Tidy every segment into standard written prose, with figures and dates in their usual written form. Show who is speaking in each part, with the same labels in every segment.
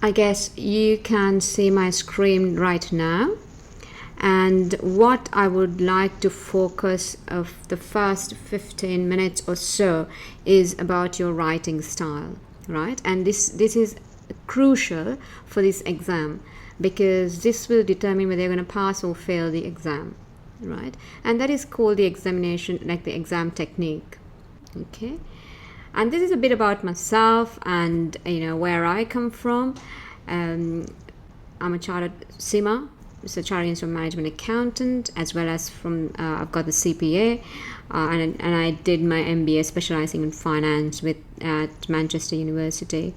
Speaker 1: I guess you can see my screen right now. And what I would like to focus of the first 15 minutes or so is about your writing style, right? And this is crucial for this exam, because this will determine whether you're going to pass or fail the exam, right? And that is called the examination, like the exam technique. Okay. And this is a bit about myself and where I come from. I'm a chartered CIMA, so Chartered Institute of Management Accountant, as well as from I've got the CPA, and I did my MBA specializing in finance at Manchester University,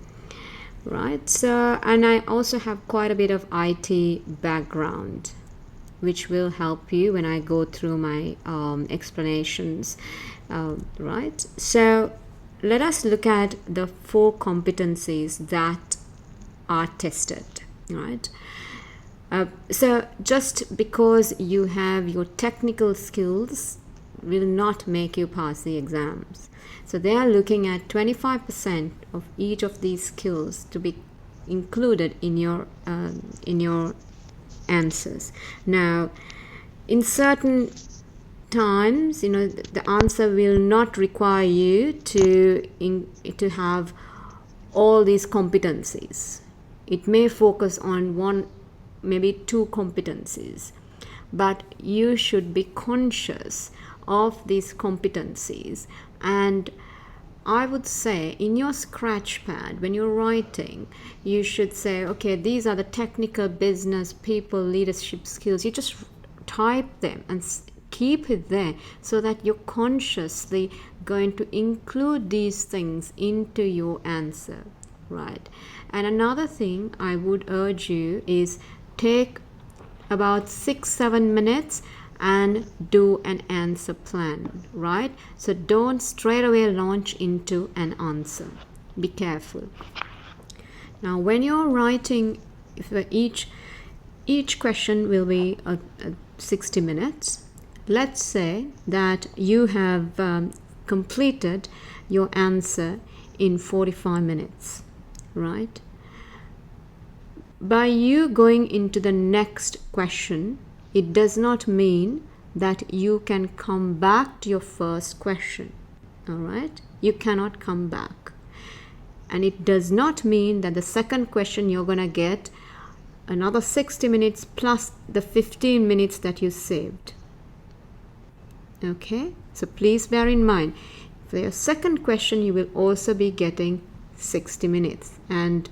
Speaker 1: right? So, and I also have quite a bit of IT background, which will help you when I go through my explanations, right? So let us look at the 4 competencies that are tested, right? So just because you have your technical skills will not make you pass the exams. So they are looking at 25% of each of these skills to be included in your answers. Now, in certain times, the answer will not require you to have all these competencies. It may focus on one, maybe 2 competencies, but you should be conscious of these competencies. And I would say in your scratch pad, when you're writing, you should say, okay, these are the technical, business, people, leadership skills. You just type them and keep it there, so that you're consciously going to include these things into your answer, right? And another thing I would urge you is take about 6-7 minutes and do an answer plan, right? So don't straight away launch into an answer. Be careful. Now, when you're writing, if each question will be 60 minutes. Let's say that you have completed your answer in 45 minutes, right? By you going into the next question, it does not mean that you can come back to your first question, all right? You cannot come back. And it does not mean that the second question you're going to get another 60 minutes plus the 15 minutes that you saved. Okay, so please bear in mind, for your second question, you will also be getting 60 minutes. And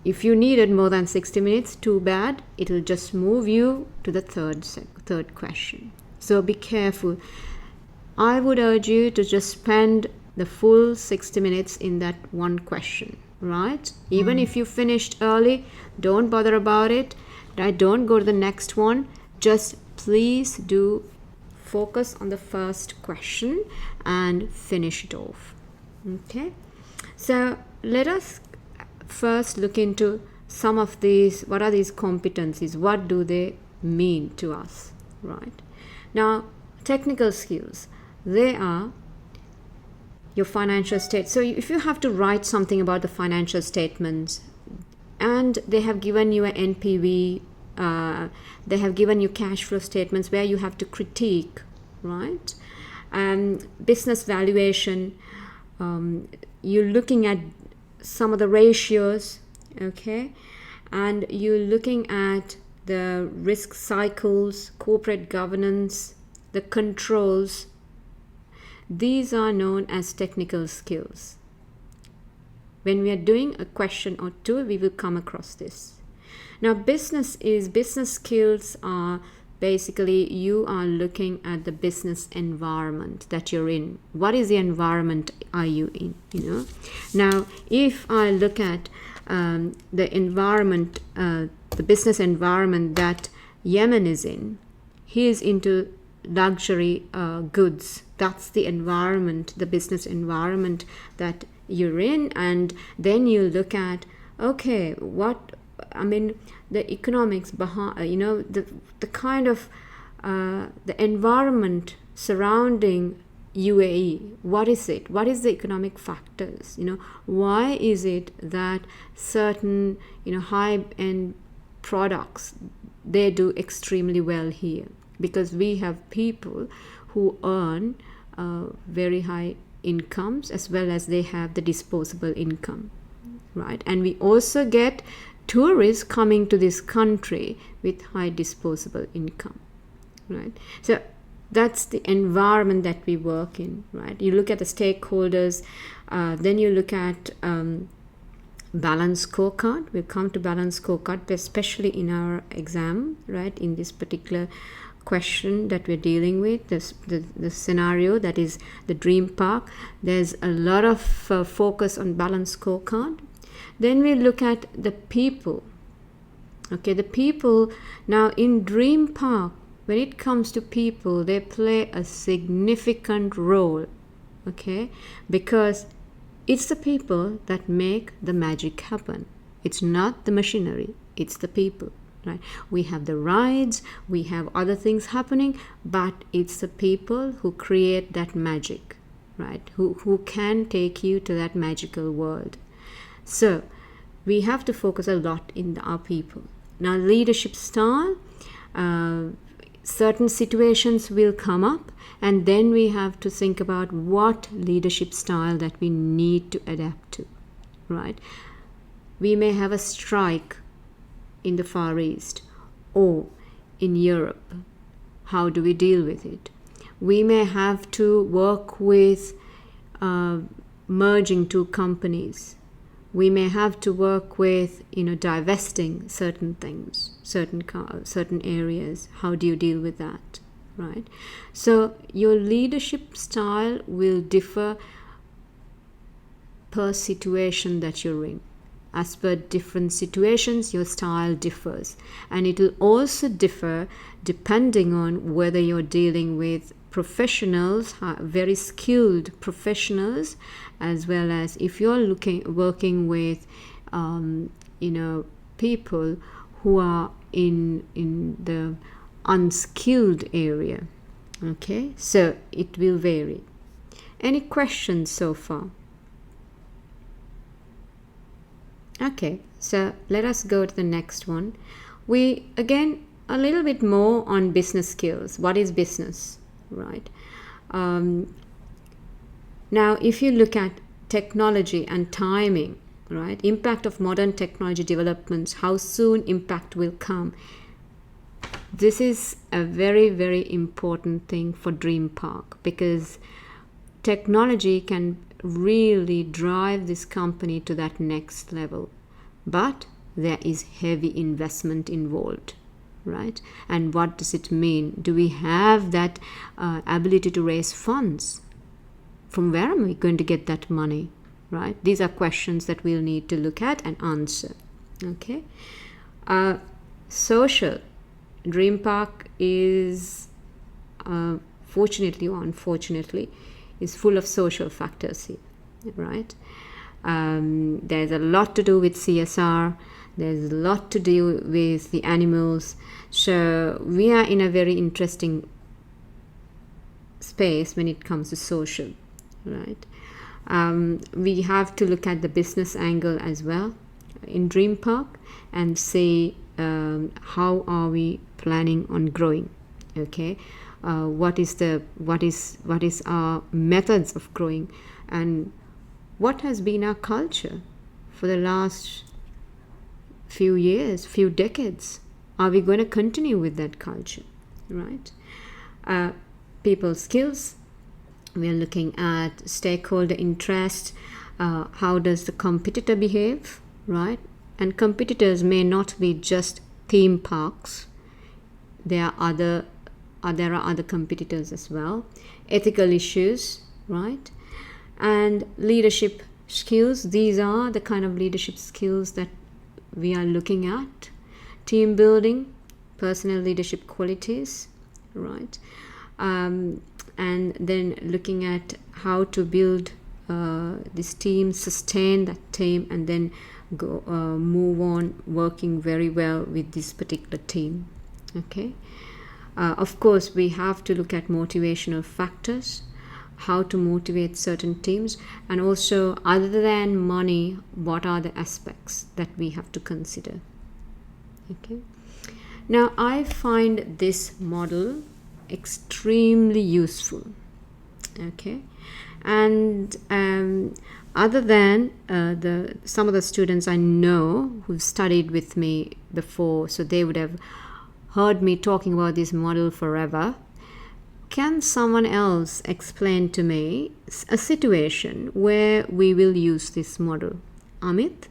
Speaker 1: if you needed more than 60 minutes, too bad, it will just move you to the third question. So be careful. I would urge you to just spend the full 60 minutes in that one question, right? Even if you finished early, don't bother about it, right? Don't go to the next one. Just please do focus on the first question and finish it off. Okay, so let us first look into some of these. What are these competencies? What do they mean to us, right? Now, technical skills, they are your financial state. So if you have to write something about the financial statements, and they have given you an NPV, they have given you cash flow statements where you have to critique, right? Business valuation, you're looking at some of the ratios, okay? And you're looking at the risk cycles, corporate governance, the controls. These are known as technical skills. When we are doing a question or two, we will come across this. Now, business skills are basically you are looking at the business environment that you're in. What is the environment are you in? Now, if I look at the environment, the business environment that Yemen is in, he is into luxury goods. That's the environment, the business environment that you're in. And then you look at, okay, the economics behind, the kind of the environment surrounding UAE? What is it? What is the economic factors? Why is it that certain high-end products, they do extremely well here? Because we have people who earn very high incomes, as well as they have the disposable income, right? And we also get tourists coming to this country with high disposable income, right? So that's the environment that we work in, right? You look at the stakeholders, then you look at balance scorecard. We'll come to balance scorecard, especially in our exam, right? In this particular question that we're dealing with, the scenario that is the dream park, there's a lot of focus on balance scorecard. Then we look at the people. Okay, the people. Now in dream park, when it comes to people, they play a significant role, okay? Because it's the people that make the magic happen. It's not the machinery, it's the people, right? We have the rides, we have other things happening, but it's the people who create that magic, right? Who can take you to that magical world. So we have to focus a lot in our people. Now, leadership style, certain situations will come up, and then we have to think about what leadership style that we need to adapt to, right? We may have a strike in the Far East or in Europe. How do we deal with it? We may have to work with merging two companies. We may have to work with divesting certain things, certain areas. How do you deal with that, right? So your leadership style will differ per situation that you're in. As per different situations, your style differs, and it will also differ depending on whether you're dealing with professionals, very skilled professionals, as well as if you're working with people who are in the unskilled area. Okay, so it will vary. Any questions so far? Okay, so let us go to the next one. We again a little bit more on business skills. What is business, right? Now, if you look at technology and timing, right? Impact of modern technology developments, how soon impact will come. This is a very, very important thing for Dream Park, because technology can really drive this company to that next level. But there is heavy investment involved, right? And what does it mean? Do we have that ability to raise funds? From where am I going to get that money, right? These are questions that we'll need to look at and answer, okay? Social. Dream Park is, fortunately or unfortunately, is full of social factors here, right? There's a lot to do with CSR. There's a lot to do with the animals. So we are in a very interesting space when it comes to social, right? We have to look at the business angle as well in Dream Park and say how are we planning on growing, okay? What is our methods of growing, and what has been our culture for the last few years, few decades? Are we going to continue with that culture, right? People skills. We're looking at stakeholder interest. How does the competitor behave, right? And competitors may not be just theme parks. There are other competitors as well. Ethical issues, right? And leadership skills. These are the kind of leadership skills that we are looking at. Team building, personal leadership qualities, right? And then looking at how to build this team, sustain that team, and then go move on working very well with this particular team, okay? Of course, we have to look at motivational factors. how to motivate certain teams, and also other than money, what are the aspects that we have to consider. Okay. Now I find this model extremely useful. Okay. And other than some of the students I know who've studied with me before, so they would have heard me talking about this model forever. Can someone else explain to me a situation where we will use this model? Amit?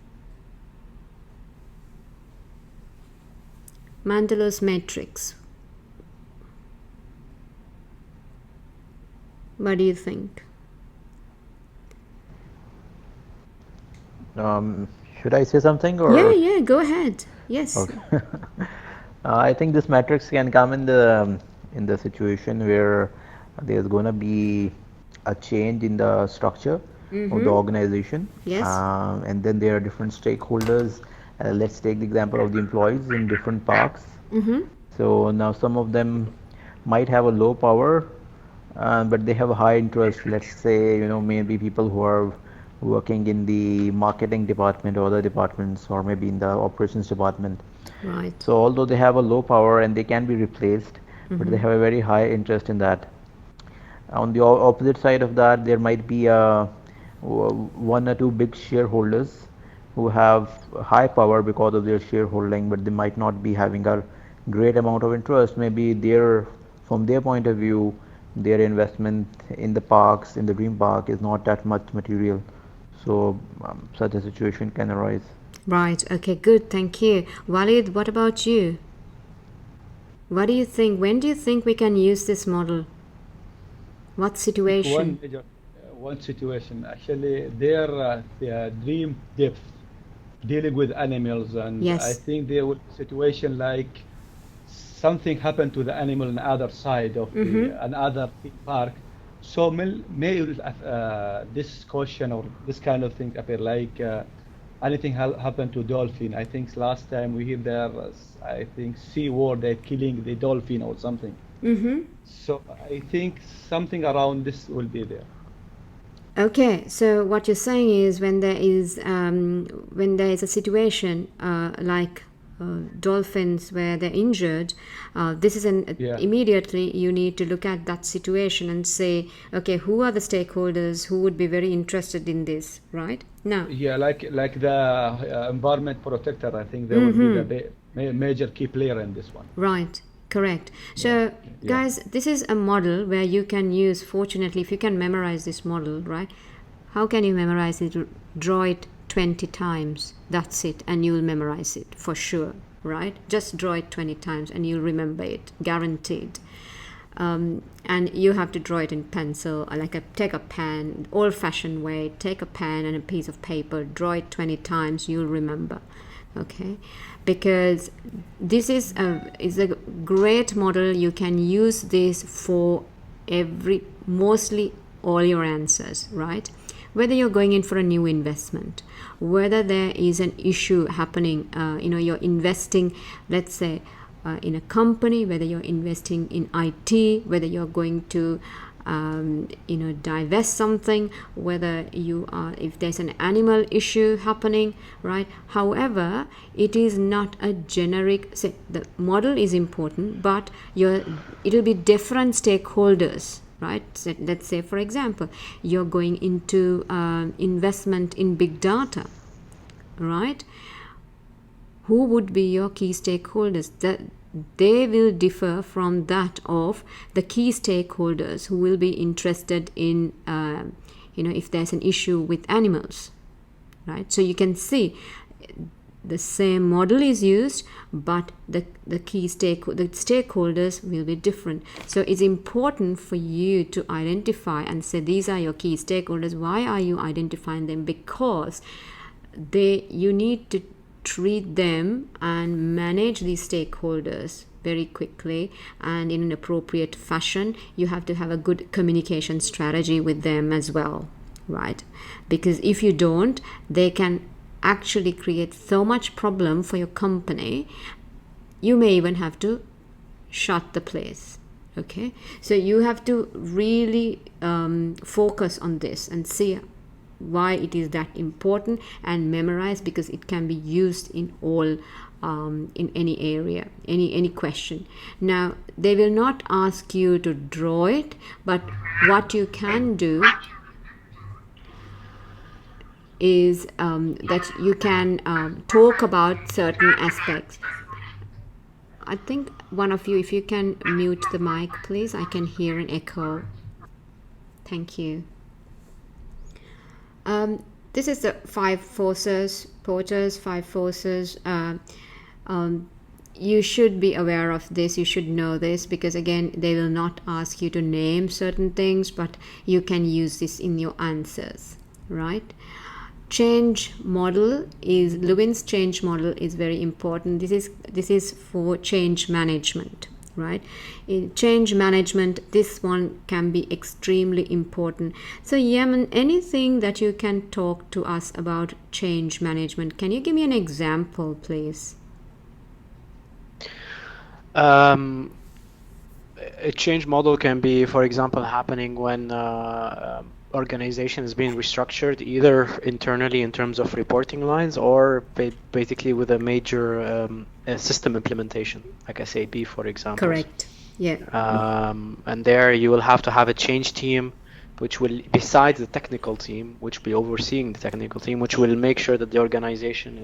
Speaker 1: Mendelow's matrix. What do you think?
Speaker 2: Should I say something or?
Speaker 1: Yeah, go ahead. Yes.
Speaker 2: Okay. I think this matrix can come in the situation where there's going to be a change in the structure of the organization.
Speaker 1: Yes.
Speaker 2: And then there are different stakeholders. Let's take the example of the employees in different parks. So now some of them might have a low power, but they have a high interest. Let's say, maybe people who are working in the marketing department or other departments, or maybe in the operations department.
Speaker 1: Right.
Speaker 2: So although they have a low power and they can be replaced, but they have a very high interest in that. On the opposite side of that, there might be one or two big shareholders who have high power because of their shareholding, but they might not be having a great amount of interest. Maybe from their point of view, their investment in the parks, in the dream park, is not that much material. So such a situation can arise.
Speaker 1: Right. Okay, good. Thank you. Walid, what about you? What do you think? When do you think we can use this model? What situation?
Speaker 3: One situation. Actually, their dream depth dealing with animals, and
Speaker 1: Yes.
Speaker 3: I think there will be a situation like something happened to the animal on the other side of another park. So may this question or this kind of thing appear like anything happened to dolphin. I think last time we hear there was, I think, sea war, they're killing the dolphin or something. So I think something around this will be there.
Speaker 1: Okay, so what you're saying is when there is a situation like dolphins where they're injured, this is immediately you need to look at that situation and say, okay, who are the stakeholders who would be very interested in this, right? Now,
Speaker 3: Yeah, like the environment protector, I think they will be the major key player in this one.
Speaker 1: right, correct. So, guys, this is a model where you can use, fortunately, if you can memorize this model, right? How can you memorize it? Draw it 20 times, that's it, and you'll memorize it for sure, right? Just draw it 20 times and you'll remember it, guaranteed. And you have to draw it in pencil, take a pen, old-fashioned way, take a pen and a piece of paper, draw it 20 times, you'll remember, okay? Because this is a great model. You can use this for mostly all your answers, right? Whether you're going in for a new investment, whether there is an issue happening, you're investing, let's say, in a company, whether you're investing in IT, whether you're going to, divest something, whether if there's an animal issue happening, right? However, it is not a generic, say, the model is important, but it'll be different stakeholders, right? So let's say, for example, you're going into investment in big data, right? Who would be your key stakeholders? They will differ from that of the key stakeholders who will be interested in, if there's an issue with animals, right? So you can see the same model is used, but the stakeholders will be different. So it's important for you to identify and say these are your key stakeholders. Why are you identifying them? Because you need to treat them and manage these stakeholders very quickly and in an appropriate fashion. You have to have a good communication strategy with them as well, right? Because if you don't, they can actually create so much problem for your company. You may even have to shut the place, Okay, so you have to really focus on this and see why it is that important, and memorize, because it can be used in all in any area, any question. Now they will not ask you to draw it, but what you can do is that you can talk about certain aspects. I think one of you, if you can mute the mic, please. I can hear an echo. Thank you. This is the 5 forces, Porter's 5 forces. You should be aware of this. You should know this, because again, they will not ask you to name certain things, but you can use this in your answers, right? Change model is Lewin's change model is very important. This is for change management, right? In change management, this one can be extremely important. So Yemen, anything that you can talk to us about change management? Can you give me an example, please?
Speaker 4: A change model can be, for example, happening when organization is being restructured, either internally in terms of reporting lines, or basically with a major system implementation, like SAP, for example.
Speaker 1: Correct. Yeah.
Speaker 4: And there you will have to have a change team, which will, besides the technical team, which will be overseeing the technical team, which will make sure that the organization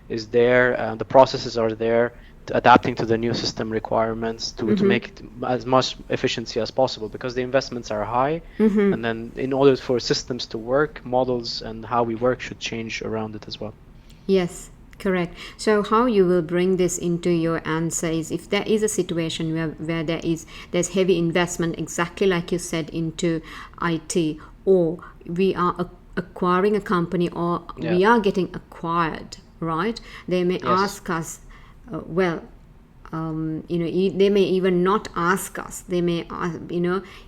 Speaker 4: is there, the processes are there, adapting to the new system requirements to make it as much efficiency as possible, because the investments are high. And then in order for systems to work, models and how we work should change around it as well.
Speaker 1: Yes, correct. So how you will bring this into your answer is, if there is a situation where there's heavy investment, exactly like you said, into IT, or we are acquiring a company, or we are getting acquired, right? They may ask us, they may even not ask us. They may,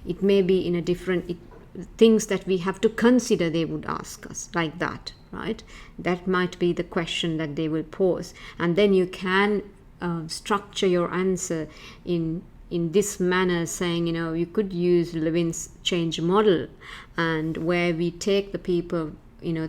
Speaker 1: it may be in a different things that we have to consider. They would ask us like that, right? That might be the question that they will pose, and then you can structure your answer in this manner, saying, you could use Levin's change model, and where we take the people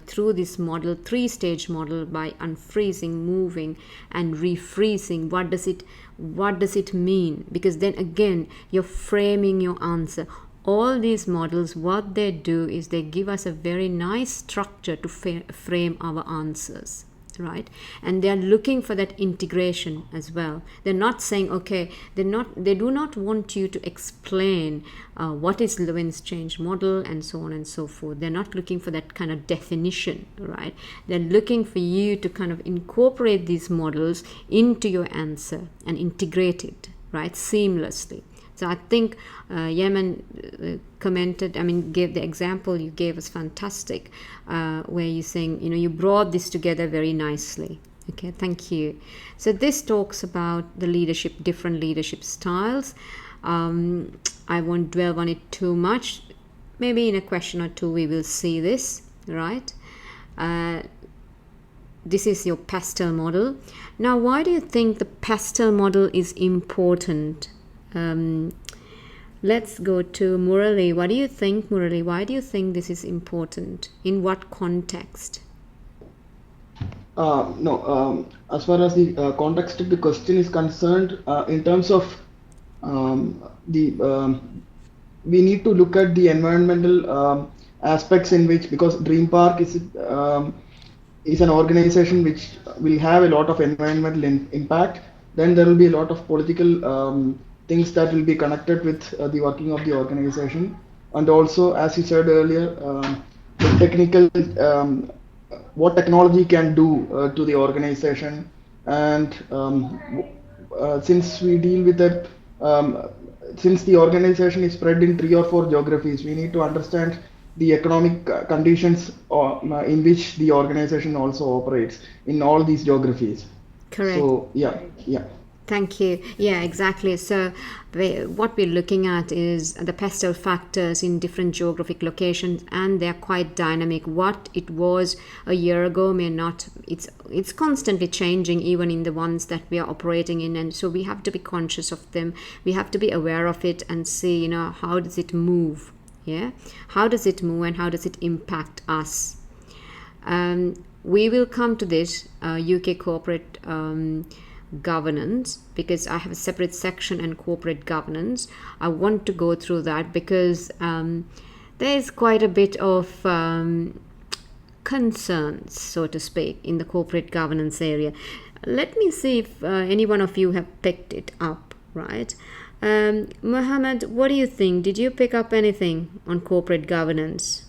Speaker 1: through this model, 3-stage model, by unfreezing, moving, and refreezing. What does it mean? Because then again, you're framing your answer. All these models, what they do is they give us a very nice structure to frame our answers, right? And they are looking for that integration as well. They're not saying, okay, they do not want you to explain what is Lewin's change model and so on and so forth. They're not looking for that kind of definition, right? They're looking for you to kind of incorporate these models into your answer and integrate it, right, seamlessly. So I think Yemen commented, gave the example you gave us fantastic, where you're saying, you brought this together very nicely. Okay, thank you. So this talks about the leadership, different leadership styles. I won't dwell on it too much. Maybe in a question or two we will see this, right? This is your pastel model. Now, why do you think the pastel model is important? Let's go to Murali. What do you think, Murali? Why do you think this is important? In what context?
Speaker 5: No, as far as the context of the question is concerned, in terms of we need to look at the environmental aspects in which, because Dream Park is an organization which will have a lot of environmental impact. Then there will be a lot of political things that will be connected with the working of the organization, and also, as you said earlier, the technical, what technology can do to the organization. And since we deal with that, since the organization is spread in 3 or 4 geographies, we need to understand the economic conditions in which the organization also operates in all these geographies.
Speaker 1: Correct.
Speaker 5: So yeah.
Speaker 1: Thank you. Yeah, exactly. So what we're looking at is the pestle factors in different geographic locations, and they're quite dynamic. What it was a year ago may not. It's constantly changing, even in the ones that we are operating in, and so we have to be conscious of them. We have to be aware of it and see, how does it move? Yeah, how does it move and how does it impact us? We will come to this UK corporate governance, because I have a separate section on corporate governance. I want to go through that because there is quite a bit of concerns, so to speak, in the corporate governance area. Let me see if any one of you have picked it up, right? Mohammed, what do you think? Did you pick up anything on corporate governance?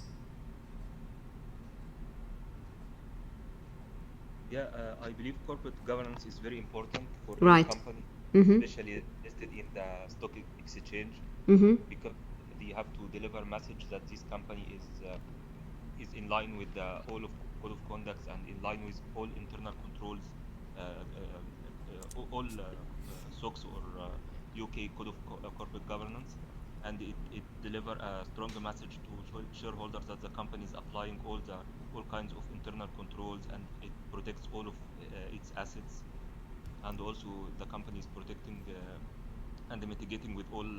Speaker 6: Yeah, I believe corporate governance is very important for
Speaker 1: Right.
Speaker 6: any company,
Speaker 1: Mm-hmm.
Speaker 6: especially listed in the stock exchange,
Speaker 1: Mm-hmm.
Speaker 6: because they have to deliver message that this company is in line with the all of code of conduct and in line with all internal controls, all SOX or UK code of corporate governance, and it deliver a strong message to shareholders that the company is applying all kinds of internal controls, and it protects all of its assets, and also the company is protecting and mitigating with all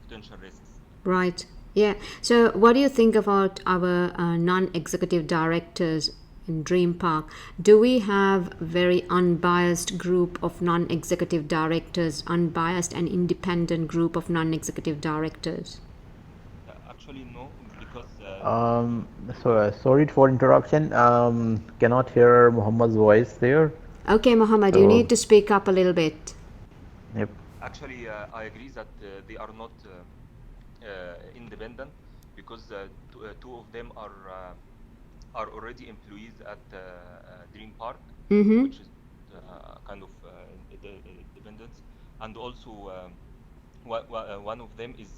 Speaker 6: potential risks.
Speaker 1: Right. Yeah. So, what do you think about our non-executive directors in Dream Park? Do we have very unbiased group of non-executive directors, unbiased and independent group of non-executive directors?
Speaker 6: Actually, no, because
Speaker 2: Sorry for interruption. Cannot hear Muhammad's voice there.
Speaker 1: Okay, Mohammed, you
Speaker 2: So,
Speaker 1: need to speak up a little bit.
Speaker 2: yep.
Speaker 6: actually I agree that they are not independent, because two of them are already employees at Dream Park,
Speaker 1: Mm-hmm.
Speaker 6: which is kind of independence, and also one of them is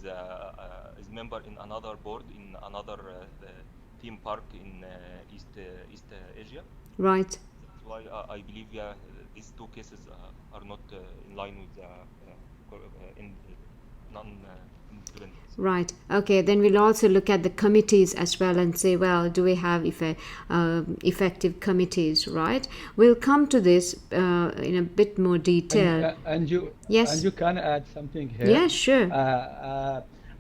Speaker 6: member in another board in another theme park in East Asia.
Speaker 1: Right.
Speaker 6: That's why I believe these two cases are not in line with the non-independence.
Speaker 1: Right. Okay. Then we'll also look at the committees as well and say, well, do we have effective committees? Right. We'll come to this in a bit more detail.
Speaker 3: And you
Speaker 1: Yes.
Speaker 3: can add something here.
Speaker 1: Yeah, sure.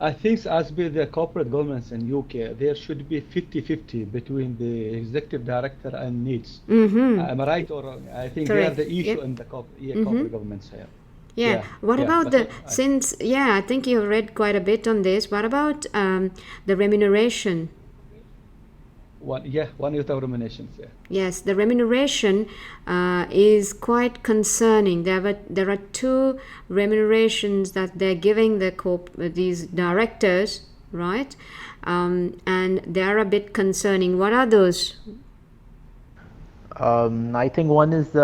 Speaker 3: I think as with the corporate governance in UK, there should be 50-50 between the executive director and needs.
Speaker 1: Mm-hmm.
Speaker 3: Am I right or wrong? I think they are
Speaker 1: Correct.
Speaker 3: the issue
Speaker 1: Yep.
Speaker 3: in the corporate governance here.
Speaker 1: Yeah. What
Speaker 3: Yeah,
Speaker 1: about
Speaker 3: but
Speaker 1: I think you've read quite a bit on this. What about the remuneration?
Speaker 3: one of the nominations. Yeah.
Speaker 1: Yes, the remuneration is quite concerning. There are two remunerations that they're giving these directors, right? And they are a bit concerning. What are those?
Speaker 2: I think one is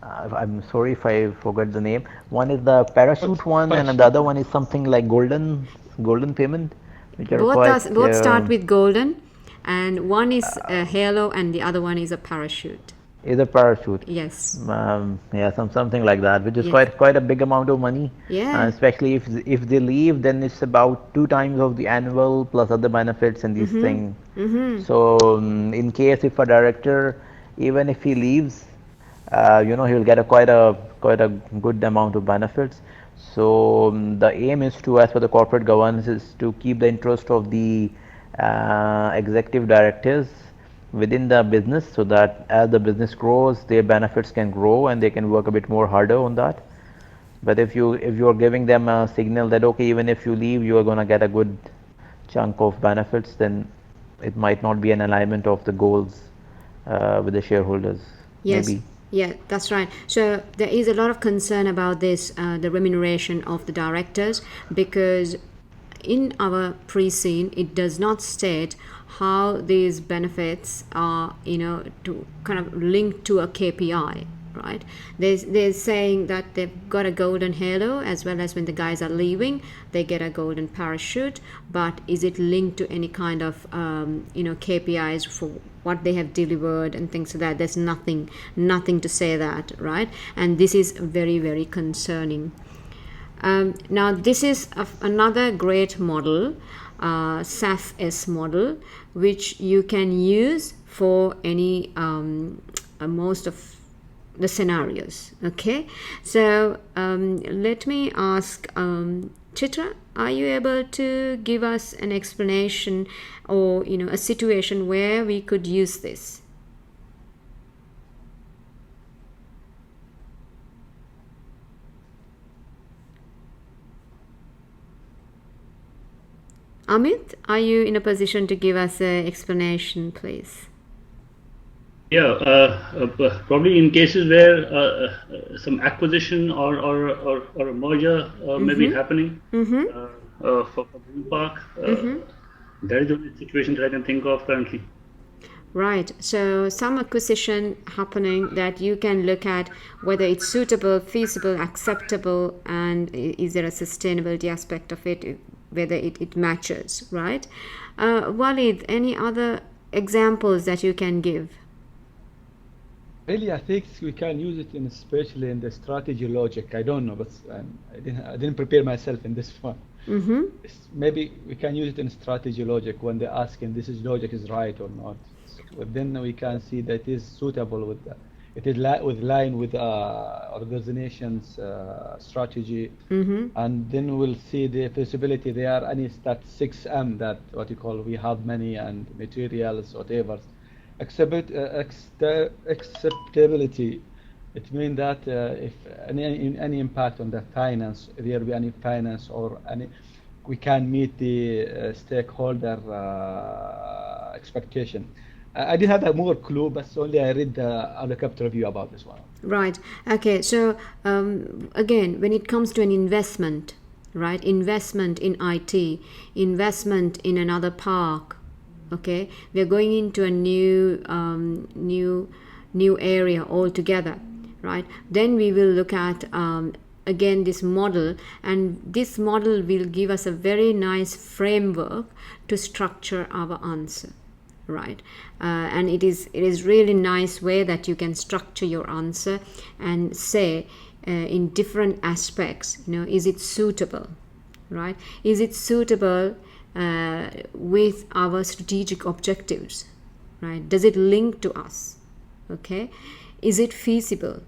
Speaker 2: I'm sorry if I forgot the name. One is the parachute one, and the other one is something like golden payment, which are
Speaker 1: Both start with golden, and one is a halo, and the other one is a parachute.
Speaker 2: is a parachute.
Speaker 1: Yes.
Speaker 2: Yeah, something like that, which is
Speaker 1: Yes.
Speaker 2: quite a big amount of money.
Speaker 1: Yeah.
Speaker 2: Especially if they leave, then it's about 2 times of the annual plus other benefits and these things.
Speaker 1: Mm-hmm.
Speaker 2: So in case if a director, even if he leaves, he'll get quite a good amount of benefits. So the aim is to, as per the corporate governance, is to keep the interest of the executive directors within the business, so that as the business grows, their benefits can grow and they can work a bit more harder on that. But if you're giving them a signal that, okay, even if you leave, you are going to get a good chunk of benefits, then it might not be an alignment of the goals with the shareholders.
Speaker 1: Yes.
Speaker 2: Maybe.
Speaker 1: Yeah, that's right. So there is a lot of concern about this, the remuneration of the directors, because in our pre-scene, it does not state how these benefits are, to kind of linked to a KPI, right? They're saying that they've got a golden halo, as well as when the guys are leaving, they get a golden parachute. But is it linked to any kind of KPIs for what they have delivered and things like that? There's nothing to say that, right? And this is very, very concerning. Now this is another great model, CIMA model, which you can use for any most of the scenarios. Okay, so let me ask Chitra, are you able to give us an explanation or a situation where we could use this? Amit, are you in a position to give us an explanation, please?
Speaker 7: Yeah, probably in cases where some acquisition or a merger may be happening for Green Park. That is the only situation that I can think of currently.
Speaker 1: Right. So some acquisition happening that you can look at whether it's suitable, feasible, acceptable, and is there a sustainability aspect of it, whether it matches, right? Walid, any other examples that you can give?
Speaker 3: Really, I think we can use it especially in the strategy logic. I don't know, but I didn't prepare myself in this one. Maybe we can use it in strategy logic when they're asking this logic is right or not. But then we can see that it is suitable with it is line with organization's strategy, and then we'll see the feasibility. There are any that 6M that what you call we have money and materials whatever. Acceptability, it means that if any impact on the finance, there will be any finance or any, we can meet the stakeholder expectation. I didn't have a more clue, but only I read the helicopter review about this one.
Speaker 1: Right. Okay. So again, when it comes to an investment, right? Investment in IT, investment in another park. Okay, we are going into a new area altogether, right? Then we will look at again this model, and this model will give us a very nice framework to structure our answer, right? And it is really nice way that you can structure your answer and say in different aspects, is it suitable, right? Is it suitable with our strategic objectives, right? Does it link to us? Okay, is it feasible,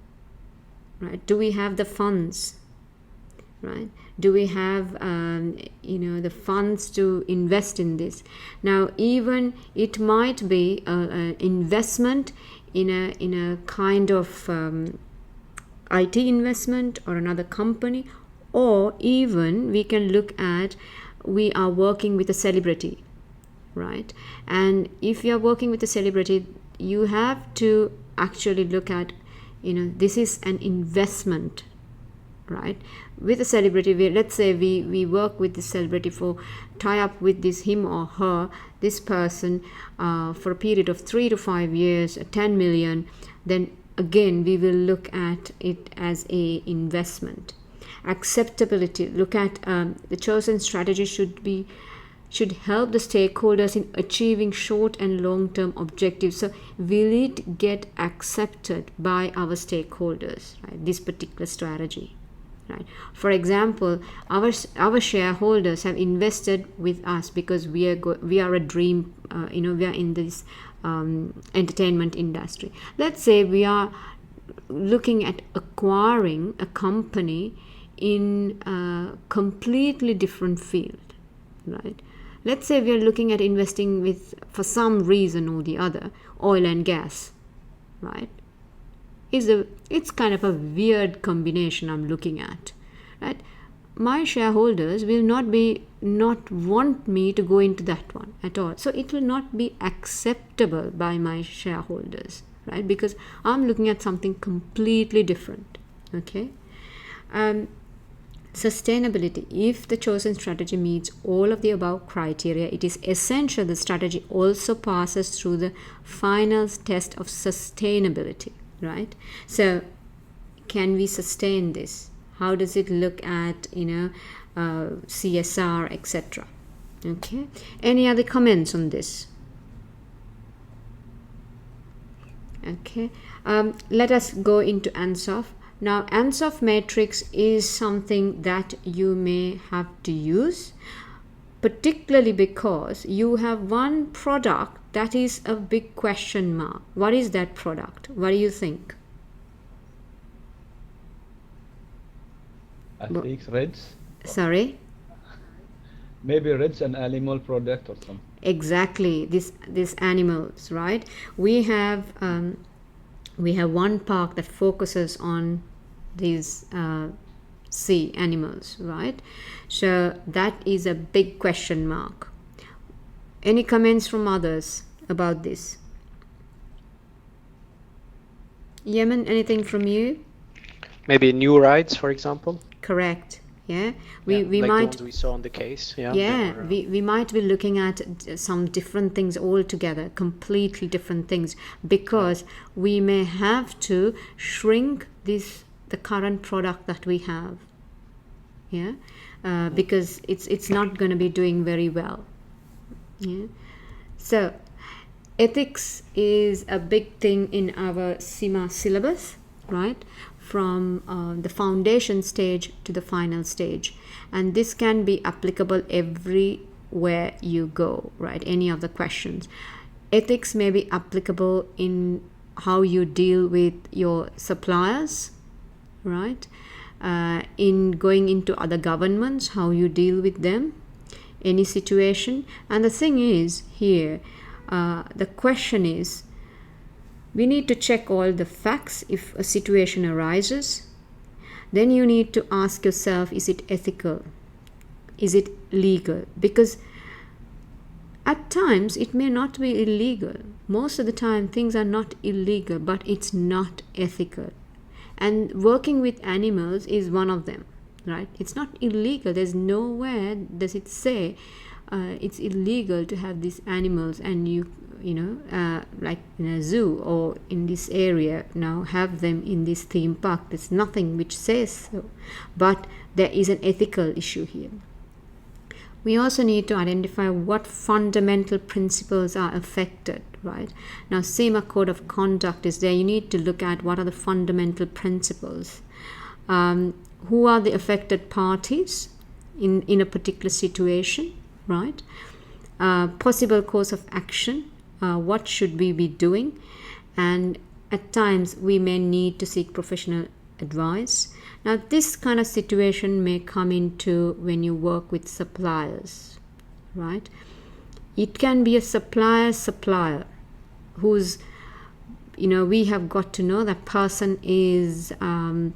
Speaker 1: right? Do we have the funds, right? Do we have the funds to invest in this? Now, even it might be an investment in a kind of IT investment or another company, or even we can look at we are working with a celebrity, right? And if you are working with a celebrity, you have to actually look at, this is an investment, right? With a celebrity, let's say we work with the celebrity for tie up with him or her, this person for a period of 3 to 5 years, 10 million, then again we will look at it as a investment. Acceptability, look at the chosen strategy should help the stakeholders in achieving short and long-term objectives. So will it get accepted by our stakeholders, right? This particular strategy, right? For example, our shareholders have invested with us because we are a dream, we are in this entertainment industry. Let's say we are looking at acquiring a company in a completely different field, right? Let's say we are looking at investing with, for some reason or the other, oil and gas, right? It's kind of a weird combination I'm looking at, right? My shareholders will not want me to go into that one at all. So it will not be acceptable by my shareholders, right? Because I'm looking at something completely different, okay? Sustainability. If the chosen strategy meets all of the above criteria, it is essential the strategy also passes through the final test of sustainability, right? So can we sustain this? How does it look at, CSR, etc.? Okay. Any other comments on this? Okay. Let us go into Ansoff. Now, Ansoff matrix is something that you may have to use, particularly because you have one product that is a big question mark. What is that product? What do you think?
Speaker 3: I think Reds.
Speaker 1: Sorry?
Speaker 3: Maybe Reds an animal product or something.
Speaker 1: Exactly, these animals, right? We have one park that focuses on these sea animals, right? So that is a big question mark. Any comments from others about this? Yemen, anything from you?
Speaker 4: Maybe new rides, for example.
Speaker 1: Correct. Yeah,
Speaker 4: we
Speaker 1: we
Speaker 4: like
Speaker 1: might.
Speaker 4: The ones we saw on the case.
Speaker 1: We might be looking at some different things altogether, completely different things, because we may have to shrink the current product that we have. Yeah, because it's not going to be doing very well. Yeah, so ethics is a big thing in our CIMA syllabus, right? From the foundation stage to the final stage, and this can be applicable everywhere you go, right? Any of the questions. Ethics may be applicable in how you deal with your suppliers, right? In going into other governments, how you deal with them, any situation. And the thing is here, the question is, we need to check all the facts if a situation arises. Then you need to ask yourself, is it ethical? Is it legal? Because at times it may not be illegal. Most of the time things are not illegal, but it's not ethical. And working with animals is one of them, right? It's not illegal. There's nowhere does it say it's illegal to have these animals, and like in a zoo or in this area now have them in this theme park. There's nothing which says so, but there is an ethical issue here. We also need to identify what fundamental principles are affected, right? Now, CIMA Code of Conduct is there. You need to look at what are the fundamental principles. Who are the affected parties in a particular situation, right? Possible course of action. What should we be doing? And at times we may need to seek professional advice. Now, this kind of situation may come into when you work with suppliers, right? It can be a supplier who's, we have got to know that person is, it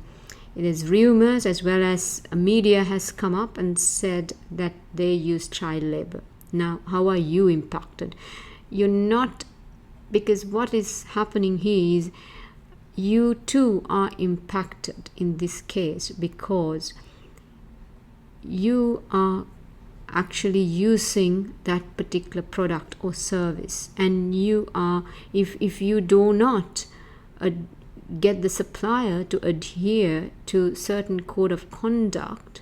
Speaker 1: is rumors as well as media has come up and said that they use child labor. Now, how are you impacted? You're not, because what is happening here is you too are impacted in this case, because you are actually using that particular product or service, and you are, if you do not get the supplier to adhere to certain code of conduct,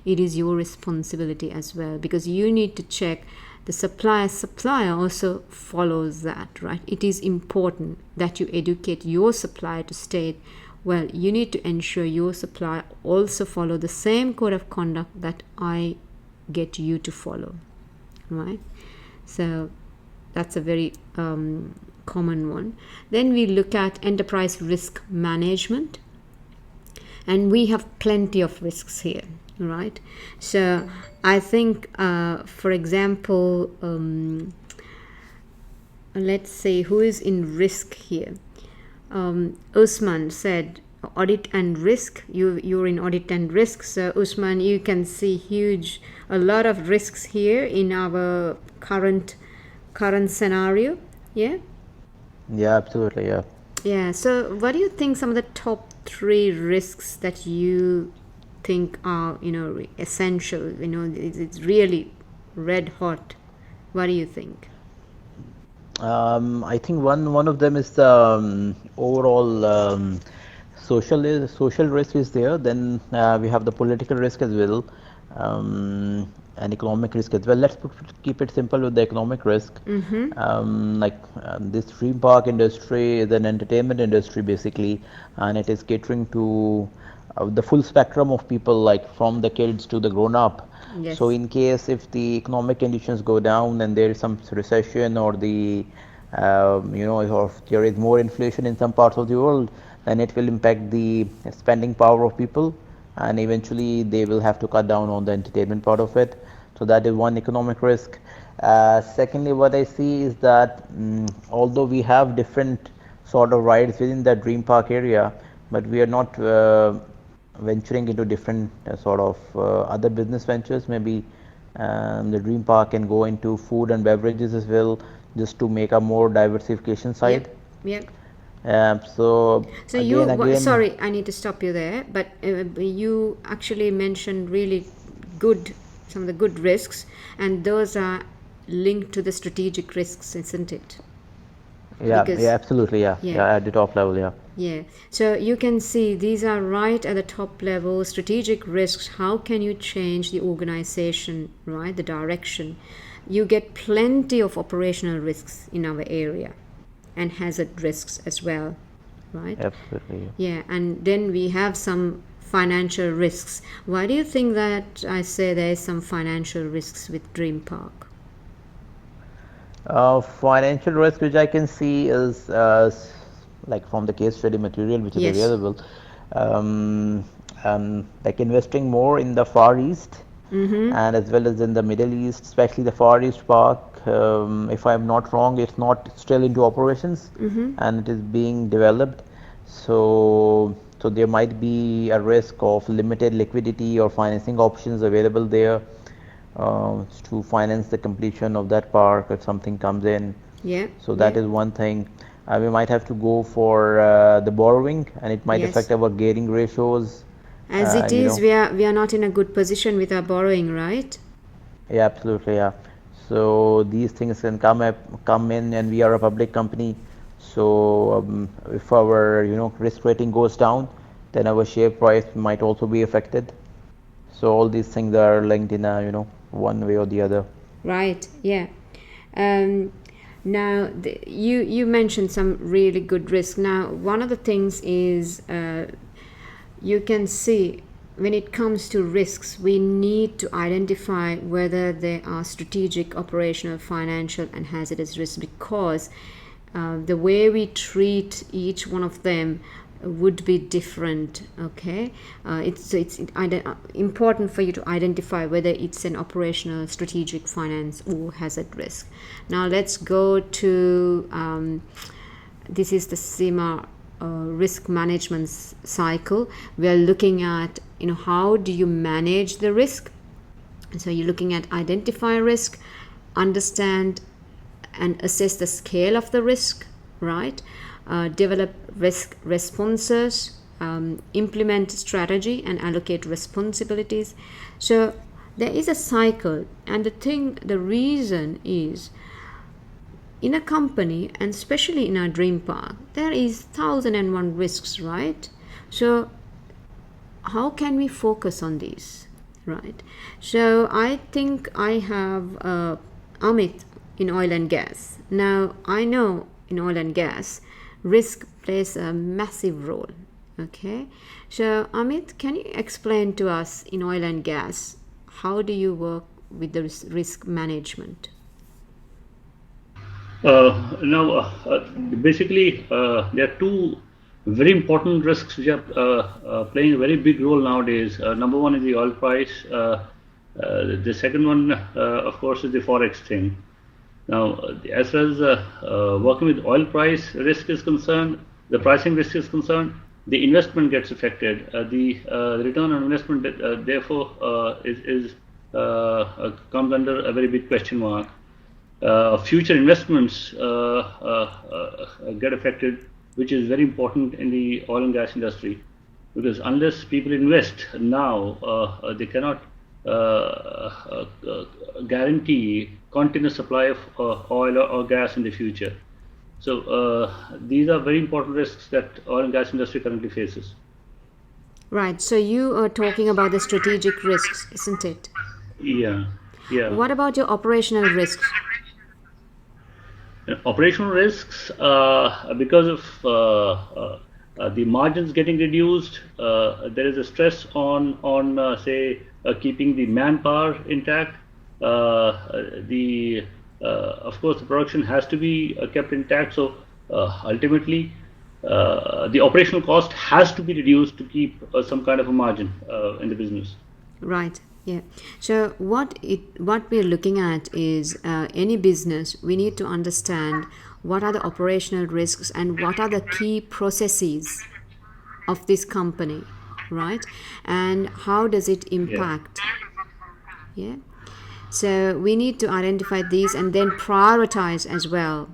Speaker 1: it is your responsibility as well, because you need to check the supplier also follows that, right? It is important that you educate your supplier to state, well, you need to ensure your supplier also follow the same code of conduct that I get you to follow, right? So that's a very common one. Then we look at enterprise risk management, and we have plenty of risks here, right? So I think, for example, let's say who is in risk here. Usman said audit and risk. You're in audit and risk. So Usman, you can see a lot of risks here in our current scenario. Yeah.
Speaker 2: Yeah, absolutely. Yeah.
Speaker 1: Yeah. So what do you think some of the top 3 risks that you think are essential, it's really red hot? What do you think?
Speaker 2: I think one of them is the overall social risk is there. Then we have the political risk as well, and economic risk as well. Keep it simple with the economic risk. This theme park industry is an entertainment industry basically, and it is catering to the full spectrum of people, like from the kids to the grown up.
Speaker 1: Yes.
Speaker 2: So in case if the economic conditions go down and there is some recession, or the or if there is more inflation in some parts of the world, then it will impact the spending power of people, and eventually they will have to cut down on the entertainment part of it. So that is one economic risk. Secondly, what I see is that although we have different sort of rides within that dream park area, but we are not venturing into different sort of other business ventures. Maybe the dream park can go into food and beverages as well, just to make a more diversification side.
Speaker 1: Yep.
Speaker 2: So again,
Speaker 1: sorry, I need to stop you there, but you actually mentioned really some of the good risks, and those are linked to the strategic risks, isn't it?
Speaker 2: Yeah, absolutely, yeah, at the top level, yeah.
Speaker 1: Yeah, so you can see these are right at the top level, strategic risks. How can you change the organization, right, the direction? You get plenty of operational risks in our area, and hazard risks as well, right?
Speaker 2: Absolutely.
Speaker 1: Yeah, and then we have some financial risks. Why do you think that I say there is some financial risks with Dream Park?
Speaker 2: Financial risk which I can see is like from the case study material which is available, like investing more in the Far East, and as well as in the Middle East, especially the Far East Park. If I'm not wrong, it's not still into operations, and it is being developed. So there might be a risk of limited liquidity or financing options available there to finance the completion of that park if something comes in. So that is one thing. We might have to go for the borrowing, and it might affect our gearing ratios.
Speaker 1: As it is, we are not in a good position with our borrowing, right?
Speaker 2: Yeah, absolutely, yeah. So these things can come in, and we are a public company. So if our risk rating goes down, then our share price might also be affected. So all these things are linked in a one way or the other.
Speaker 1: Right. Yeah. Now you mentioned some really good risk. Now one of the things is you can see when it comes to risks, we need to identify whether they are strategic, operational, financial, and hazardous risks, because the way we treat each one of them would be different. Okay, it's important for you to identify whether it's an operational, strategic, finance, or hazard risk. Now let's go to this is the CIMA risk management cycle. We are looking at how do you manage the risk. So you're looking at identify risk, understand and assess the scale of the risk, right? Develop risk responses, implement strategy, and allocate responsibilities. So there is a cycle, and the reason is, in a company, and especially in our dream park, there is 1001 risks, right? So how can we focus on these, right? So I think I have Amit in oil and gas. Now I know in oil and gas, risk plays a massive role. Okay, so Amit, can you explain to us in oil and gas, how do you work with the risk management?
Speaker 7: Basically, there are two very important risks which are playing a very big role nowadays. Number one is the oil price. The second one, of course, is the forex thing. Now, as far as working with oil price risk is concerned, the pricing risk is concerned, the investment gets affected. The return on investment, therefore, comes under a very big question mark. Future investments get affected, which is very important in the oil and gas industry, because unless people invest now, they cannot guarantee continuous supply of oil or gas in the future. So these are very important risks that oil and gas industry currently faces.
Speaker 1: Right. So you are talking about the strategic risks, isn't it?
Speaker 7: Yeah.
Speaker 1: What about your operational risks?
Speaker 7: Operational risks, because of the margins getting reduced, there is a stress on say keeping the manpower intact. Of course, the production has to be kept intact. So ultimately, the operational cost has to be reduced to keep some kind of a margin in the business.
Speaker 1: Right. Yeah. So what we're looking at is any business, we need to understand what are the operational risks and what are the key processes of this company, right? And how does it impact? Yeah. So we need to identify these and then prioritize as well.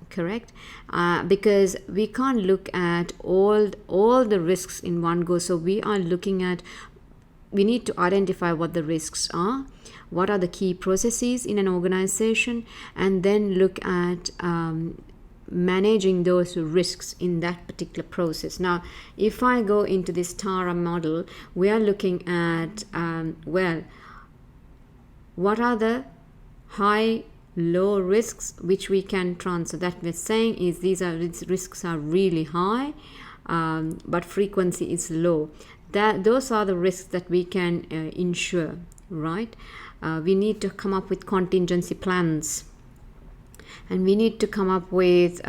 Speaker 1: Correct? Because we can't look at all the risks in one go. So we need to identify what the risks are, what are the key processes in an organization, and then look at managing those risks in that particular process. Now, if I go into this TARA model, we are looking at, what are the high, low risks which we can transfer. That we're saying is these risks are really high, but frequency is low. Those are the risks that we can insure, right? We need to come up with contingency plans, and we need to come up with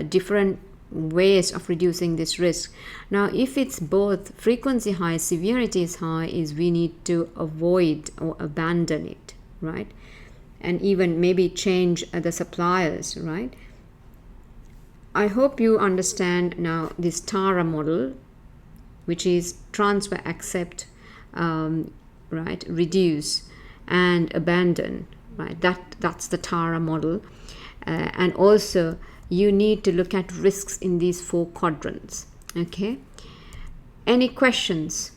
Speaker 1: different ways of reducing this risk. Now, if it's both frequency high, severity is high, we need to avoid or abandon it, right? And even maybe change the suppliers, right? I hope you understand now this TARA model, which is transfer, accept, right, reduce, and abandon, right? That's the TARA model. And also, you need to look at risks in these 4 quadrants. Okay. Any questions?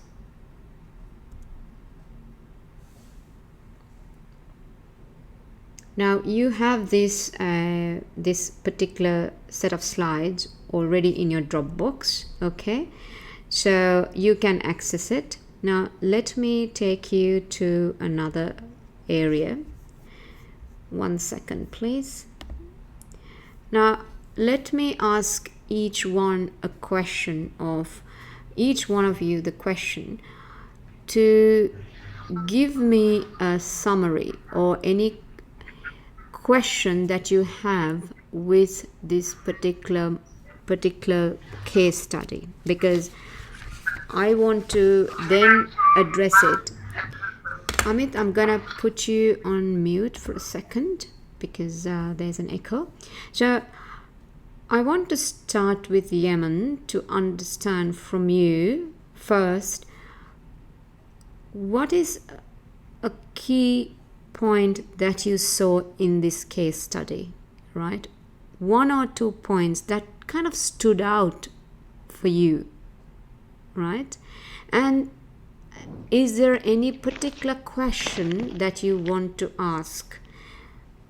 Speaker 1: Now you have this particular set of slides already in your Dropbox. Okay. So you can access it. Now let me take you to another area. 1 second, please. Now let me ask each one a question of each one of you, the question to give me a summary or any question that you have with this particular case study, because I want to then address it. Amit, I'm gonna put you on mute for a second because there's an echo. So I want to start with Yemen to understand from you first, what is a key point that you saw in this case study, right? 1 or 2 points that kind of stood out for you, right? And is there any particular question that you want to ask?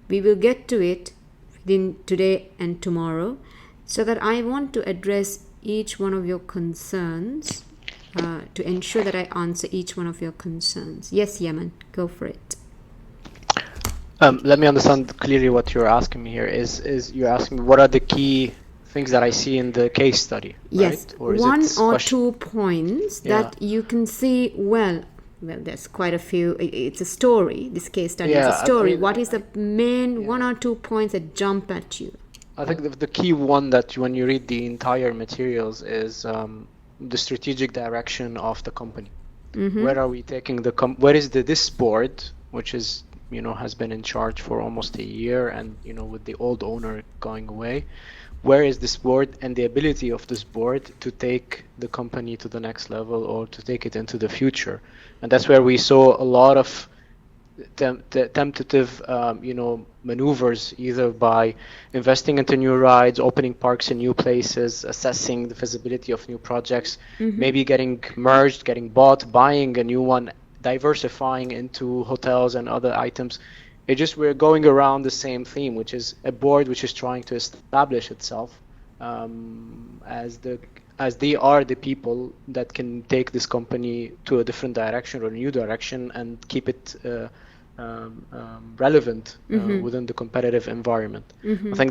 Speaker 1: We will get to it within today and tomorrow, so that I want to address each one of your concerns to ensure that I answer each one of your concerns. Yes, Yemen, go for it.
Speaker 4: Let me understand clearly what you're asking me here. Is you're asking me what are the key things that I see in the case study?
Speaker 1: Yes,
Speaker 4: right? Or is
Speaker 1: 1
Speaker 4: it
Speaker 1: or 2 points that you can see. Well, there's quite a few. It's a story. This case study is a story. I mean, what is the main 1 or 2 points that jump at you?
Speaker 4: I think the key one that when you read the entire materials is the strategic direction of the company. Mm-hmm. Where are we taking where is this board, which is, has been in charge for almost a year, and with the old owner going away, where is this board and the ability of this board to take the company to the next level or to take it into the future? And that's where we saw a lot of tentative maneuvers, either by investing into new rides, opening parks in new places, assessing the feasibility of new projects, maybe getting merged, getting bought, buying a new one diversifying into hotels and other items. It's just we're going around the same theme, which is a board which is trying to establish itself as they are the people that can take this company to a different direction or a new direction and keep it relevant within the competitive environment. I think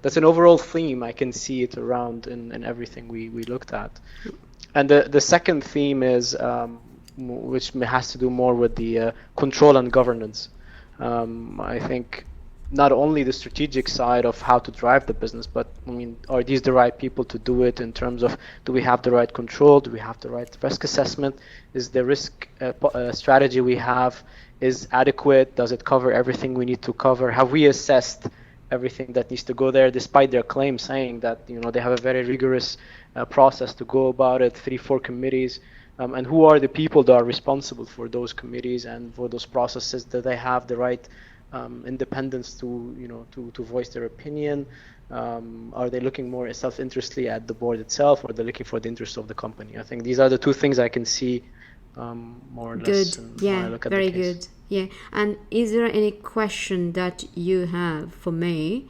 Speaker 4: that's an overall theme. I can see it around in everything we looked at. And the second theme is which has to do more with the control and governance. I think not only the strategic side of how to drive the business, but I mean, are these the right people to do it in terms of, do we have the right control? Do we have the right risk assessment? Is the risk strategy we have is adequate? Does it cover everything we need to cover? Have we assessed everything that needs to go there, despite their claim saying that, you know, they have a very rigorous process to go about it, 3-4 committees, and who are the people that are responsible for those committees and for those processes? Do they have the right independence to, you know, to voice their opinion? Are they looking more self-interestly at the board itself, or they're looking for the interest of the company? I think these are the two things I can see more or less.
Speaker 1: Good. Yeah, very good. Yeah. And is there any question that you have for me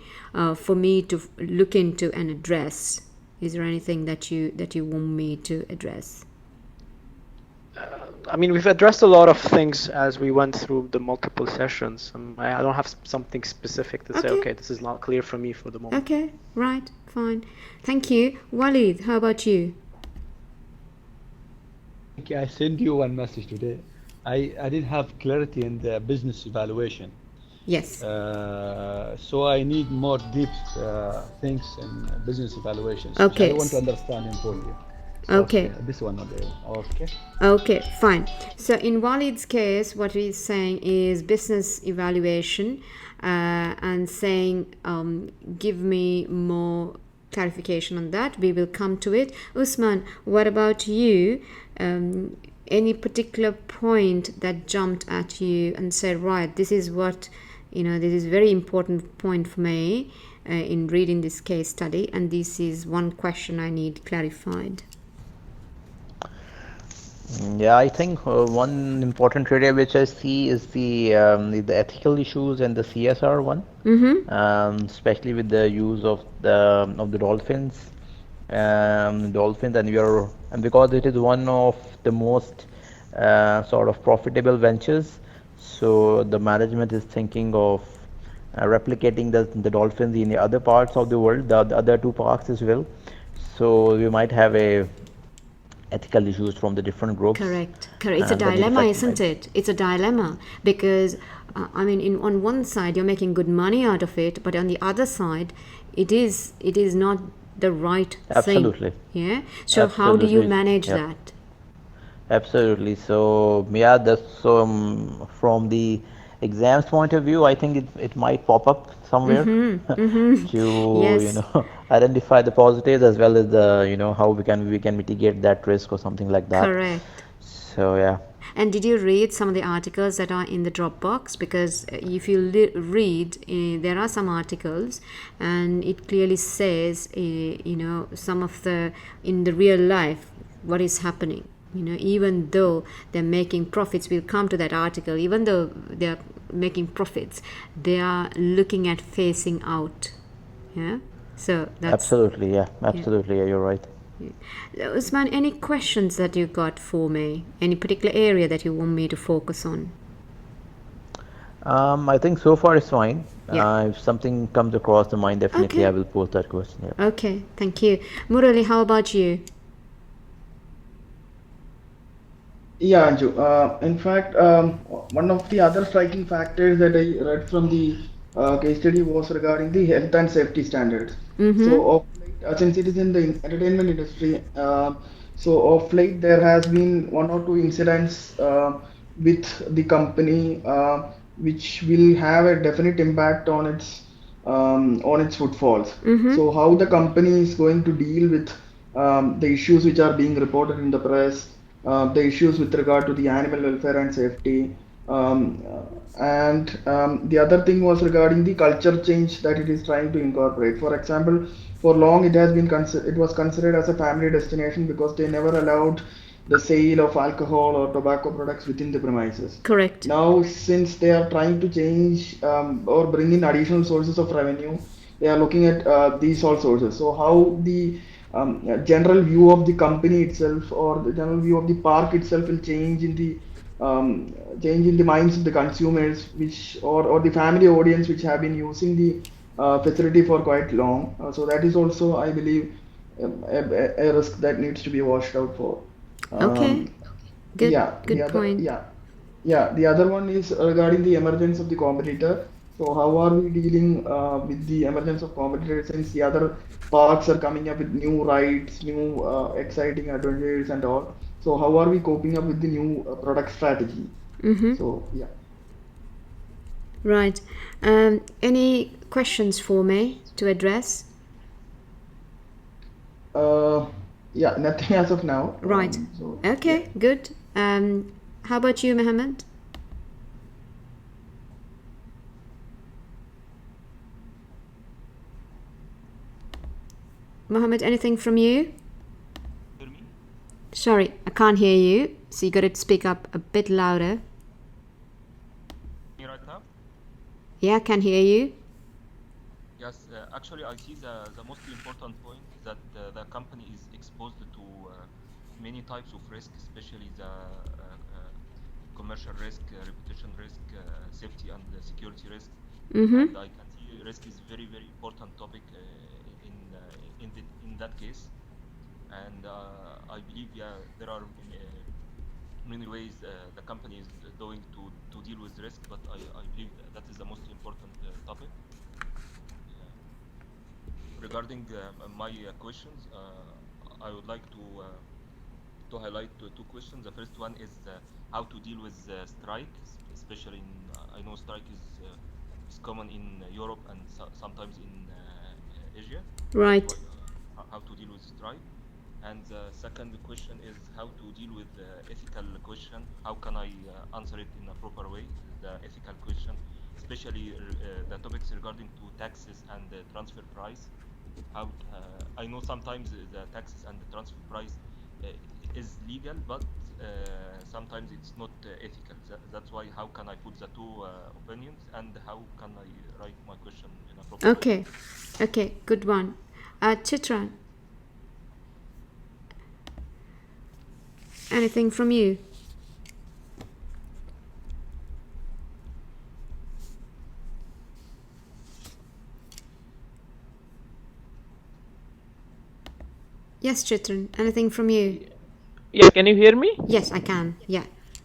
Speaker 1: to look into and address? Is there anything that you want me to address?
Speaker 4: I mean, we've addressed a lot of things as we went through the multiple sessions. I don't have something specific to say, okay, this is not clear for me for the moment.
Speaker 1: Okay, right, fine. Thank you. Walid, how about you?
Speaker 3: Okay, I sent you one message today. I didn't have clarity in the business evaluation.
Speaker 1: Yes.
Speaker 3: So I need more deep things in business evaluations.
Speaker 1: Okay.
Speaker 3: I want to understand in fully.
Speaker 1: Okay.
Speaker 3: This one, okay.
Speaker 1: Okay, fine. So in Walid's case, what he's saying is business evaluation and saying, give me more clarification on that. We will come to it. Usman, what about you? Any particular point that jumped at you and said, right, this is what, you know, this is a very important point for me in reading this case study, and this is one question I need clarified?
Speaker 2: Yeah, I think one important area which I see is the ethical issues and the CSR one, especially with the use of the dolphins, and because it is one of the most sort of profitable ventures, so the management is thinking of replicating the dolphins in the other parts of the world, the other two parks as well. So we might have ethical issues from the different groups.
Speaker 1: Correct. It's a dilemma, isn't it? It's a dilemma because, I mean, on one side you're making good money out of it, but on the other side, it is not the right
Speaker 2: Absolutely.
Speaker 1: thing. Yeah. So how do you manage that?
Speaker 2: Absolutely. So yeah, that's from the exams point of view, I think it might pop up somewhere to
Speaker 1: Yes.
Speaker 2: Identify the positives as well as the how we can mitigate that risk or something like that.
Speaker 1: Correct.
Speaker 2: So yeah.
Speaker 1: And did you read some of the articles that are in the Dropbox? Because if you read, there are some articles, and it clearly says, some of in the real life, what is happening. Even though they're making profits, we'll come to that article. Even though they're making profits, they are looking at phasing out. Yeah. So that's
Speaker 2: absolutely, yeah, you're right.
Speaker 1: Usman, any questions that you got for me? Any particular area that you want me to focus on?
Speaker 2: I think so far it's fine.
Speaker 1: Yeah.
Speaker 2: If something comes across the mind, definitely
Speaker 1: Okay.
Speaker 2: I will pose that question. Yeah.
Speaker 1: Okay, thank you. Murali, how about you?
Speaker 5: Yeah, Anju. In fact, one of the other striking factors that I read from the case study was regarding the health and safety standards. So, of late, since it is in the entertainment industry, so of late there has been one or two incidents with the company which will have a definite impact on its footfalls. So, how the company is going to deal with the issues which are being reported in the press, the issues with regard to the animal welfare and safety, and the other thing was regarding the culture change that it is trying to incorporate. For example, for long it was considered as a family destination because they never allowed the sale of alcohol or tobacco products within the premises.
Speaker 1: Correct.
Speaker 5: Now, since they are trying to change or bring in additional sources of revenue, they are looking at these all sources. So, how the general view of the company itself or the general view of the park itself will change in the minds of the consumers, which or the family audience which have been using the facility for quite long. So that is also, I believe, a risk that needs to be watched out for.
Speaker 1: Okay. Good.
Speaker 5: Yeah,
Speaker 1: Good point.
Speaker 5: the other one is regarding the emergence of the competitor. So how are we dealing with the emergence of competitors since the other parks are coming up with new rides, new exciting adventures and all. So how are we coping up with the new product strategy?
Speaker 1: Mm-hmm.
Speaker 5: So yeah.
Speaker 1: Right. Any questions for me to address?
Speaker 5: Yeah, nothing as of now.
Speaker 1: Right.
Speaker 5: So,
Speaker 1: Okay,
Speaker 5: yeah.
Speaker 1: good. How about you, Mohammed? Mohammed, anything from you?
Speaker 6: Hear me?
Speaker 1: Sorry, I can't hear you, so you got to speak up a bit louder.
Speaker 6: Me right now?
Speaker 1: Yeah, I can hear you.
Speaker 6: Yes, actually I see the most important point that the company is exposed to many types of risk, especially the commercial risk, reputation risk, safety and security risk.
Speaker 1: Mm-hmm.
Speaker 6: And I can see risk is very, very important topic in that case. And I believe, yeah, there are many ways the company is going to deal with risk, but I believe that is the most important topic. Regarding my questions, I would like to highlight two questions. The first one is how to deal with strike, especially in I know strike is common in Europe and sometimes in Asia.
Speaker 1: Right.
Speaker 6: How to deal with strike. And the second question is how to deal with the ethical question. How can I answer it in a proper way? The ethical question, especially the topics regarding to taxes and the transfer price. How I know sometimes the taxes and the transfer price is legal, but sometimes it's not ethical. That's why how can I put the two opinions and how can I write my question in a proper way?
Speaker 1: Okay, good one. Chitran, anything from you? Yes, Chitran, anything from you?
Speaker 8: Yeah, can you hear me?
Speaker 1: Yes, I can. Yeah.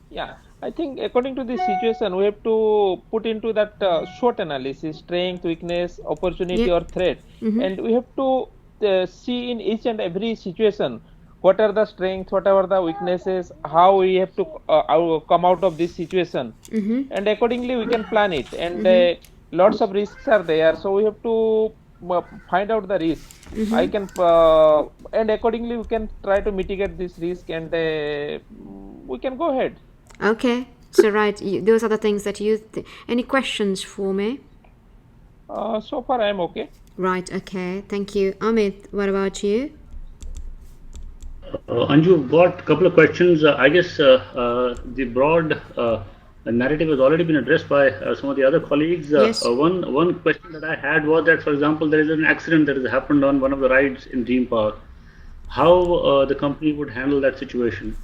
Speaker 8: Yeah, I think according to the situation, we have to put into that SWOT analysis, strength, weakness, opportunity,
Speaker 1: Yeah.
Speaker 8: or threat,
Speaker 1: Mm-hmm.
Speaker 8: and we have to see in each and every situation what are the strengths, what are the weaknesses, how we have to come out of this situation,
Speaker 1: Mm-hmm.
Speaker 8: and accordingly we can plan it. And
Speaker 1: Mm-hmm.
Speaker 8: lots of risks are there, so we have to find out the risk. I
Speaker 1: Mm-hmm.
Speaker 8: can and accordingly we can try to mitigate this risk, and we can go ahead.
Speaker 1: Okay. So right, those are the things that you. Any questions for me?
Speaker 8: So far I am okay.
Speaker 1: Right. Okay. Thank you, Amit. What about you?
Speaker 7: Anju, got a couple of questions. I guess the broad narrative has already been addressed by some of the other colleagues.
Speaker 1: Yes.
Speaker 7: One question that I had was that, for example, there is an accident that has happened on one of the rides in Dream Park. How the company would handle that situation?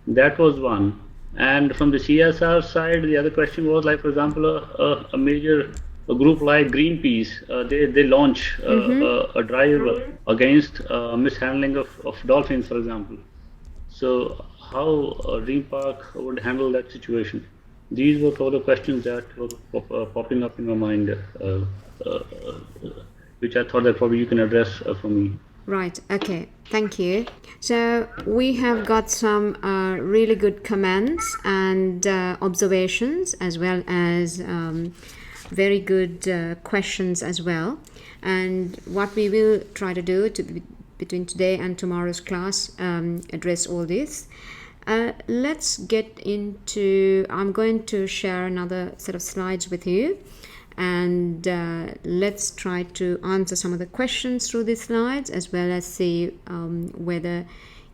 Speaker 7: That was one. And from the CSR side, the other question was, like, for example, a major group like Greenpeace, they launch a drive against mishandling of dolphins, for example. So how Dream Park would handle that situation? These were all the questions that were popping up in my mind, which I thought that probably you can address for me.
Speaker 1: Right. Okay. Thank you. So we have got some really good comments and observations, as well as very good questions as well. And what we will try to do between today and tomorrow's class, address all this. Let's get into. I'm going to share another set of slides with you. And let's try to answer some of the questions through these slides, as well as see whether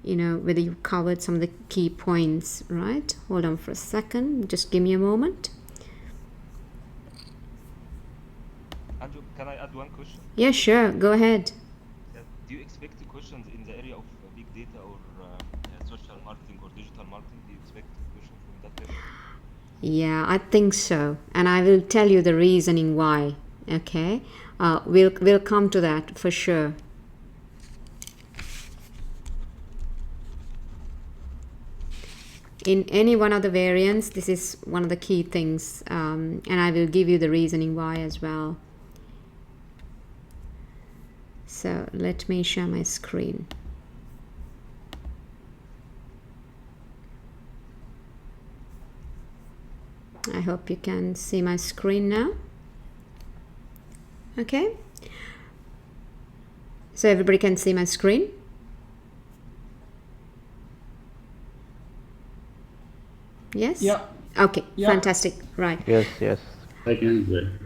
Speaker 1: whether you covered some of the key points, right? Hold on for a second. Just give me a moment.
Speaker 6: Andrew, can I add one question?
Speaker 1: Yeah, sure. Go ahead.
Speaker 6: Do you expect questions in the area of big data or social marketing or digital marketing? Do you expect questions from that area?
Speaker 1: Yeah, I think so. And I will tell you the reasoning why. Okay. We'll come to that for sure. In any one of the variants, this is one of the key things, and I will give you the reasoning why as well. So let me share my screen. I hope you can see my screen now. Okay. So everybody can see my screen? Yes?
Speaker 5: Yeah.
Speaker 1: Okay,
Speaker 5: Yeah.
Speaker 1: fantastic. Right.
Speaker 2: Yes.
Speaker 7: I can.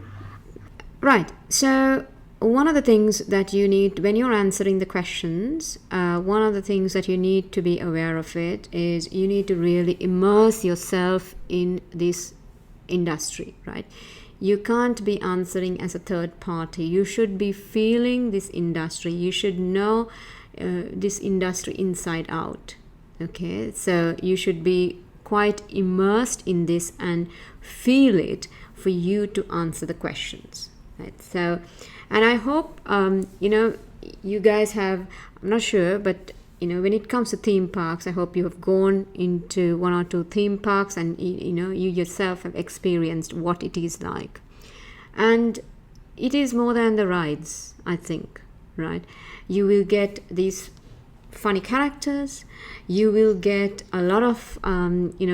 Speaker 1: Right. So one of the things that you need when you're answering the questions, one of the things that you need to be aware of it is you need to really immerse yourself in this industry, right? You can't be answering as a third party. You should be feeling this industry. You should know this industry inside out. Okay, so you should be quite immersed in this and feel it for you to answer the questions, right? So, and I hope you guys have, I'm not sure, but when it comes to theme parks, I hope you have gone into one or two theme parks and you yourself have experienced what it is like. And it is more than the rides, I think, right? You will get these funny characters, you will get a lot of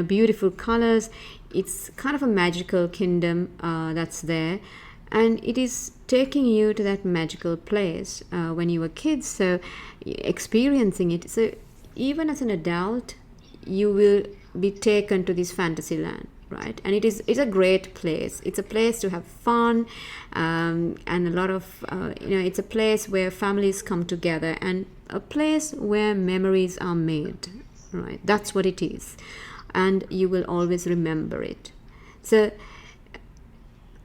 Speaker 1: beautiful colors. It's kind of a magical kingdom that's there, and it is taking you to that magical place when you were kids, so experiencing it. So even as an adult, you will be taken to this fantasy land, right? And it's a great place. It's a place to have fun, and a lot of it's a place where families come together and a place where memories are made, right? That's what it is, and you will always remember it. So,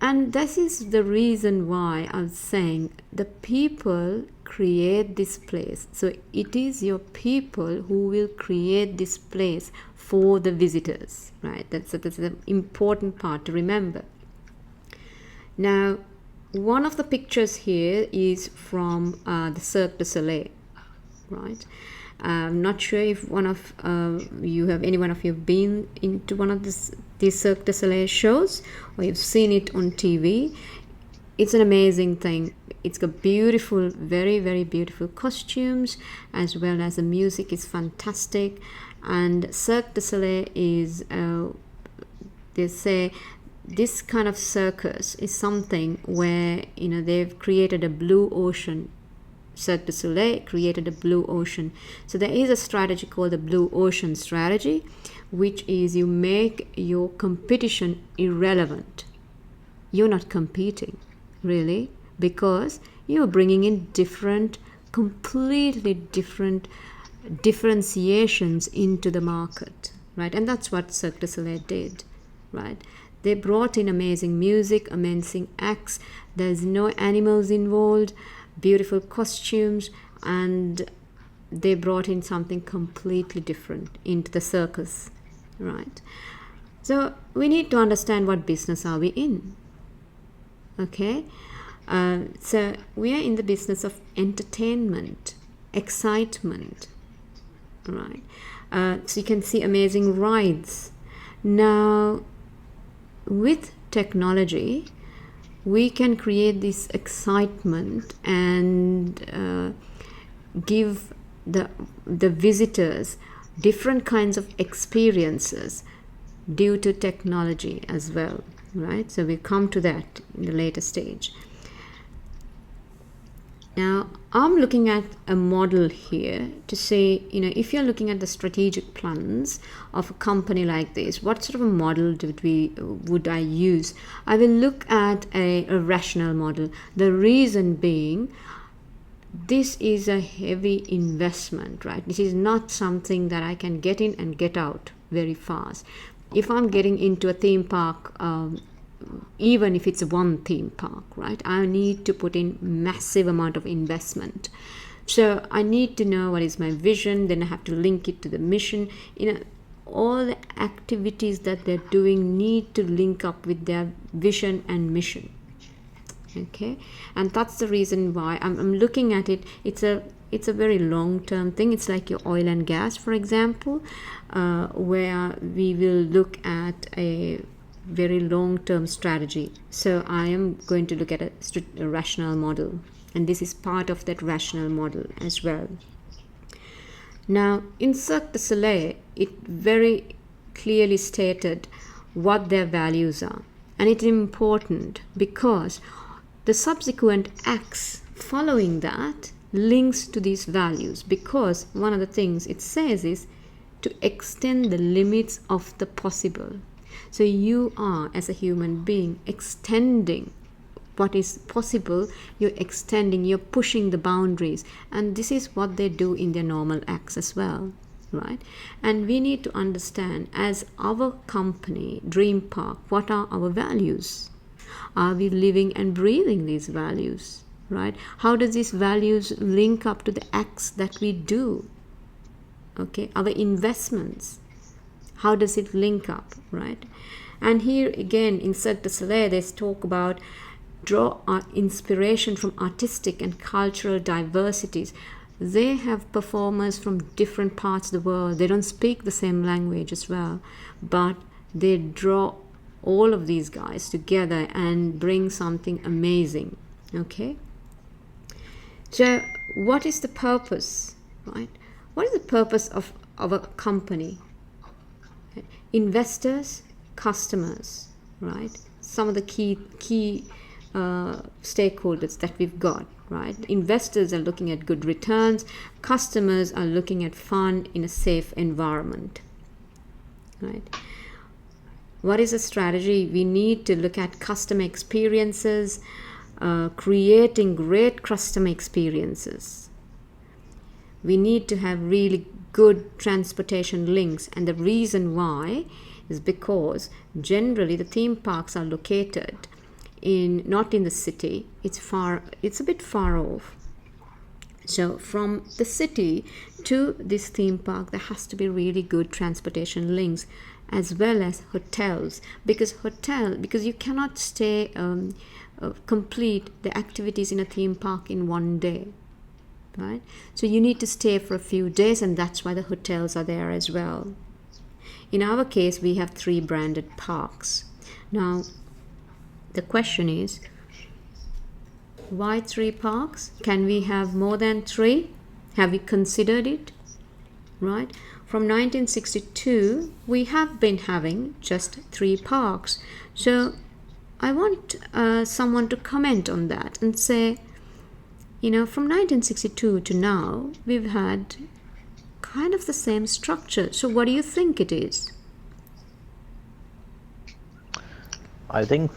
Speaker 1: and this is the reason why I'm saying the people create this place. So it is your people who will create this place for the visitors, right? That's an important part to remember. Now, one of the pictures here is from the Cirque du Soleil, right? I'm not sure if any one of you have been into one of these Cirque du Soleil shows, or you've seen it on TV. It's an amazing thing. It's got beautiful, very, very beautiful costumes, as well as the music is fantastic. And Cirque du Soleil is, they say, this kind of circus is something where they've created a blue ocean. Cirque du Soleil created a blue ocean. So there is a strategy called the blue ocean strategy, which is you make your competition irrelevant. You're not competing, really, because you're bringing in completely different differentiations into the market, right? And that's what Cirque du Soleil did, right? They brought in amazing music, amazing acts. There's no animals involved, beautiful costumes, and they brought in something completely different into the circus, right? So we need to understand what business are we in, okay? So we are in the business of entertainment, excitement, right? So you can see amazing rides. Now, with technology, we can create this excitement and give the visitors different kinds of experiences due to technology as well, right? So we come to that in the later stage. Now, I'm looking at a model here to say, if you're looking at the strategic plans of a company like this, what sort of a model would I use? I will look at a rational model. The reason being, this is a heavy investment, right? This is not something that I can get in and get out very fast. If I'm getting into a theme park, even if it's one theme park, right, I need to put in massive amount of investment. So I need to know what is my vision, then I have to link it to the mission. All the activities that they're doing need to link up with their vision and mission. Okay, and that's the reason why I'm looking at it. It's a very long-term thing. It's like your oil and gas, for example, where we will look at a very long-term strategy. So I am going to look at a rational model, and this is part of that rational model as well. Now, in Cirque du Soleil, it very clearly stated what their values are, and it's important because the subsequent acts following that links to these values, because one of the things it says is to extend the limits of the possible. So you are, as a human being, extending what is possible. You're extending, you're pushing the boundaries, and this is what they do in their normal acts as well, right? And we need to understand, as our company, Dream Park, what are our values? Are we living and breathing these values, right? How does these values link up to the acts that we do? Okay, our investments, how does it link up, right? And here again in Cirque du Soleil, they talk about draw our inspiration from artistic and cultural diversities. They have performers from different parts of the world. They don't speak the same language as well, but they draw all of these guys together and bring something amazing. Okay, so what is the purpose, right? What is the purpose of a company? Investors, customers, right? Some of the key stakeholders that we've got, right? Investors are looking at good returns. Customers are looking at fun in a safe environment, right? What is a strategy? We need to look at customer experiences, creating great customer experiences. We need to have really good transportation links, and the reason why is because generally the theme parks are located not in the city. It's a bit far off. So from the city to this theme park, there has to be really good transportation links, as well as hotels, because you cannot stay complete the activities in a theme park in one day, right? So you need to stay for a few days, and that's why the hotels are there as well. In our case, we have 3 branded parks. Now the question is, why 3 parks? Can we have more than 3? Have we considered it? Right? From 1962, we have been having just 3 parks. So I want someone to comment on that and say, from 1962 to now, we've had kind of the same structure. So what do you think it is?
Speaker 2: I think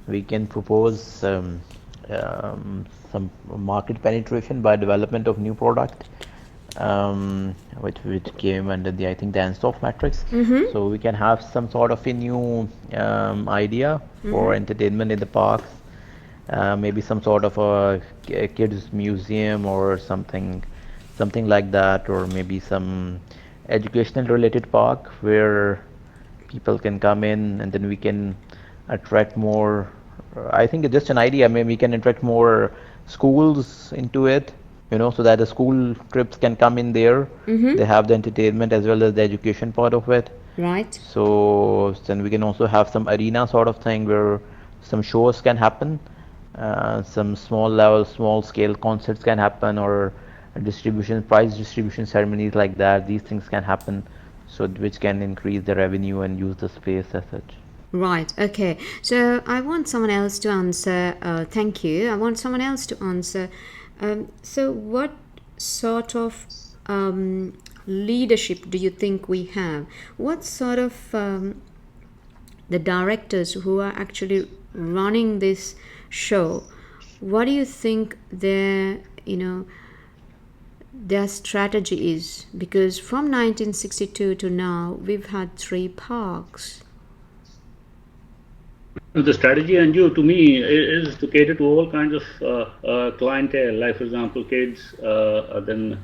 Speaker 2: we can propose some market penetration by development of new product, which came under the Ansoff matrix.
Speaker 1: Mm-hmm.
Speaker 2: So we can have some sort of a new idea for entertainment in the parks, maybe some sort of a kids museum or something like that, or maybe some educational related park where people can come in, and then we can attract more. I think it's just an idea. Maybe we can attract more schools into it, so that the school trips can come in there.
Speaker 1: Mm-hmm.
Speaker 2: They have the entertainment as well as the education part of it.
Speaker 1: Right.
Speaker 2: So then we can also have some arena sort of thing where some shows can happen, some small scale concerts can happen, or prize distribution ceremonies like that. These things can happen, so which can increase the revenue and use the space as such.
Speaker 1: Right. Okay. So I want someone else to answer. Thank you. I want someone else to answer. So what sort of leadership do you think we have? What sort of the directors who are actually running this show, what do you think their strategy is? Because from 1962 to now, we've had 3 parks.
Speaker 7: The strategy, Anju, to me, is to cater to all kinds of clientele, like, for example, kids, then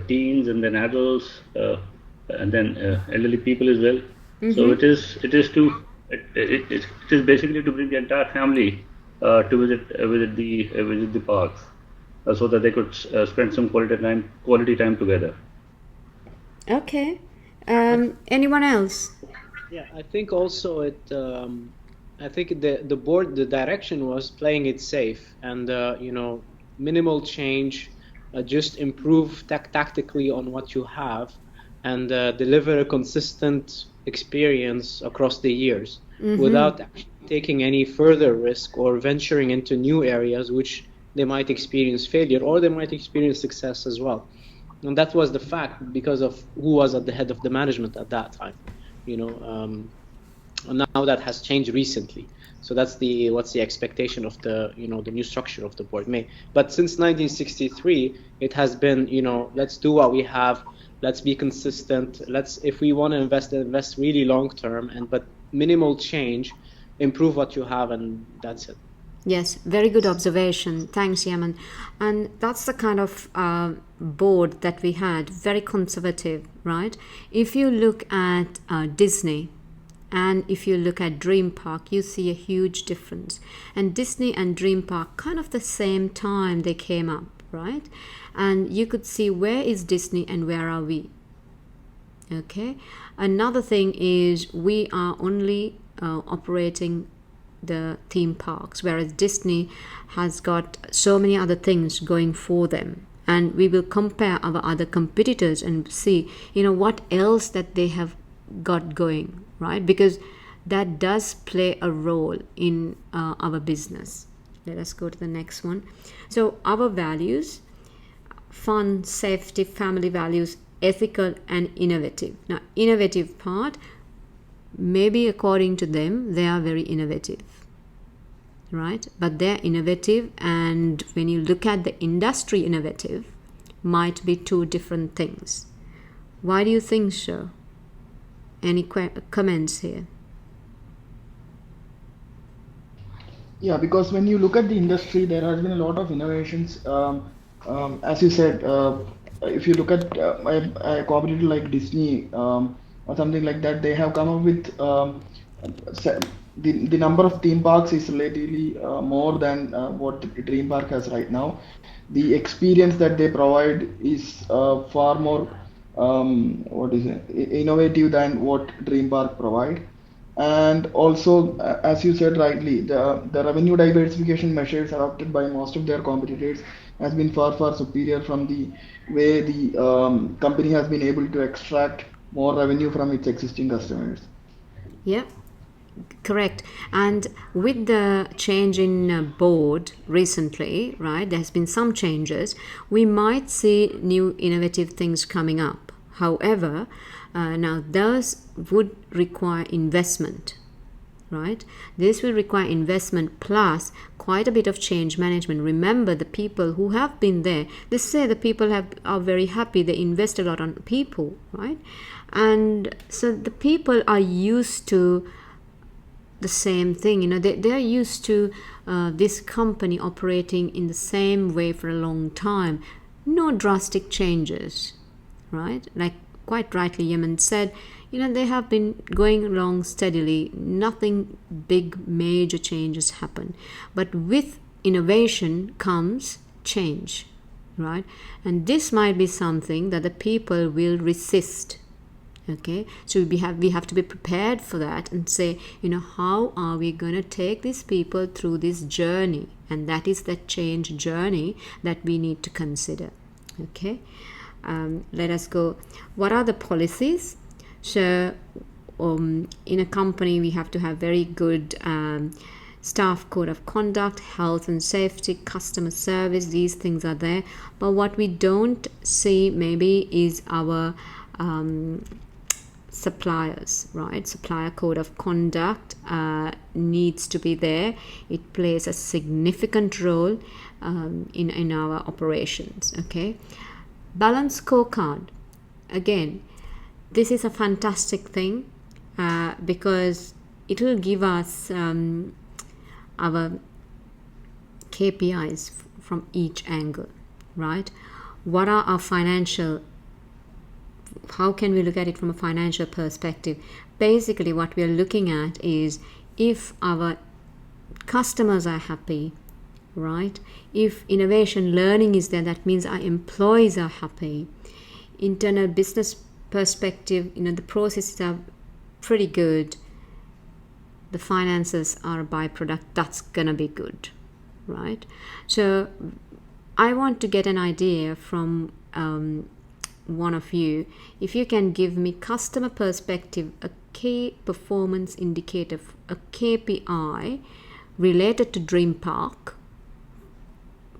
Speaker 7: teens, and then adults, and then elderly people as well. So it is basically to bring the entire family to visit the parks, so that they could spend some quality time together.
Speaker 1: Okay. Anyone else?
Speaker 4: Yeah, I think also I think the board, the direction was playing it safe and minimal change, just improve tactically on what you have, and deliver a consistent experience across the years without actually taking any further risk or venturing into new areas which they might experience failure or they might experience success as well. And that was the fact because of who was at the head of the management at that time. And now that has changed recently. So that's what's the expectation of the the new structure of the board May. But since 1963, it has been let's do what we have, let's be consistent, if we want to invest really long term, but minimal change, improve what you have, and that's it.
Speaker 1: Yes, very good observation. Thanks, Yaman. And that's the kind of board that we had, very conservative, right? If you look at Disney and if you look at Dream Park, you see a huge difference. And Disney and Dream Park, kind of the same time they came up, right? And you could see where is Disney and where are we? Okay. Another thing is we are only operating the theme parks, whereas Disney has got so many other things going for them, and we will compare our other competitors and see what else that they have got going, right? Because that does play a role in our business. Let us go to the next one. So our values: fun, safety, family values, ethical, and innovative. Now, innovative part, maybe according to them, they are very innovative, right? But they're innovative, and when you look at the industry, innovative might be 2 different things. Why do you think so? Any comments here?
Speaker 5: Yeah, because when you look at the industry, there has been a lot of innovations. As you said, if you look at a competitor like Disney or something like that, they have come up with the number of theme parks is relatively more than what Dream Park has right now. The experience that they provide is far more innovative than what Dream Park provide. And also, as you said rightly, the revenue diversification measures adopted by most of their competitors has been far superior from the way the company has been able to extract more revenue from its existing customers.
Speaker 1: Yeah, correct. And with the change in board recently, right, there has been some changes. We might see new innovative things coming up. However, now those would require investment, right? This will require investment plus quite a bit of change management. Remember, the people who have been there, they say the people are very happy. They invest a lot on people, right? And so the people are used to the same thing. They are used to this company operating in the same way for a long time. No drastic changes, right? Like quite rightly Yemen said, they have been going along steadily. Nothing big major changes happen. But with innovation comes change, right? And this might be something that the people will resist. Okay, so we have to be prepared for that and say, how are we going to take these people through this journey? And that is the change journey that we need to consider. Okay, let us go. What are the policies? So in a company, we have to have very good staff code of conduct, health and safety, customer service. These things are there. But what we don't see maybe is our suppliers, right? Supplier code of conduct needs to be there. It plays a significant role in our operations. Okay, balanced scorecard. Again, this is a fantastic thing because it will give us our KPIs from each angle, right? What are our financial, how can we look at it from a financial perspective? Basically, what we are looking at is if our customers are happy, right? If innovation learning is there, that means our employees are happy. Internal business perspective, the processes are pretty good. The finances are a byproduct. That's gonna be good, right? So I want to get an idea from one of you. If you can give me customer perspective, a key performance indicator, a KPI related to Dream Park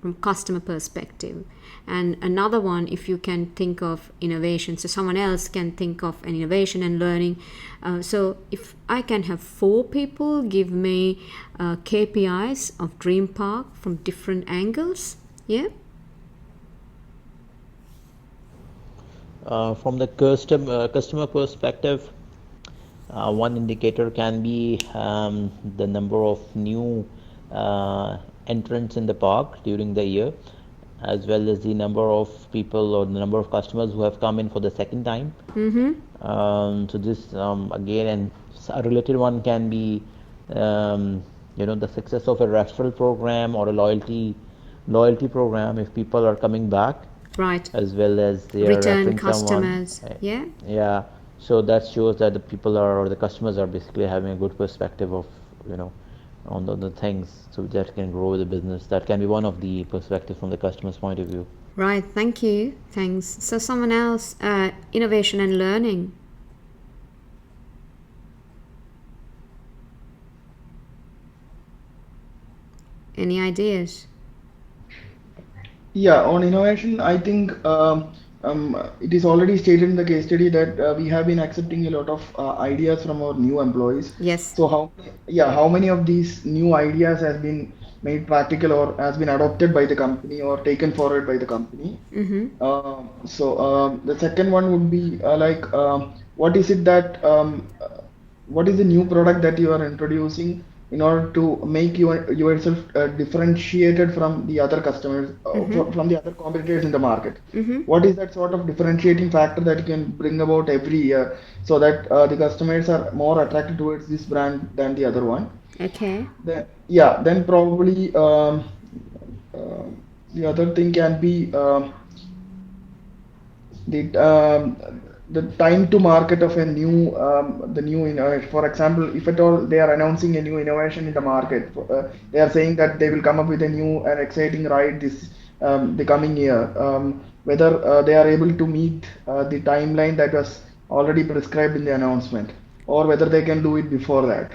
Speaker 1: from customer perspective, and another one if you can think of innovation, so someone else can think of an innovation and learning. So if I can have 4 people give me KPIs of Dream Park from different angles. Yeah.
Speaker 2: From the customer perspective, one indicator can be the number of new entrants in the park during the year, as well as the number of people or the number of customers who have come in for the second time. So this again, and a related one can be the success of a referral program or a loyalty program, if people are coming back,
Speaker 1: right,
Speaker 2: as well as they are
Speaker 1: return
Speaker 2: referring
Speaker 1: customers.
Speaker 2: someone. Yeah, so that shows that the people are, or the customers are basically having a good perspective of on the things, so that can grow the business. That can be one of the perspectives from the customer's point of view.
Speaker 1: Right, thank you, thanks. So someone else, innovation and learning. Any ideas?
Speaker 5: Yeah, on innovation, I think it is already stated in the case study that we have been accepting a lot of ideas from our new employees.
Speaker 1: Yes.
Speaker 5: So how many of these new ideas has been made practical or has been adopted by the company or taken forward by the company? So the second one would be what is it that what is the new product that you are introducing in order to make yourself differentiated from the other customers, from the other competitors in the market? What is that sort of differentiating factor that you can bring about every year so that the customers are more attracted towards this brand than the other one?
Speaker 1: Okay.
Speaker 5: Then probably the other thing can be the time to market of a new innovation. For example, if at all they are announcing a new innovation in the market, they are saying that they will come up with a new and exciting ride this the coming year. Whether they are able to meet the timeline that was already prescribed in the announcement, or whether they can do it before that.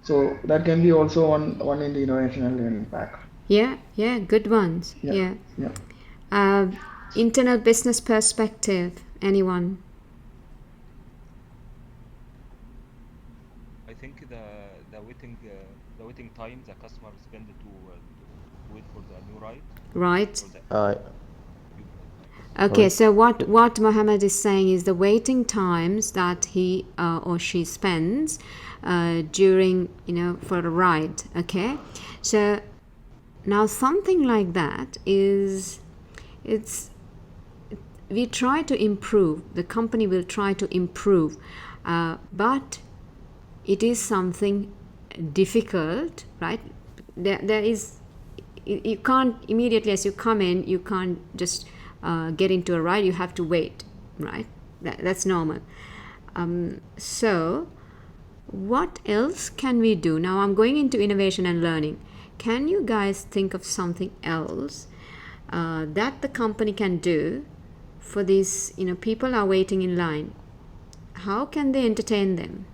Speaker 5: So that can be also one in the innovation and learning pack.
Speaker 1: Yeah, good ones. Yeah. Internal business perspective. Anyone?
Speaker 6: I think the waiting time the customer spend to wait for the new ride.
Speaker 1: Right. Okay, so what Mohammed is saying is the waiting times that he or she spends during for a ride. Okay, so now something like that is we try to improve. The company will try to improve, but it is something difficult, right? There is, you can't immediately as you come in, you can't just get into a ride. You have to wait, right? That's normal. So what else can we do? Now I'm going into innovation and learning. Can you guys think of something else that the company can do for these, people are waiting in line? How can they entertain them?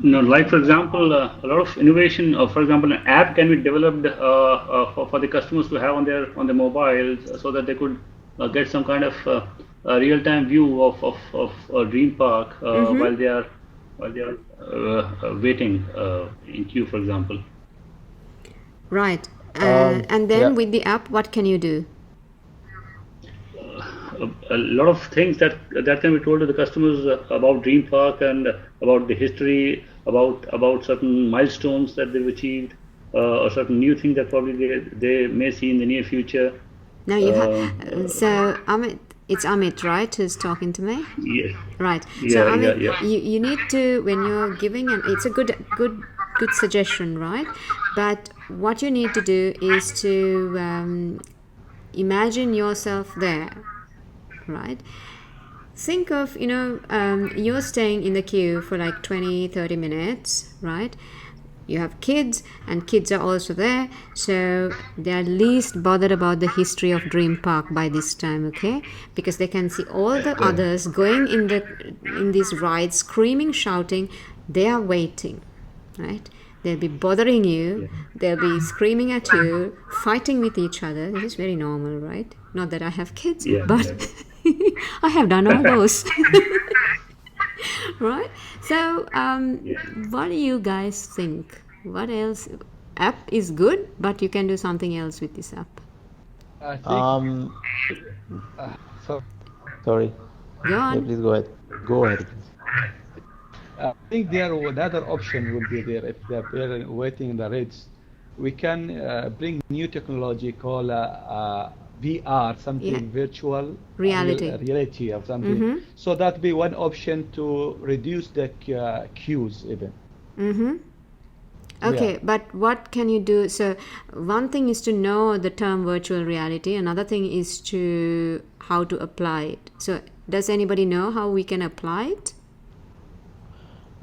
Speaker 7: Like for example, a lot of innovation. For example, an app can be developed for the customers to have on their mobiles, so that they could get some kind of a real-time view of a dream park while they are waiting in queue, for example.
Speaker 1: Right. And then
Speaker 2: Yeah.
Speaker 1: with the app, what can you do?
Speaker 7: A lot of things that can be told to the customers about Dream Park and about the history, about certain milestones that they've achieved, or certain new things that probably they may see in the near future.
Speaker 1: Now you have, so Amit, it's Amit, right, who's talking to me?
Speaker 7: Yes.
Speaker 1: Right. So
Speaker 7: Yeah.
Speaker 1: Amit,
Speaker 7: Yeah.
Speaker 1: you need to, when you're giving it's a good suggestion, right? But what you need to do is to imagine yourself there, right? Think of, you're staying in the queue for like 20-30 minutes, right? You have kids, and kids are also there, so they are least bothered about the history of Dream Park by this time, okay? Because they can see all the others going in these rides, screaming, shouting. They are waiting, right? They'll be bothering you. They'll be screaming at you, fighting with each other. This is very normal, right? Not that I have kids, but I have done all those. Right? So, what do you guys think? What else? App is good, but you can do something else with this app.
Speaker 3: I think. So
Speaker 2: Sorry.
Speaker 1: Go
Speaker 2: Yeah,
Speaker 1: on.
Speaker 2: please go ahead. Go ahead, please.
Speaker 3: I think another option will be there if they're waiting in the rates. We can bring new technology called VR, something virtual reality or something. So that be one option to reduce the queues even.
Speaker 1: Okay, but what can you do? So one thing is to know the term virtual reality. Another thing is to how to apply it. So does anybody know how we can apply it?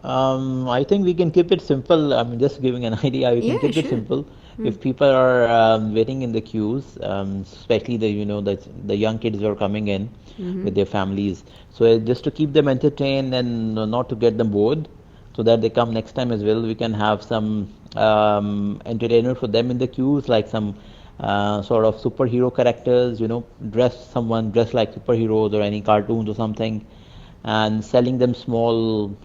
Speaker 2: I think we can keep it simple. I'm just giving an idea. We can keep it simple. If people are waiting in the queues, especially the young kids who are coming in with their families, so just to keep them entertained and not to get them bored, so that they come next time as well, we can have some entertainment for them in the queues, like some sort of superhero characters, someone dressed like superheroes or any cartoons or something, and selling them small,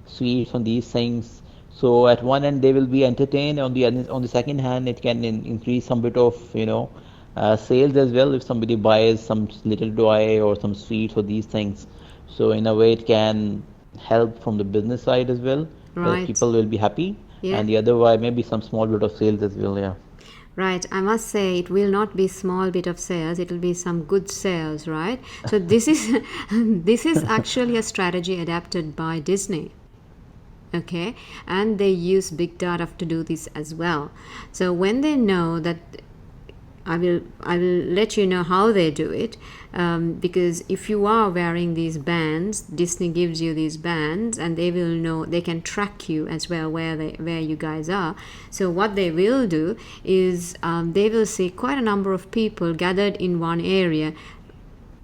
Speaker 2: sweets on these things. So at one end they will be entertained. On the second hand, it can increase some bit of sales as well if somebody buys some little toy or some sweets or these things. So in a way, it can help from the business side as well.
Speaker 1: Right.
Speaker 2: People will be happy, and the other way maybe some small bit of sales as well. Yeah.
Speaker 1: Right. I must say it will not be small bit of sales. It will be some good sales, right? So this is this is actually a strategy adapted by Disney. Okay, and they use big data to do this as well. So when they know that, I will let you know how they do it, because if you are wearing these bands, Disney gives you these bands, and they will know, they can track you as well where you guys are. So what they will do is they will see quite a number of people gathered in one area.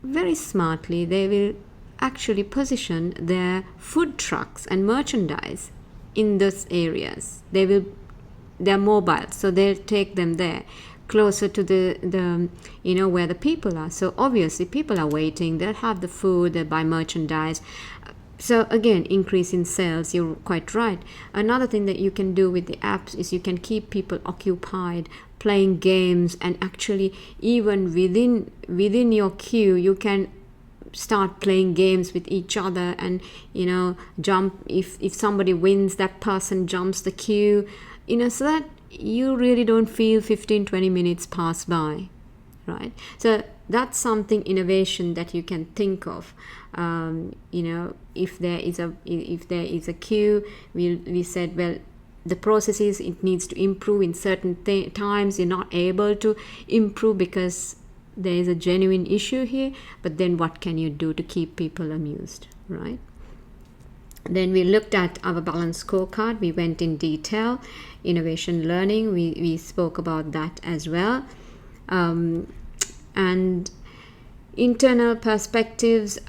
Speaker 1: Very smartly, they will actually position their food trucks and merchandise in those areas. They're mobile, so they'll take them there, closer to the where the people are. So obviously people are waiting, they'll have the food, they'll buy merchandise. So again, increase in sales. You're quite right. Another thing that you can do with the apps is you can keep people occupied playing games, and actually even within your queue you can start playing games with each other, and jump, if somebody wins, that person jumps the queue, so that you really don't feel 15-20 minutes pass by, right? So that's something innovation that you can think of. If there is a queue, we said, well, the processes, it needs to improve in certain times. You're not able to improve because there is a genuine issue here, but then what can you do to keep people amused, right? Then we looked at our balanced scorecard. We went in detail. Innovation learning, we spoke about that as well. And internal perspectives,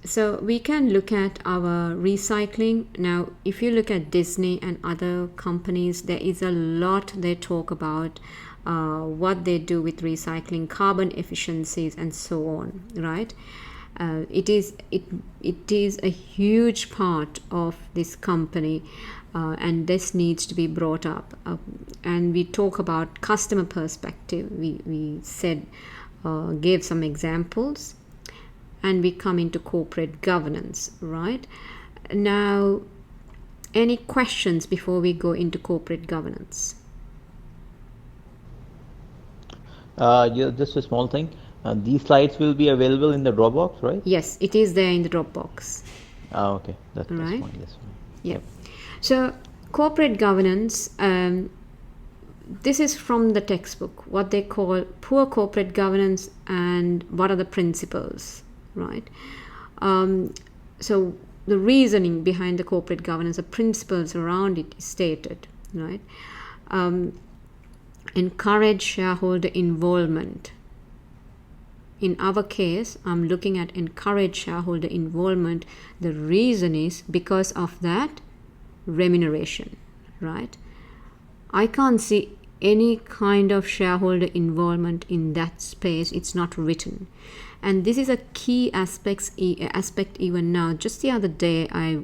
Speaker 1: So we can look at our recycling. Now, if you look at Disney and other companies, there is a lot they talk about what they do with recycling, carbon efficiencies, and so on, right? It is a huge part of this company, and this needs to be brought up. And we talk about customer perspective. We said, gave some examples. And we come into corporate governance, right? Now, any questions before we go into corporate governance?
Speaker 2: Yeah, just a small thing. These slides will be available in the Dropbox, right?
Speaker 1: Yes, it is there in the Dropbox.
Speaker 2: Okay, that's
Speaker 1: Right.
Speaker 2: fine. That's fine.
Speaker 1: Yeah. So, corporate governance, this is from the textbook, what they call poor corporate governance and what are the principles, right? So the reasoning behind the corporate governance, the principles around it is stated, right? Encourage shareholder involvement. In our case, I'm looking at encourage shareholder involvement. The reason is because of that remuneration, right? I can't see any kind of shareholder involvement in that space. It's not written. And this is a key aspect even now. Just the other day, I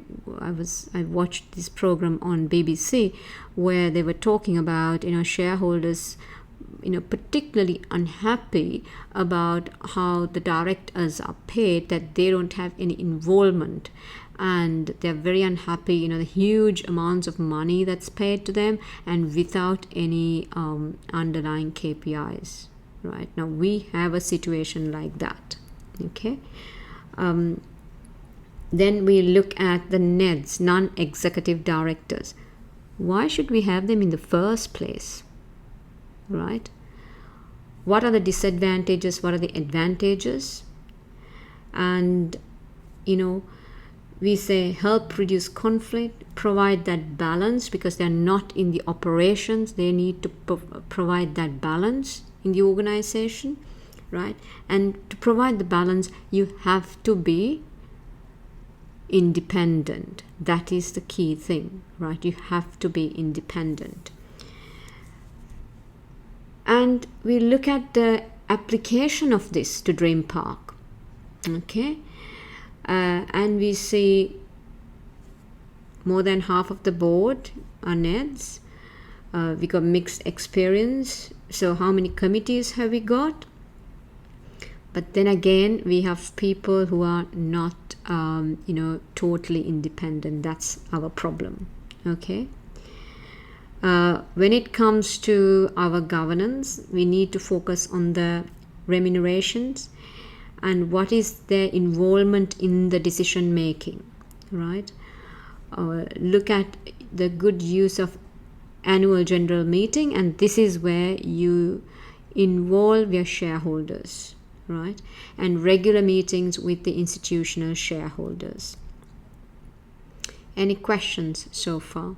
Speaker 1: watched this program on BBC where they were talking about, shareholders, particularly unhappy about how the directors are paid, that they don't have any involvement. And they're very unhappy, the huge amounts of money that's paid to them and without any underlying KPIs. Right now we have a situation like that. Okay. Then we look at the NEDs, non-executive directors. Why should we have them in the first place? Right? What are the disadvantages? What are the advantages? And we say help reduce conflict, provide that balance, because they're not in the operations. They need to provide that balance in the organization, right? And to provide the balance, you have to be independent. That is the key thing, right? You have to be independent. And we look at the application of this to Dream Park, okay? And we see more than half of the board are NEDs. We got mixed experience. So how many committees have we got? But then again, we have people who are not, totally independent. That's our problem. Okay. When it comes to our governance, we need to focus on the remunerations and what is their involvement in the decision making, right? Look at the good use of annual general meeting, and this is where you involve your shareholders, right? And regular meetings with the institutional shareholders. Any questions so far?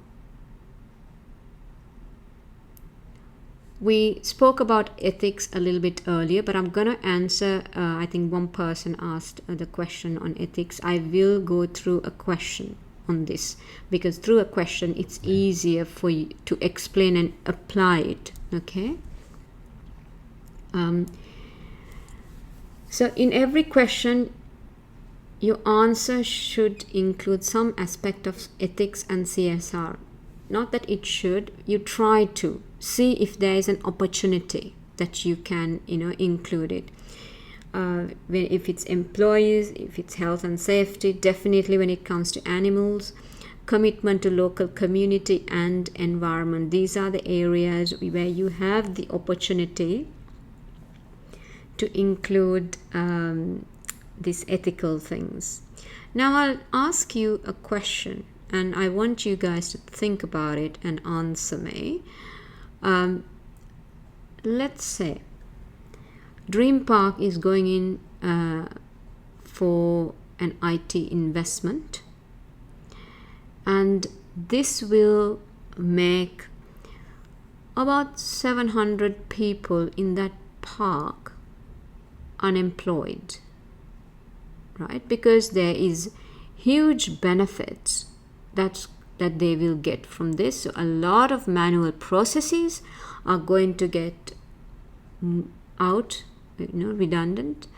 Speaker 1: We spoke about ethics a little bit earlier, but I'm going to answer, I think one person asked the question on ethics. I will go through a question on this, because through a question, it's easier for you to explain and apply it, okay? So in every question, your answer should include some aspect of ethics and CSR. Not that it should, you try to see if there is an opportunity that you can, include it. If it's employees, if it's health and safety, definitely when it comes to animals, commitment to local community and environment. These are the areas where you have the opportunity to include these ethical things. Now I'll ask you a question, and I want you guys to think about it and answer me. Let's say Dream Park is going in for an IT investment, and this will make about 700 people in that park unemployed, right? Because there is huge benefits that they will get from this. So a lot of manual processes are going to get out, redundant.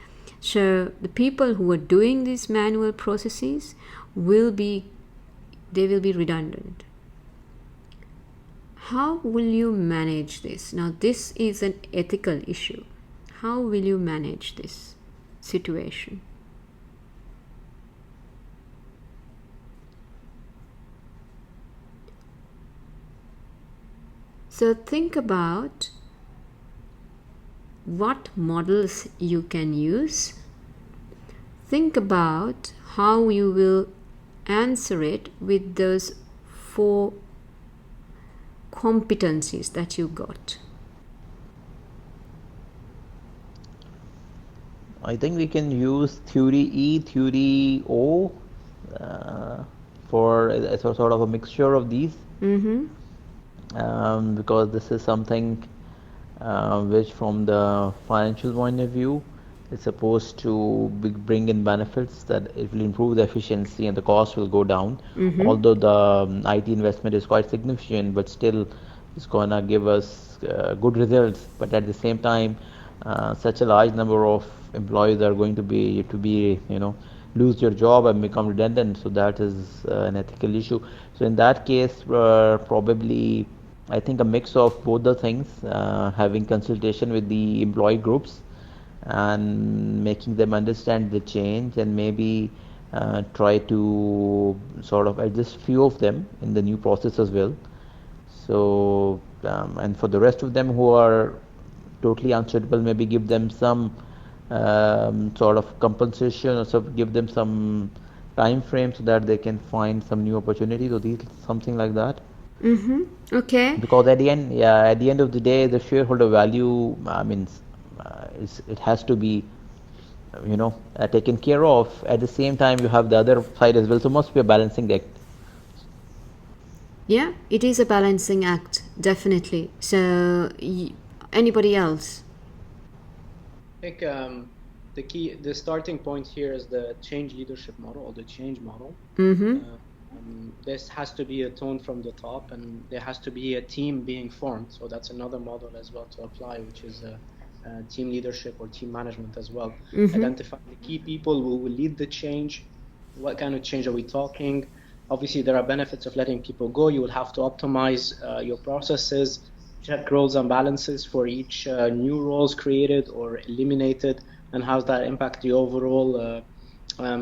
Speaker 1: So the people who are doing these manual processes will be redundant. How will you manage this? Now this is an ethical issue. How will you manage this situation? So think about what models you can use. Think about how you will answer it with those 4 competencies that you got.
Speaker 2: I think we can use theory E, theory O for a sort of a mixture of these. Because this is something which from the financial point of view is supposed to bring in benefits, that it will improve the efficiency and the cost will go down. Although the IT investment is quite significant, but still it's gonna give us good results. But at the same time, such a large number of employees are going to be lose your job and become redundant, so that is an ethical issue. So in that case, probably I think a mix of both the things, having consultation with the employee groups and making them understand the change, and maybe try to sort of adjust few of them in the new process as well. So and for the rest of them who are totally unsuitable, maybe give them some sort of compensation, or give them some time frame so that they can find some new opportunities, or something like that.
Speaker 1: Okay.
Speaker 2: Because at the end of the day, the shareholder value, it has to be taken care of. At the same time, you have the other side as well, so must be a balancing act.
Speaker 1: Yeah, it is a balancing act, definitely. So anybody else?
Speaker 4: I think the starting point here is the change leadership model, or the change model. This has to be a tone from the top, and there has to be a team being formed. So that's another model as well to apply, which is team leadership or team management as well. Identify the key people who will lead the change. What kind of change are we talking? Obviously, there are benefits of letting people go. You will have to optimize your processes, check roles and balances for each new roles created or eliminated, and how does that impact the overall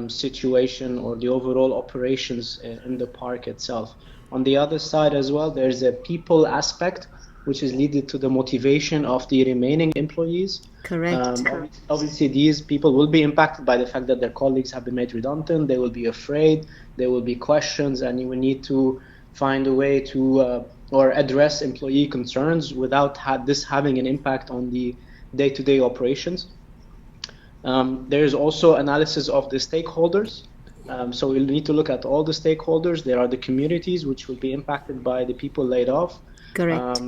Speaker 4: situation or the overall operations in the park itself. On the other side as well, there's a people aspect, which is leading to the motivation of the remaining employees.
Speaker 1: Correct.
Speaker 4: Obviously, these people will be impacted by the fact that their colleagues have been made redundant. They will be afraid. There will be questions, and you will need to find a way to or address employee concerns without this having an impact on the day-to-day operations. There's also analysis of the stakeholders. So we'll need to look at all the stakeholders. There are the communities which will be impacted by the people laid off.
Speaker 1: Correct.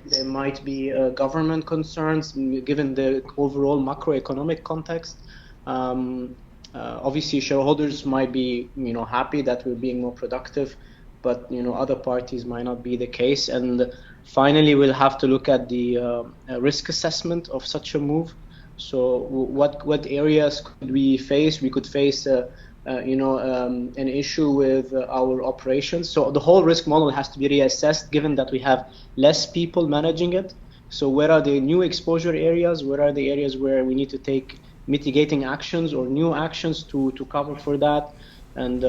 Speaker 4: There might be government concerns given the overall macroeconomic context. Obviously, shareholders might be happy that we're being more productive, but other parties might not be the case. And finally, we'll have to look at the risk assessment of such a move. So what areas could we face? We could face an issue with our operations. So the whole risk model has to be reassessed, given that we have less people managing it. So where are the new exposure areas? Where are the areas where we need to take mitigating actions or new actions to cover for that? And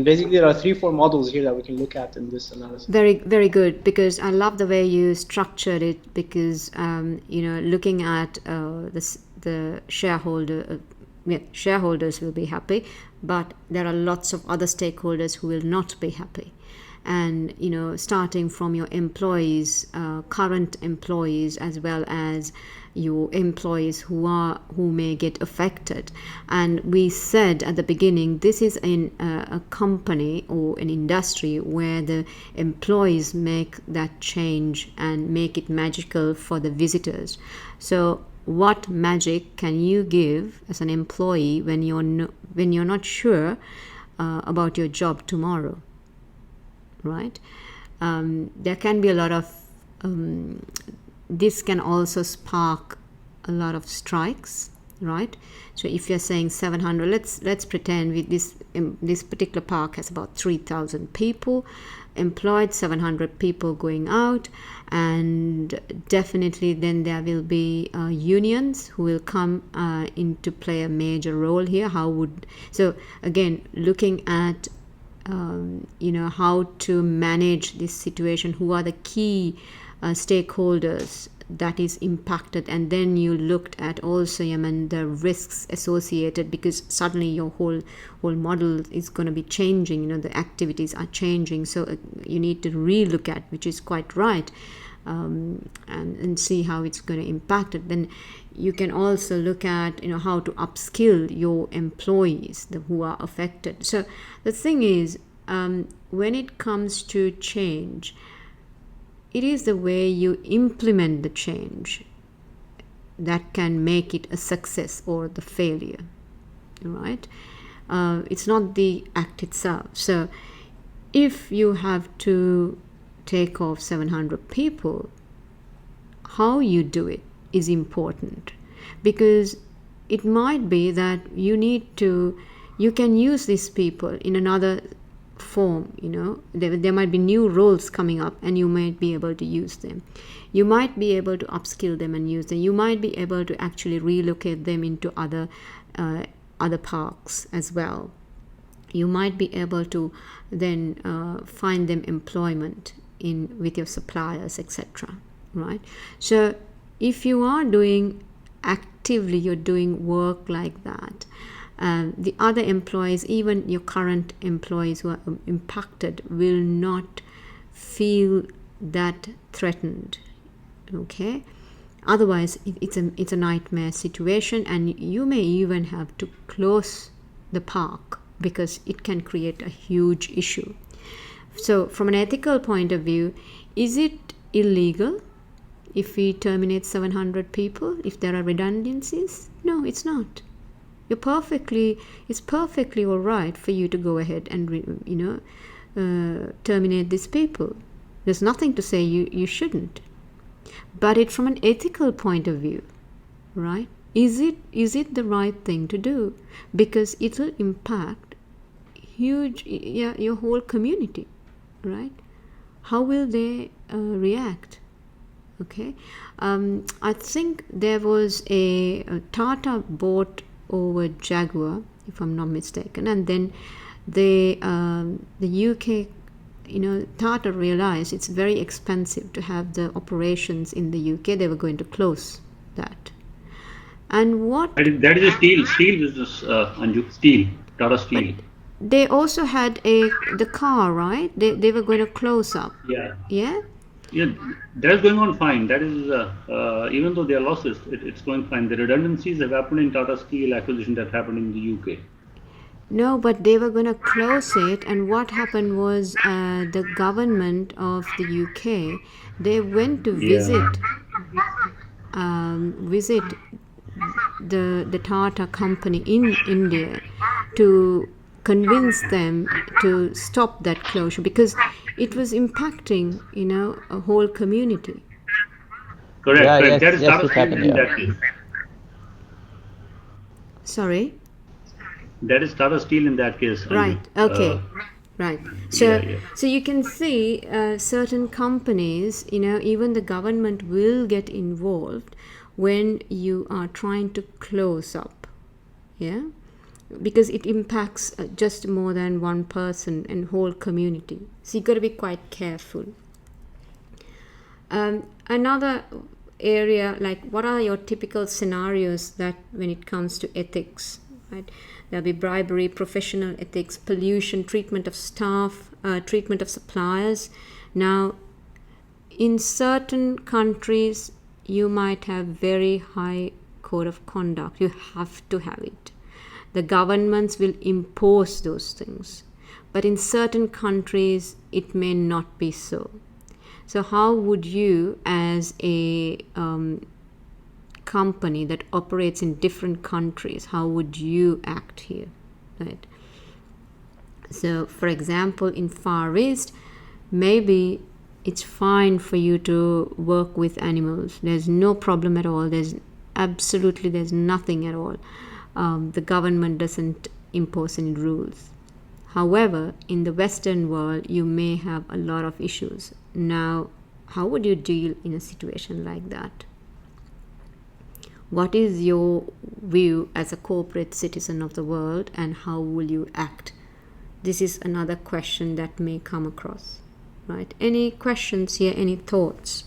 Speaker 4: basically there are 3-4 models here that we can look at in this analysis.
Speaker 1: Very, very good, because I love the way you structured it, because looking at the shareholders will be happy, but there are lots of other stakeholders who will not be happy. And starting from your employees, current employees, as well as your employees who may get affected. And we said at the beginning, this is in a company or an industry where the employees make that change and make it magical for the visitors. So what magic can you give as an employee when you're not sure about your job tomorrow, right? There can be a lot of this can also spark a lot of strikes, right? So if you're saying 700, let's pretend this particular park has about 3,000 people employed, 700 people going out, and definitely then there will be unions who will come into play a major role here. So again, looking at how to manage this situation, who are the key stakeholders that is impacted, and then you looked at also the risks associated, because suddenly your whole model is going to be changing, the activities are changing, so you need to relook at, which is quite right, and see how it's going to impact it. Then you can also look at how to upskill your employees who are affected. So the thing is, when it comes to change, it is the way you implement the change that can make it a success or the failure, right? It's not the act itself. So if you have to take off 700 people, how you do it is important, because it might be that you can use these people in another form. There might be new roles coming up, and you might be able to use them. You might be able to upskill them and use them. You might be able to actually relocate them into other parks as well. You might be able to then find them employment with your suppliers, etc. Right? So if you are you're doing work like that, the other employees, even your current employees who are impacted, will not feel that threatened. Okay, otherwise it's a nightmare situation, and you may even have to close the park because it can create a huge issue. So from an ethical point of view, is it illegal if we terminate 700 people if there are redundancies? No, it's not. It's perfectly all right for you to go ahead and terminate these people. There's nothing to say you shouldn't. But from an ethical point of view, right? Is it the right thing to do? Because it will impact your whole community, right? How will they react? Okay, I think there was a Tata bought over Jaguar, if I'm not mistaken, and then the UK, Tata realized it's very expensive to have the operations in the UK. They were going to close that. And
Speaker 7: that is a steel business, Anju, steel, Tata Steel.
Speaker 1: But they also had the car, right? They were going to close up. Yeah, that's going on fine. That is even though there are losses, it's going fine. The redundancies have happened in Tata Steel acquisition that happened in the UK. No, but they were going to close it, and what happened was the government of the UK, they went to visit the Tata company in India to convince them to stop that closure, because it was impacting a whole community.
Speaker 7: Correct.
Speaker 2: Yeah,
Speaker 7: correct. That
Speaker 2: yes,
Speaker 7: is
Speaker 2: yes,
Speaker 7: Tata
Speaker 2: it
Speaker 7: Steel
Speaker 2: happened,
Speaker 7: in
Speaker 2: yeah.
Speaker 7: that case.
Speaker 1: Sorry?
Speaker 7: That is Tata Steel in that case.
Speaker 1: Right. Okay. Right. So,
Speaker 7: yeah.
Speaker 1: so you can see certain companies, even the government will get involved when you are trying to close up. Yeah. Because it impacts just more than one person and whole community. So you got to be quite careful. Another area, like what are your typical scenarios that when it comes to ethics, right? There'll be bribery, professional ethics, pollution, treatment of staff, treatment of suppliers. Now, in certain countries, you might have very high code of conduct. You have to have it. The governments will impose those things. But in certain countries, it may not be so. So how would you, as a company that operates in different countries, how would you act here, right? So, for example, in Far East, maybe it's fine for you to work with animals. There's no problem at all. There's nothing at all. The government doesn't impose any rules. However, in the Western world, you may have a lot of issues. Now, how would you deal in a situation like that? What is your view as a corporate citizen of the world, and how will you act? This is another question that may come across, right? Any questions here? Any thoughts?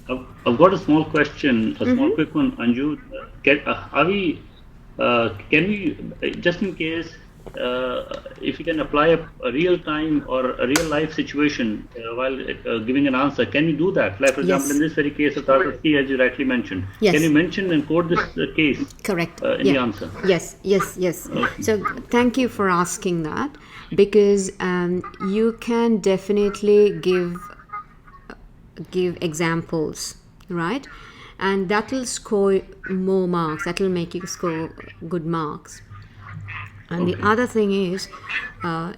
Speaker 7: I've got a small question, a small quick one, Anju. Can we, just in case, if you can apply a real time or a real life situation while giving an answer, can you do that? Like, for example, in this very case of Tata C, as you rightly mentioned, can you mention and quote this case?
Speaker 1: Correct.
Speaker 7: In the answer?
Speaker 1: Yes. Okay. So thank you for asking that, because you can definitely give examples, right? And that will score more marks. That will make you score good marks. And the other thing is,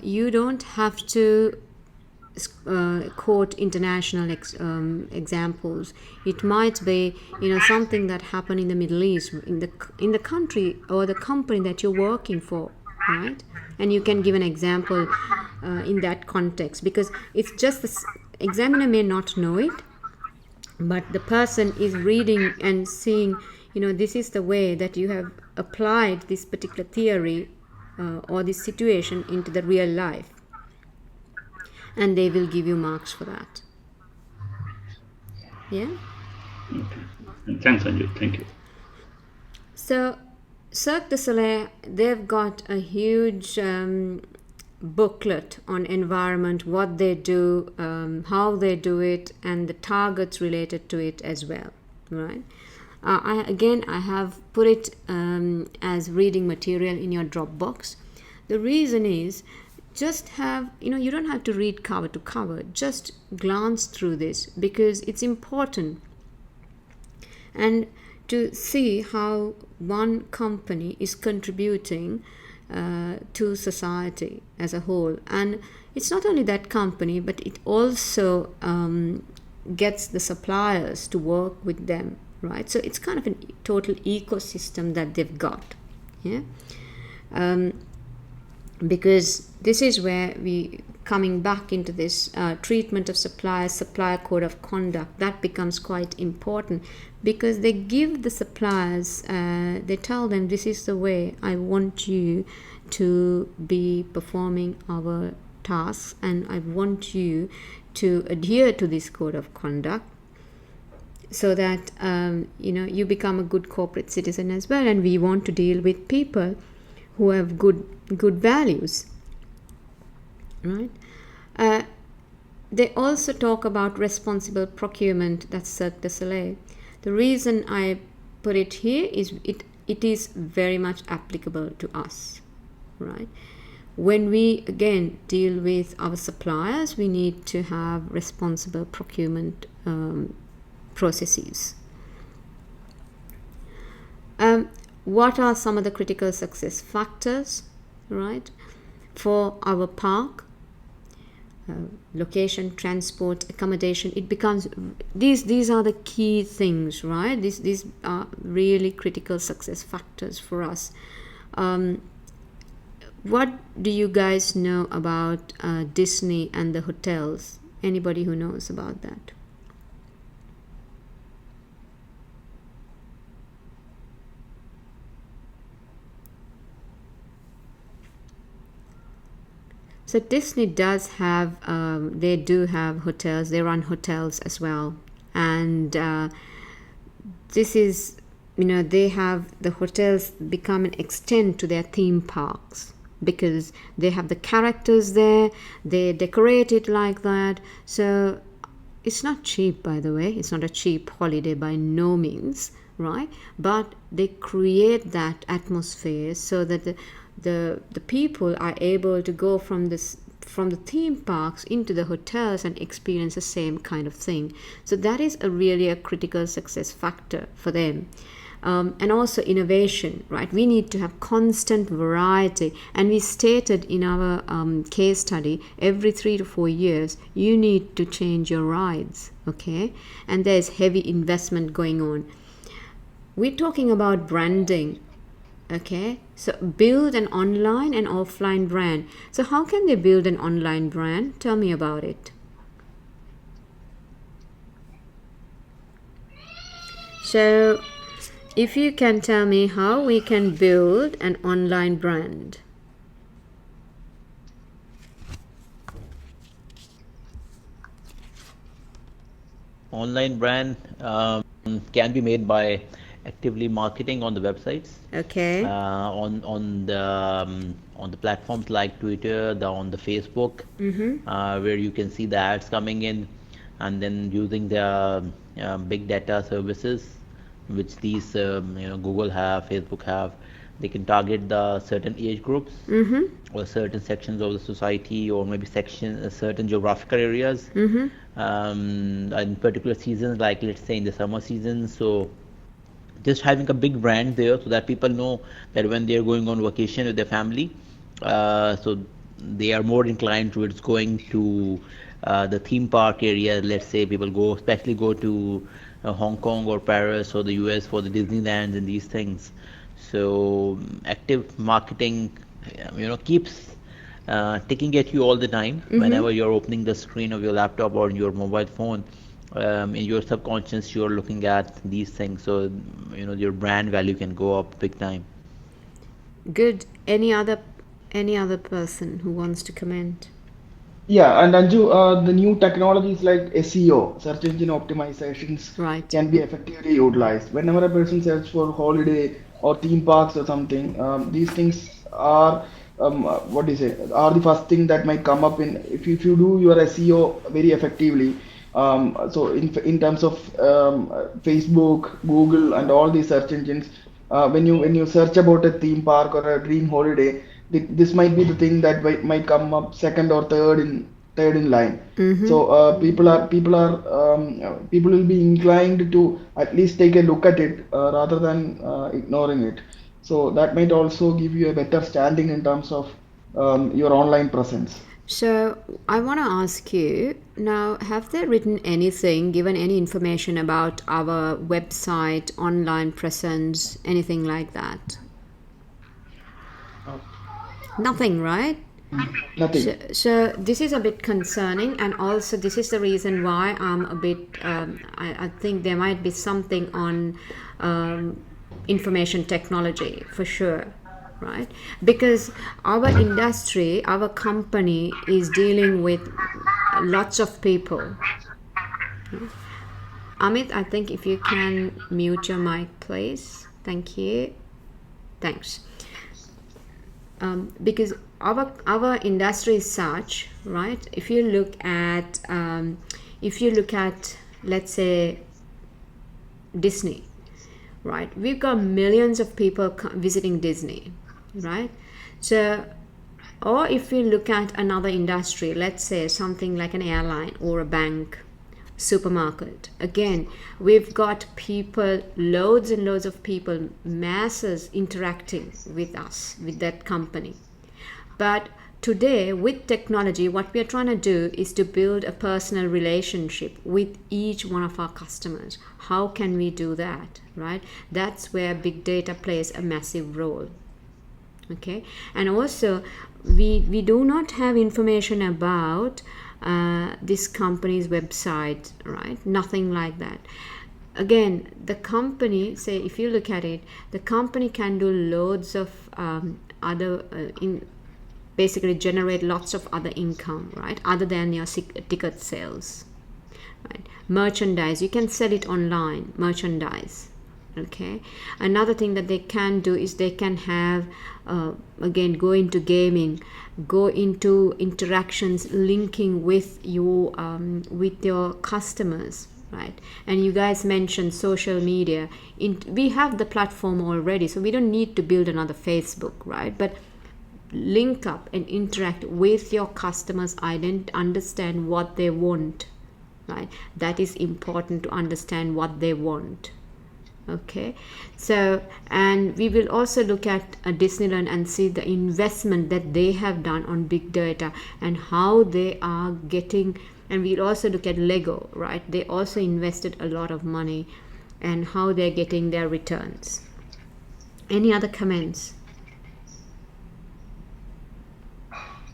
Speaker 1: you don't have to quote international examples. It might be, something that happened in the Middle East, in the country or the company that you're working for, right? And you can give an example in that context, because it's just the examiner may not know it, but the person is reading and seeing, this is the way that you have applied this particular theory or this situation into the real life, and they will give you marks for that. Yeah.
Speaker 7: Okay. Thanks, Anju. Thank you.
Speaker 1: So, Cirque du Soleil, they've got a huge booklet on environment, what they do, how they do it, and the targets related to it as well, right? I have put it as reading material in your Dropbox. The reason is, just have, you don't have to read cover to cover, just glance through this, because it's important, and to see how one company is contributing to society as a whole. And it's not only that company, but it also gets the suppliers to work with them, right? So it's kind of a total ecosystem that they've got, yeah. Because this is where we coming back into this treatment of suppliers, supplier code of conduct, that becomes quite important, because they give the suppliers, they tell them, this is the way I want you to be performing our tasks, and I want you to adhere to this code of conduct, so that you become a good corporate citizen as well. And we want to deal with people who have good values, right? They also talk about responsible procurement. That's Cirque du Soleil. The reason I put it here is it is very much applicable to us, right? When we again deal with our suppliers, we need to have responsible procurement processes. What are some of the critical success factors, right, for our park? Location, transport, accommodation. It becomes these are the key things, right? These are really critical success factors for us. What do you guys know about Disney and the hotels? Anybody who knows about that? So Disney does have, they do have hotels, they run hotels as well. And this is, they have the hotels become an extent to their theme parks, because they have the characters there, they decorate it like that. So it's not cheap, by the way, it's not a cheap holiday by no means, right? But they create that atmosphere so that the people are able to go from this from the theme parks into the hotels and experience the same kind of thing. So that is really a critical success factor for them. And also innovation, right? We need to have constant variety, and we stated in our case study, every 3 to 4 years you need to change your rides, okay? And there's heavy investment going on. We're talking about branding, okay? So build an online and offline brand. So how can they build an online brand? Tell me about it. So if you can tell me how we can build an online brand.
Speaker 2: Online brand can be made by actively marketing on the websites.
Speaker 1: Okay.
Speaker 2: On the platforms like Twitter, on the Facebook, where you can see the ads coming in, and then using the big data services, which these Google have, Facebook have. They can target the certain age groups or certain sections of the society, or maybe certain geographical areas, in particular seasons, like let's say in the summer season. So just having a big brand there, so that people know that when they are going on vacation with their family, so they are more inclined towards going to the theme park area. Let's say people especially go to Hong Kong or Paris or the US for the Disneylands and these things. So active marketing, keeps ticking at you all the time. Whenever you're opening the screen of your laptop or your mobile phone, in your subconscious you're looking at these things. So your brand value can go up big time.
Speaker 1: Good. Any other person who wants to comment?
Speaker 5: Yeah, and Anju, the new technologies like SEO, search engine optimizations,
Speaker 1: Right.
Speaker 5: can be effectively utilized. Whenever a person searches for holiday or theme parks or something, these things are are the first thing that might come up if you do your SEO very effectively. So in terms of Facebook, Google, and all these search engines, when you search about a theme park or a dream holiday, this might be the thing that might come up second or third in line. So people will be inclined to at least take a look at it rather than ignoring it. So that might also give you a better standing in terms of your online presence.
Speaker 1: So I want to ask you now, have they written anything, given any information about our website, online presence, anything like that? Nothing, right?
Speaker 5: Nothing.
Speaker 1: So this is a bit concerning, and also this is the reason why I'm a bit, I think there might be something on information technology for sure, right? Because our industry, our company is dealing with lots of people. Amit, I think if you can mute your mic, please. Thank you. Thanks. Because our industry is such, right? If you look at let's say Disney, right? We've got millions of people visiting Disney, right? So, or if you look at another industry, let's say something like an airline or a bank, supermarket, again, we've got people, loads and loads of people, masses interacting with us, with that company. But today, with technology, what we are trying to do is to build a personal relationship with each one of our customers. How can we do that, right? That's where big data plays a massive role. Okay, and also we do not have information about this company's website, right? Nothing like that. Again, the company, say if you look at it, the company can do loads of basically generate lots of other income, right? Other than your ticket sales, right? Merchandise, you can sell it online, merchandise. Okay, another thing that they can do is they can have again, go into gaming, go into interactions linking with your customers, right? And you guys mentioned social media. We have the platform already, so we don't need to build another Facebook, right? But link up and interact with your customers, understand what they want, right? That is important, to understand what they want. Okay, so, and we will also look at Disneyland and see the investment that they have done on big data and how they are getting, and we'll also look at Lego, right? They also invested a lot of money and how they're getting their returns. Any other comments?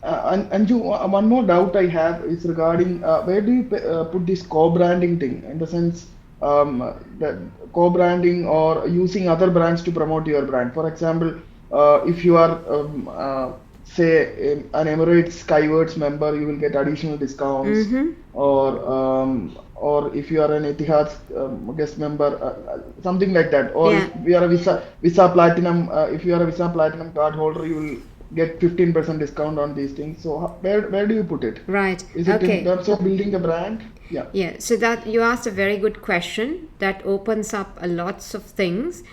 Speaker 5: And one more doubt I have is regarding where do you put this co-branding thing, in the sense that co-branding or using other brands to promote your brand. For example, if you are say an Emirates Skywards member, you will get additional discounts, or if you are an Etihad guest member, something like that. Or if you are a Visa Platinum, if you are a Visa Platinum card holder, you will get 15% discount on these things. So where do you put it?
Speaker 1: Right.
Speaker 5: Is it in terms of building a brand?
Speaker 1: Yeah. So that you asked a very good question that opens up a lots of things.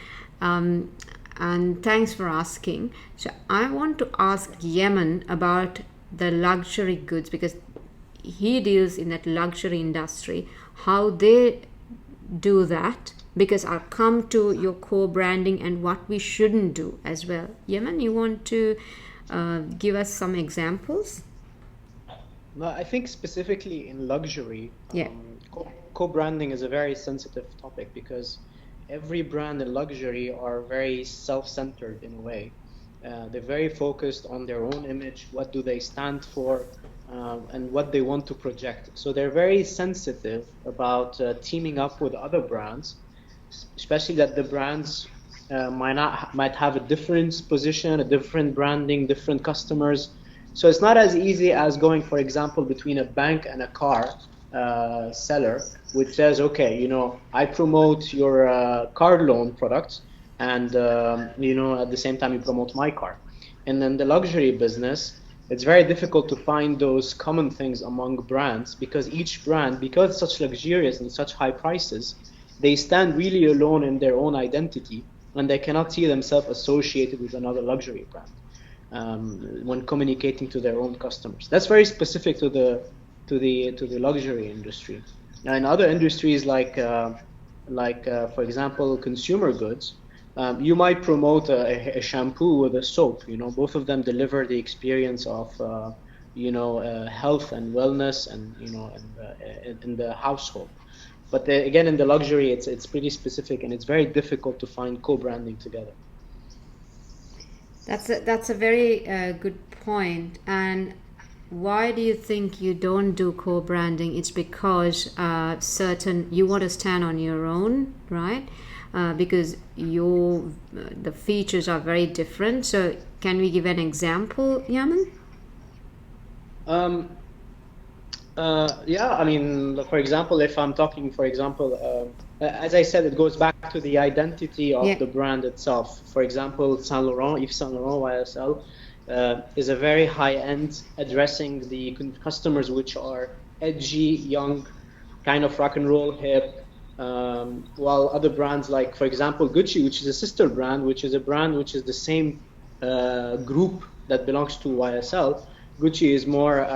Speaker 1: And thanks for asking. So I want to ask Yemen about the luxury goods, because he deals in that luxury industry, how they do that, because I'll come to your co-branding and what we shouldn't do as well. Yemen, you want to give us some examples?
Speaker 4: No, I think specifically in luxury, co-branding is a very sensitive topic, because every brand in luxury are very self-centered in a way. They're very focused on their own image, what do they stand for, and what they want to project. So they're very sensitive about teaming up with other brands, especially that the brands might have a different position, a different branding, different customers. So it's not as easy as going, for example, between a bank and a car seller, which says, okay, I promote your car loan products, and at the same time you promote my car. And then the luxury business, it's very difficult to find those common things among brands, because each brand, because it's such luxurious and such high prices, they stand really alone in their own identity, and they cannot see themselves associated with another luxury brand when communicating to their own customers. That's very specific to the luxury industry. Now, in other industries like for example, consumer goods, you might promote a shampoo with a soap. Both of them deliver the experience of health and wellness and in the household. But again, in the luxury, it's pretty specific, and it's very difficult to find co-branding together.
Speaker 1: That's a very good point. And why do you think you don't do co-branding? It's because you want to stand on your own, right? Because the features are very different. So can we give an example, Yaman?
Speaker 4: I mean, for example, if I'm talking, for example, as I said, it goes back to the identity of the brand itself. For example, Saint Laurent, Yves Saint Laurent YSL, is a very high-end, addressing the customers which are edgy, young, kind of rock and roll, hip, while other brands like, for example, Gucci, which is a sister brand, which is a brand which is the same group that belongs to YSL. Gucci is more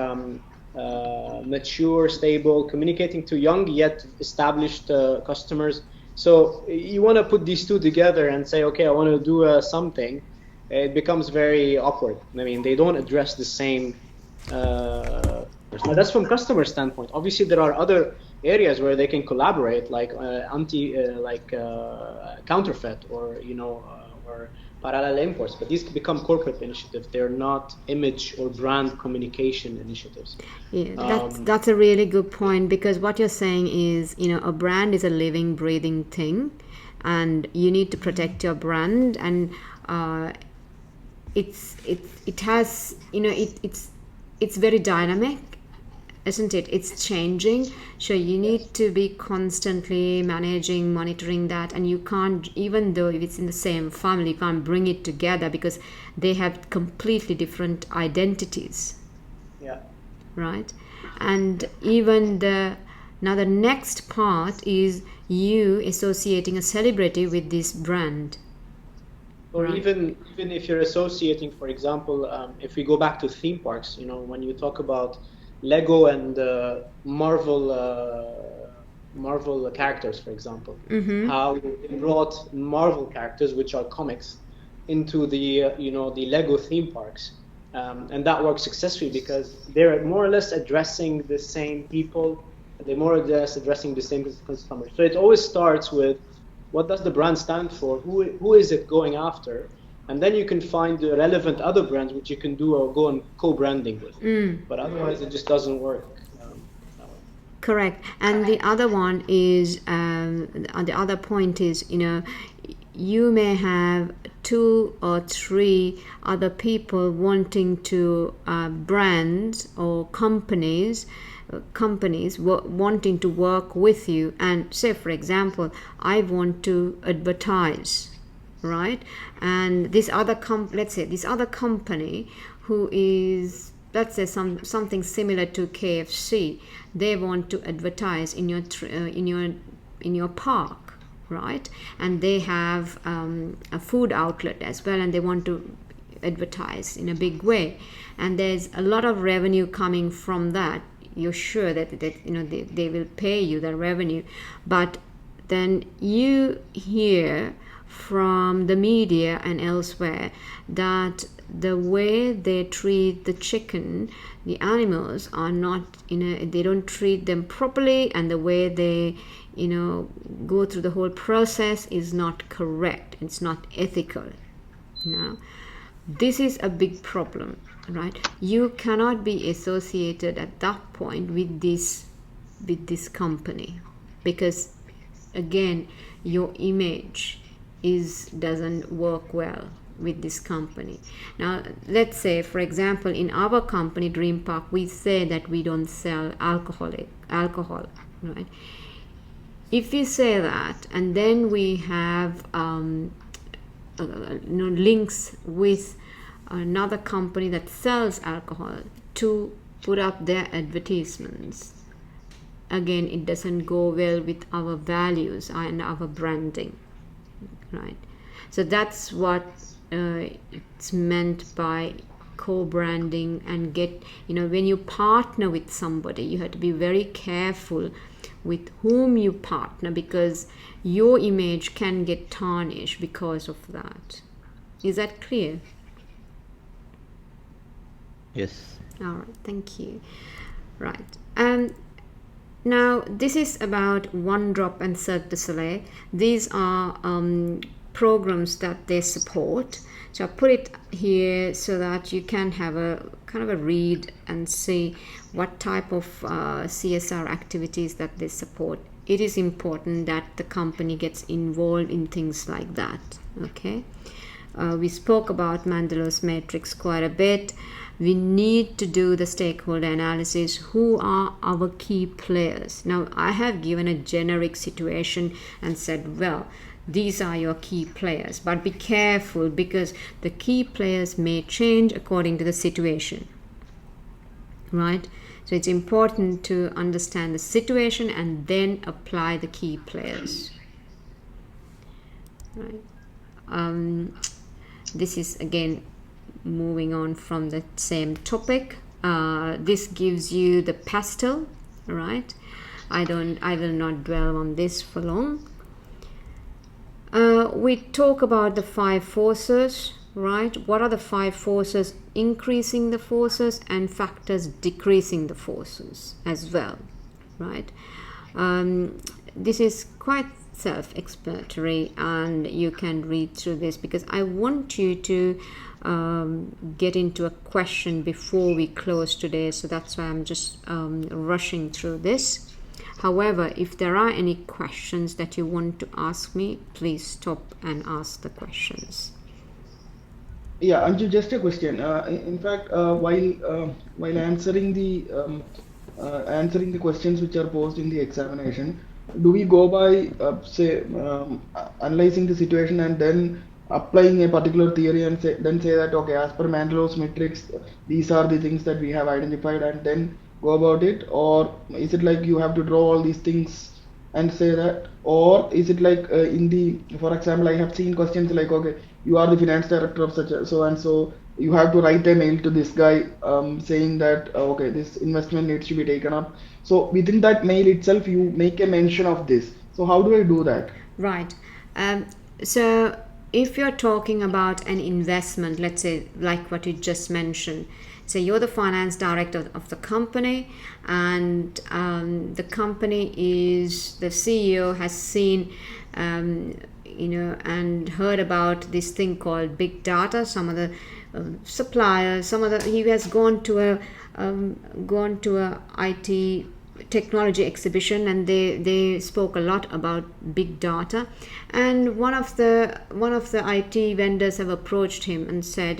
Speaker 4: mature, stable, communicating to young yet established customers. So you want to put these two together and say, okay, I want to do something. It becomes very awkward. I mean, they don't address the same. That's from customer standpoint. Obviously, there are other areas where they can collaborate, like counterfeit or or parallel imports. But these become corporate initiatives. They're not image or brand communication initiatives.
Speaker 1: Yeah, that's a really good point, because what you're saying is, a brand is a living, breathing thing, and you need to protect your brand, and it's very dynamic, isn't it? It's changing, so you need to be constantly monitoring that, and you can't, even though if it's in the same family, you can't bring it together because they have completely different identities. Right? And even the next part is you associating a celebrity with this brand.
Speaker 4: Or
Speaker 1: Right.
Speaker 4: even if you're associating, for example, if we go back to theme parks, when you talk about Lego and Marvel characters, for example, how they brought Marvel characters, which are comics, into the Lego theme parks, and that worked successfully because they're more or less addressing the same people, they're more or less addressing the same customers. So it always starts with, what does the brand stand for? Who is it going after? And then you can find the relevant other brands which you can do or go on co-branding with. But otherwise, it just doesn't work that way.
Speaker 1: Correct. And the other one is, the other point is, you may have 2 or 3 other people wanting to brands or companies wanting to work with you, and say, for example, I want to advertise, right? And this other this other company who is, let's say, something similar to KFC, they want to advertise in your park, right? And they have a food outlet as well, and they want to advertise in a big way, and there's a lot of revenue coming from that. You're sure that they will pay you the revenue, but then you hear from the media and elsewhere that the way they treat the chicken, the animals are not, they don't treat them properly, and the way they go through the whole process is not correct. It's not ethical. This is a big problem, right? You cannot be associated at that point with this company, because again, your image doesn't work well with this company. Now, let's say, for example, in our company, Dream Park, we say that we don't sell alcohol, right? If we say that, and then we have links with another company that sells alcohol to put up their advertisements, again, it doesn't go well with our values and our branding, right? So that's what it's meant by co-branding. And when you partner with somebody, you have to be very careful with whom you partner, because your image can get tarnished because of that. Is that clear?
Speaker 2: Yes.
Speaker 1: All right, thank you. Right. Now, this is about OneDrop and Cirque du Soleil. These are programs that they support. So I put it here so that you can have a kind of a read and see what type of CSR activities that they support. It is important that the company gets involved in things like that. Okay. We spoke about Mendelow's matrix quite a bit. We need to do the stakeholder analysis. Who are our key players? Now, I have given a generic situation and said, well, these are your key players, but be careful, because the key players may change according to the situation, right? So it's important to understand the situation and then apply the key players, right? This is again moving on from the same topic. This gives you the pastel, right? I will not dwell on this for long. We talk about the 5 forces, right? What are the 5 forces increasing the forces and factors decreasing the forces as well, right? This is quite self-explanatory, and you can read through this, because I want you to get into a question before we close today, so that's why I'm just rushing through this. However, if there are any questions that you want to ask me, please stop and ask the questions.
Speaker 5: Yeah, Anju, just a question. In fact, while answering the questions which are posed in the examination, do we go by analyzing the situation and then applying a particular theory and say that, okay, as per Mendelow's matrix, these are the things that we have identified, and then go about it? Or is it like you have to draw all these things and say that, or is it like in the, for example, I have seen questions like, okay, you are the finance director of such a so and so, you have to write a mail to this guy saying that okay, this investment needs to be taken up. So within that mail itself, you make a mention of this. So how do I do that?
Speaker 1: Right. So if you're talking about an investment, let's say like what you just mentioned, so you're the finance director of the company, and the company is, the CEO has seen and heard about this thing called big data. Some of the suppliers, he has gone to a IT technology exhibition, and they spoke a lot about big data, and one of the IT vendors have approached him and said,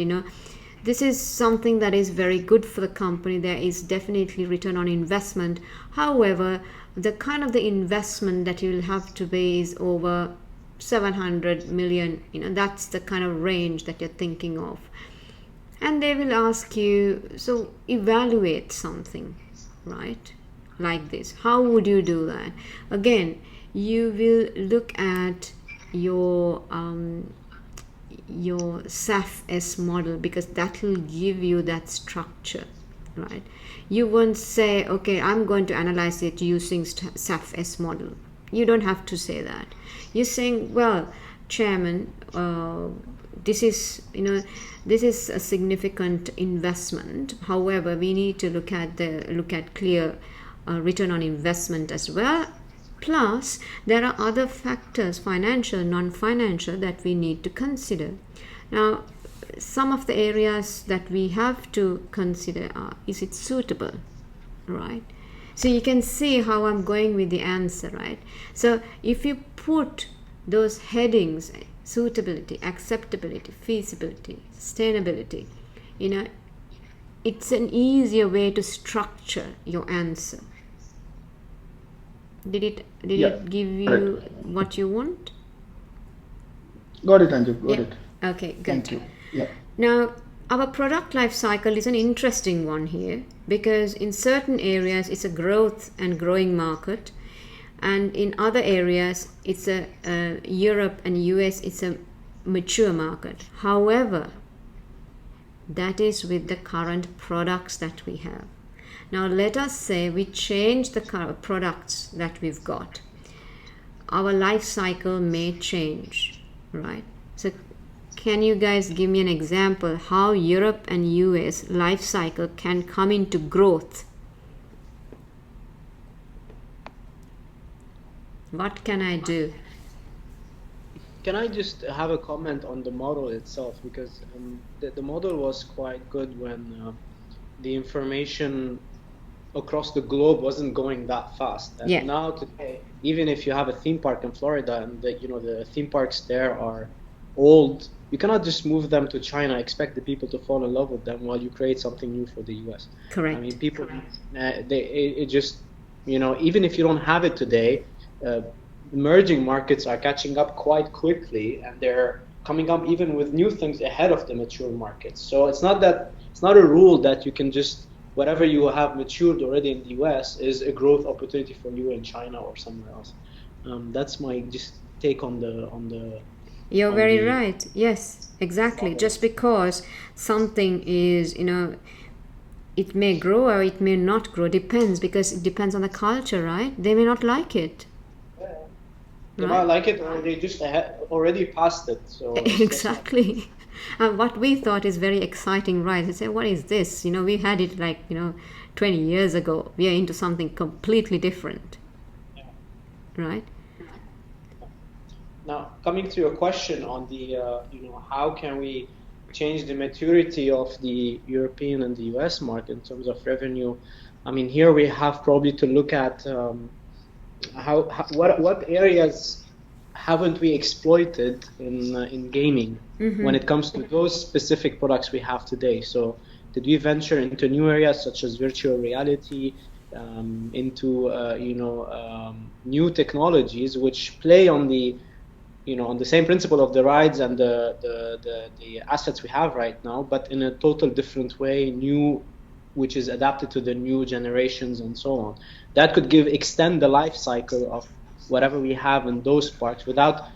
Speaker 1: this is something that is very good for the company. There is definitely return on investment. However, the kind of the investment that you'll have to pay is over 700 million. That's the kind of range that you're thinking of. And they will ask you, so evaluate something, right? Like this. How would you do that? Again, you will look at your SAFS model, because that will give you that structure, right? You won't say, okay, I'm going to analyze it using SAFS model. You don't have to say that. You're saying, well, Chairman, this is a significant investment. However, we need to look at clear return on investment as well. Plus, there are other factors, financial, non-financial, that we need to consider. Now, some of the areas that we have to consider are, is it suitable, right? So you can see how I'm going with the answer, right? So if you put those headings, suitability, acceptability, feasibility, sustainability, it's an easier way to structure your answer. Did it give you what you want?
Speaker 5: Got it, Anju. Got it.
Speaker 1: Okay, good.
Speaker 5: Thank you. Yeah.
Speaker 1: Now, our product life cycle is an interesting one here, because in certain areas it's a growth and growing market, and in other areas it's a Europe and US, it's a mature market. However, that is with the current products that we have. Now let us say we change the products that we've got. Our life cycle may change, right? So can you guys give me an example how Europe and US life cycle can come into growth? What can I do?
Speaker 4: Can I just have a comment on the model itself? Because the model was quite good when the information across the globe wasn't going that fast. And now today, even if you have a theme park in Florida and the theme parks there are old, you cannot just move them to China, expect the people to fall in love with them while you create something new for the US.
Speaker 1: Correct.
Speaker 4: I mean, people, even if you don't have it today, emerging markets are catching up quite quickly, and they're coming up even with new things ahead of the mature markets. So it's not a rule that you can just, whatever you have matured already in the US is a growth opportunity for you in China or somewhere else. That's my just take on the.
Speaker 1: You're very right. Yes, exactly. Just because something is, it may grow or it may not grow, depends, because it depends on the culture, right? They may not like it.
Speaker 4: They might like it, or they just already passed it. So
Speaker 1: exactly. What we thought is very exciting, right? They say, what is this? We had it 20 years ago. We are into something completely different.
Speaker 4: Yeah.
Speaker 1: Right?
Speaker 4: Now, coming to your question on the, how can we change the maturity of the European and the US market in terms of revenue? I mean, here we have probably to look at what areas haven't we exploited in gaming when it comes to those specific products we have today. So did we venture into new areas such as virtual reality, into new technologies which play on the on the same principle of the rides and the assets we have right now, but in a total different way, new, which is adapted to the new generations and so on. That could extend the life cycle of whatever we have in those parks without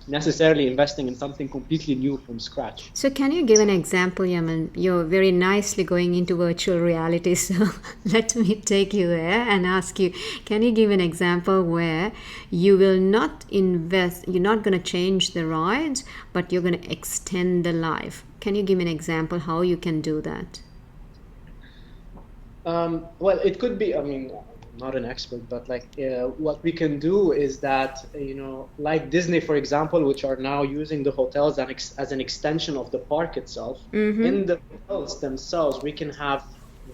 Speaker 4: necessarily investing in something completely new from scratch.
Speaker 1: So can you give an example, Yaman? You're very nicely going into virtual reality, so let me take you there and ask you, can you give an example where you will not invest, you're not going to change the rides, but you're going to extend the life? Can you give an example how you can do that?
Speaker 4: Well, it could be, I mean, I'm not an expert, but like what we can do is that, like Disney, for example, which are now using the hotels as an extension of the park itself. In the hotels themselves, we can have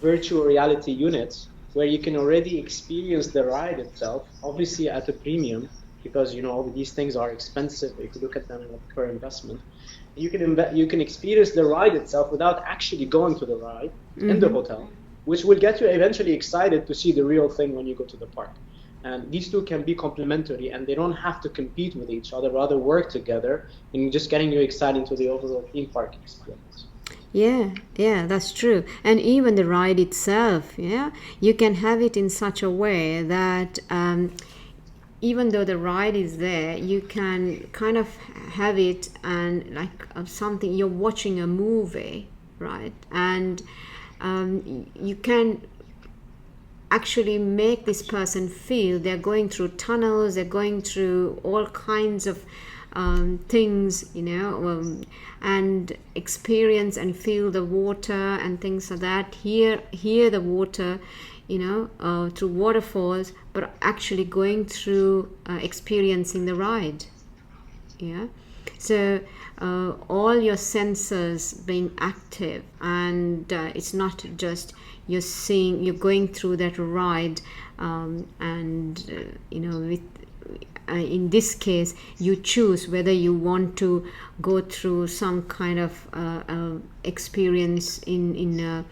Speaker 4: virtual reality units where you can already experience the ride itself, obviously at a premium, because these things are expensive if you look at them per investment. You can experience the ride itself without actually going to the ride in the hotel, which will get you eventually excited to see the real thing when you go to the park. And these two can be complementary, and they don't have to compete with each other, rather work together in just getting you excited to the overall theme park experience.
Speaker 1: Yeah, that's true. And even the ride itself, you can have it in such a way that even though the ride is there, you can kind of have it and like something, you're watching a movie, right? And you can actually make this person feel they're going through tunnels, they're going through all kinds of things, and experience and feel the water and things like that. Hear the water, through waterfalls, but actually going through experiencing the ride. So all your senses being active, and it's not just you're going through that ride, in this case you choose whether you want to go through some kind of experience in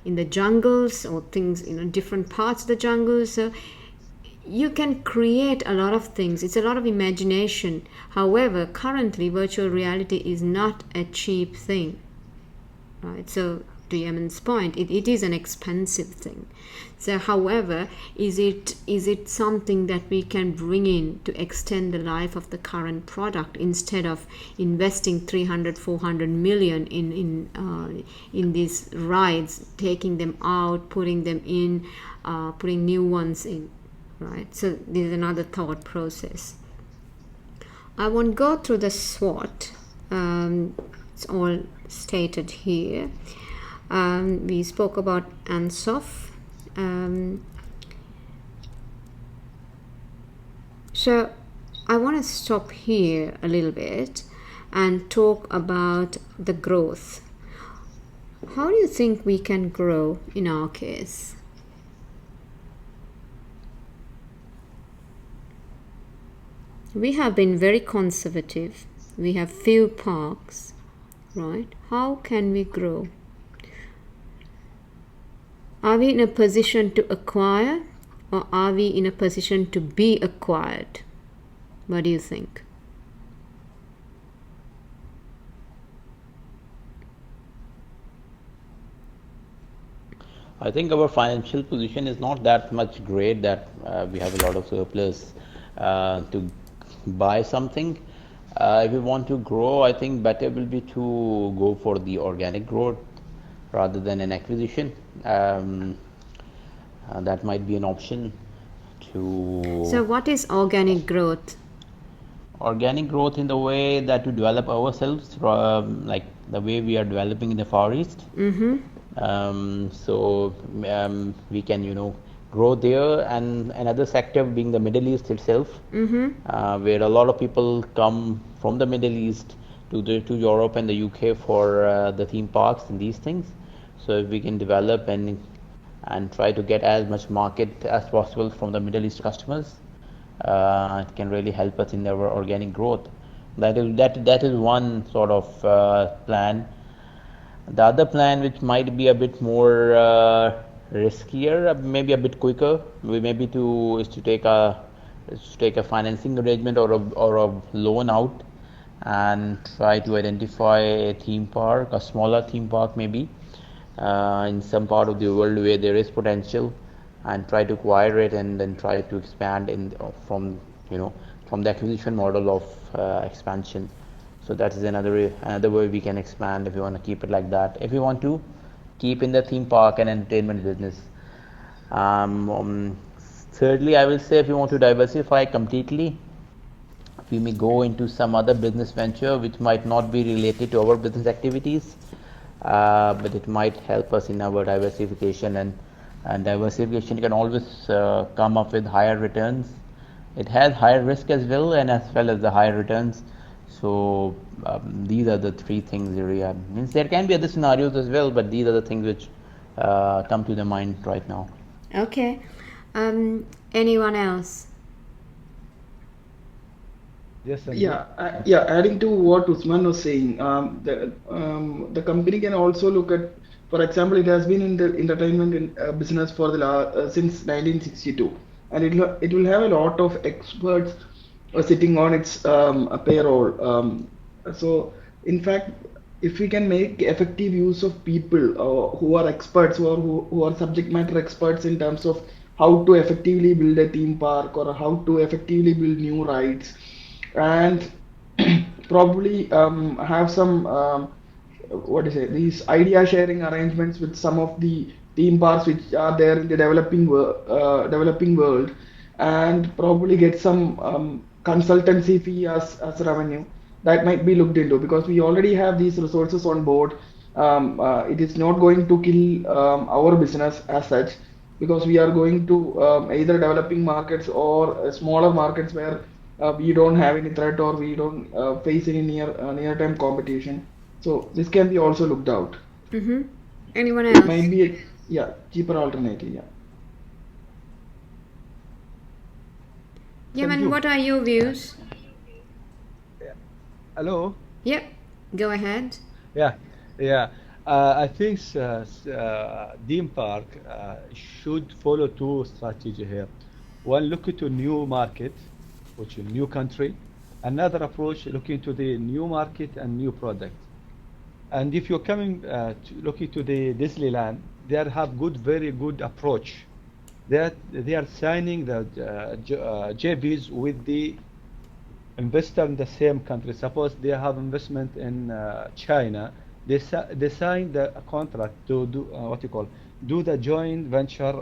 Speaker 1: the jungles or things, different parts of the jungle. So you can create a lot of things. It's a lot of imagination. However, currently virtual reality is not a cheap thing, right? So to Yemen's point, it is an expensive thing. So however, is it something that we can bring in to extend the life of the current product instead of investing 300-400 million in these rides, taking them out, putting them in, putting new ones in, right? So this is another thought process. I won't go through the SWOT. It's all stated here. We spoke about Ansoff. So I want to stop here a little bit and talk about the growth. How do you think we can grow in our case? We have been very conservative. We have few parks, right? How can we grow? Are we in a position to acquire, or are we in a position to be acquired? What do you think?
Speaker 2: I think our financial position is not that much great that we have a lot of surplus to buy something. If we want to grow, I think better will be to go for the organic growth rather than an acquisition. That might be an option to...
Speaker 1: So what is organic growth?
Speaker 2: Organic growth in the way that we develop ourselves, like the way we are developing in the Far East. We can, grow there, and another sector being the Middle East itself, where a lot of people come from the Middle East to Europe and the UK for the theme parks and these things. So if we can develop and try to get as much market as possible from the Middle East customers, it can really help us in our organic growth. That is one sort of plan. The other plan, which might be a bit more riskier, maybe a bit quicker, is to take a financing arrangement or a loan out and try to identify a theme park, a smaller theme park maybe, in some part of the world where there is potential, and try to acquire it and then try to expand from from the acquisition model of expansion. So that is another way we can expand if you want to keep it like that. If you want to keep in the theme park and entertainment business. Thirdly, I will say if you want to diversify completely, we may go into some other business venture which might not be related to our business activities, but it might help us in our diversification, and diversification can always come up with higher returns. It has higher risk as well, and as well as the higher returns. So these are the three things area. Means there can be other scenarios as well, but these are the things which come to the mind right now.
Speaker 1: Okay. Anyone else?
Speaker 3: Yes, Sandeep.
Speaker 5: Yeah. Adding to what Usman was saying, the company can also look at, for example, it has been in the entertainment business for since 1962, and it will have a lot of experts sitting on its payroll. So, in fact, if we can make effective use of people who are experts, who are subject matter experts in terms of how to effectively build a theme park or how to effectively build new rides, and probably have some these idea sharing arrangements with some of the theme parks which are there in the developing world, and probably get some consultancy fee as revenue, that might be looked into, because we already have these resources on board. It is not going to kill our business as such, because we are going to either developing markets or smaller markets where we don't have any threat, or we don't face any near-term competition. So this can be also looked out.
Speaker 1: Anyone
Speaker 5: It
Speaker 1: else?
Speaker 5: might be a cheaper alternative. Yeah.
Speaker 1: Yemen, what are your views?
Speaker 3: Hello.
Speaker 1: Yep, go ahead.
Speaker 3: Yeah. I think theme park should follow two strategies here. One, look into new market, which is new country. Another approach, looking to the new market and new product. And if you're coming looking to the Disneyland, they have very good approach. They are signing the JVs with the investor in the same country. Suppose they have investment in China, they sign the contract to do the joint venture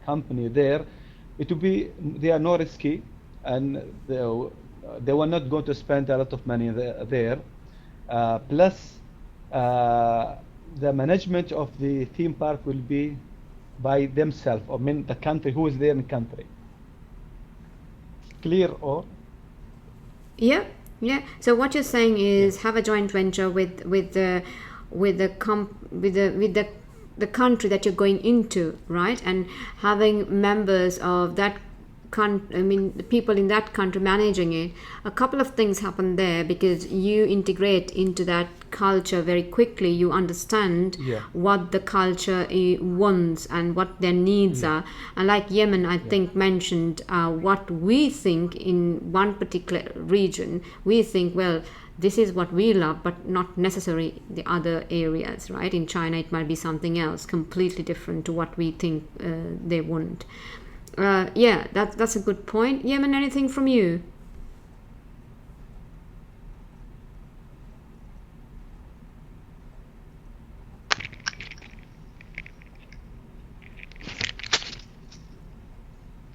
Speaker 3: company there. It will be, they are not risky, and they were not going to spend a lot of money there. Plus, the management of the theme park will be by themselves, or the country who is there in the country. Clear or?
Speaker 1: Yeah. So what you're saying is have a joint venture with the country that you're going into, right? And having members of that the people in that country managing it. A couple of things happen there, because you integrate into that culture very quickly. You understand what the culture wants and what their needs are. And like Yemen, I think, mentioned what we think in one particular region. We think, well, this is what we love, but not necessarily the other areas, right? In China, it might be something else, completely different to what we think they want. That's a good point. Yemen, anything from you?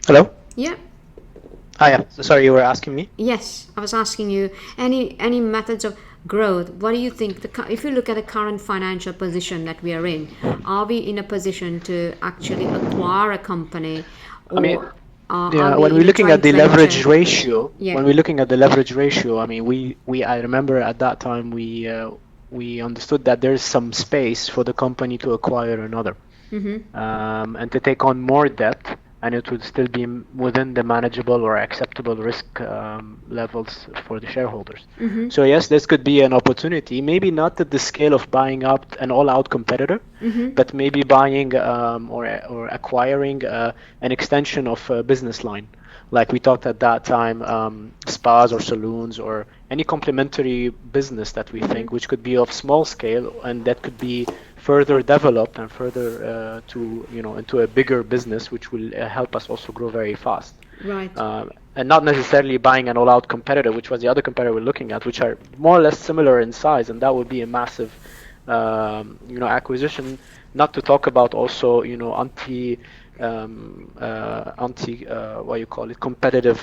Speaker 4: Hello?
Speaker 1: Yeah.
Speaker 4: Yeah. So sorry, you were asking me?
Speaker 1: Yes, I was asking you any methods of growth. What do you think? If you look at the current financial position that we are in, are we in a position to actually acquire a company? When
Speaker 4: we're looking at the leverage ratio, I remember at that time we understood that there's some space for the company to acquire another, and to take on more debt, and it would still be within the manageable or acceptable risk levels for the shareholders. So yes, this could be an opportunity, maybe not at the scale of buying up an all-out competitor, but maybe buying or acquiring an extension of a business line. Like we talked at that time, spas or saloons or any complementary business that we think, which could be of small scale, and that could be further developed and further into a bigger business, which will help us also grow very fast.
Speaker 1: Right.
Speaker 4: And not necessarily buying an all-out competitor, which was the other competitor we're looking at, which are more or less similar in size, and that would be a massive, acquisition. Not to talk about also, what you call it, competitive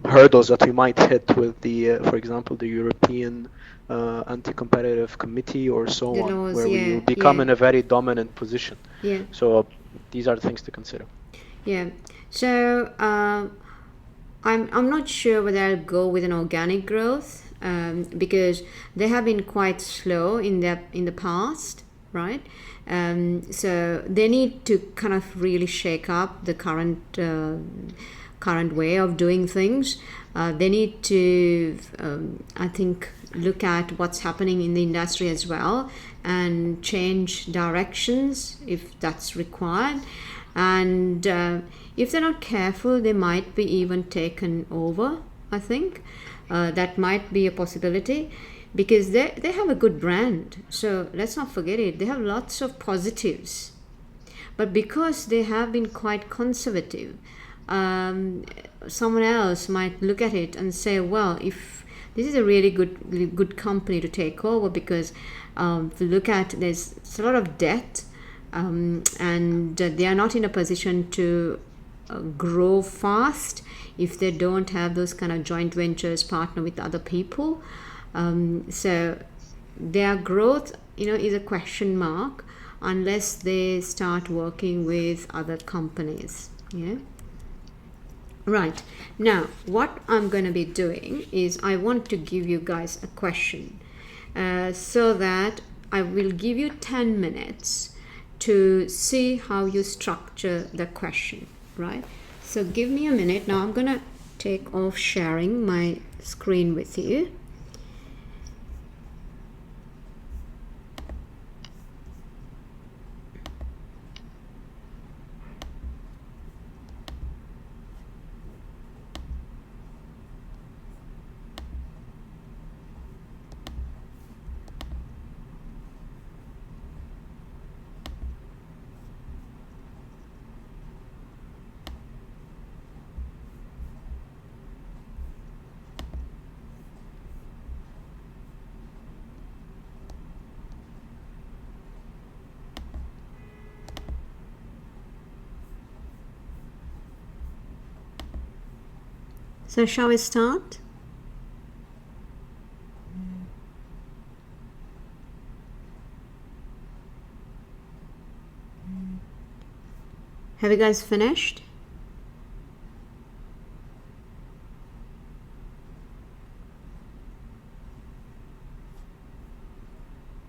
Speaker 4: hurdles that we might hit with the, for example, the European anti-competitive committee or so
Speaker 1: The
Speaker 4: on,
Speaker 1: laws,
Speaker 4: where we
Speaker 1: yeah,
Speaker 4: will become
Speaker 1: yeah.
Speaker 4: in a very dominant position.
Speaker 1: Yeah.
Speaker 4: So these are the things to consider.
Speaker 1: Yeah. So I'm not sure whether I'll go with an organic growth because they have been quite slow in the past, right? So they need to kind of really shake up the current way of doing things. They need to, I think, look at what's happening in the industry as well and change directions if that's required. And if they're not careful, they might be even taken over, I think. That might be a possibility because they have a good brand. So let's not forget it. They have lots of positives. But because they have been quite conservative, someone else might look at it and say, well, if this is a really good company to take over, because if you look at, there's a lot of debt, and they are not in a position to grow fast if they don't have those kind of joint ventures, partner with other people. So their growth, is a question mark unless they start working with other companies. Yeah. Right. Now, what I'm going to be doing is I want to give you guys a question so that I will give you 10 minutes to see how you structure the question, right? So give me a minute. Now I'm going to take off sharing my screen with you. So shall we start? Have you guys finished?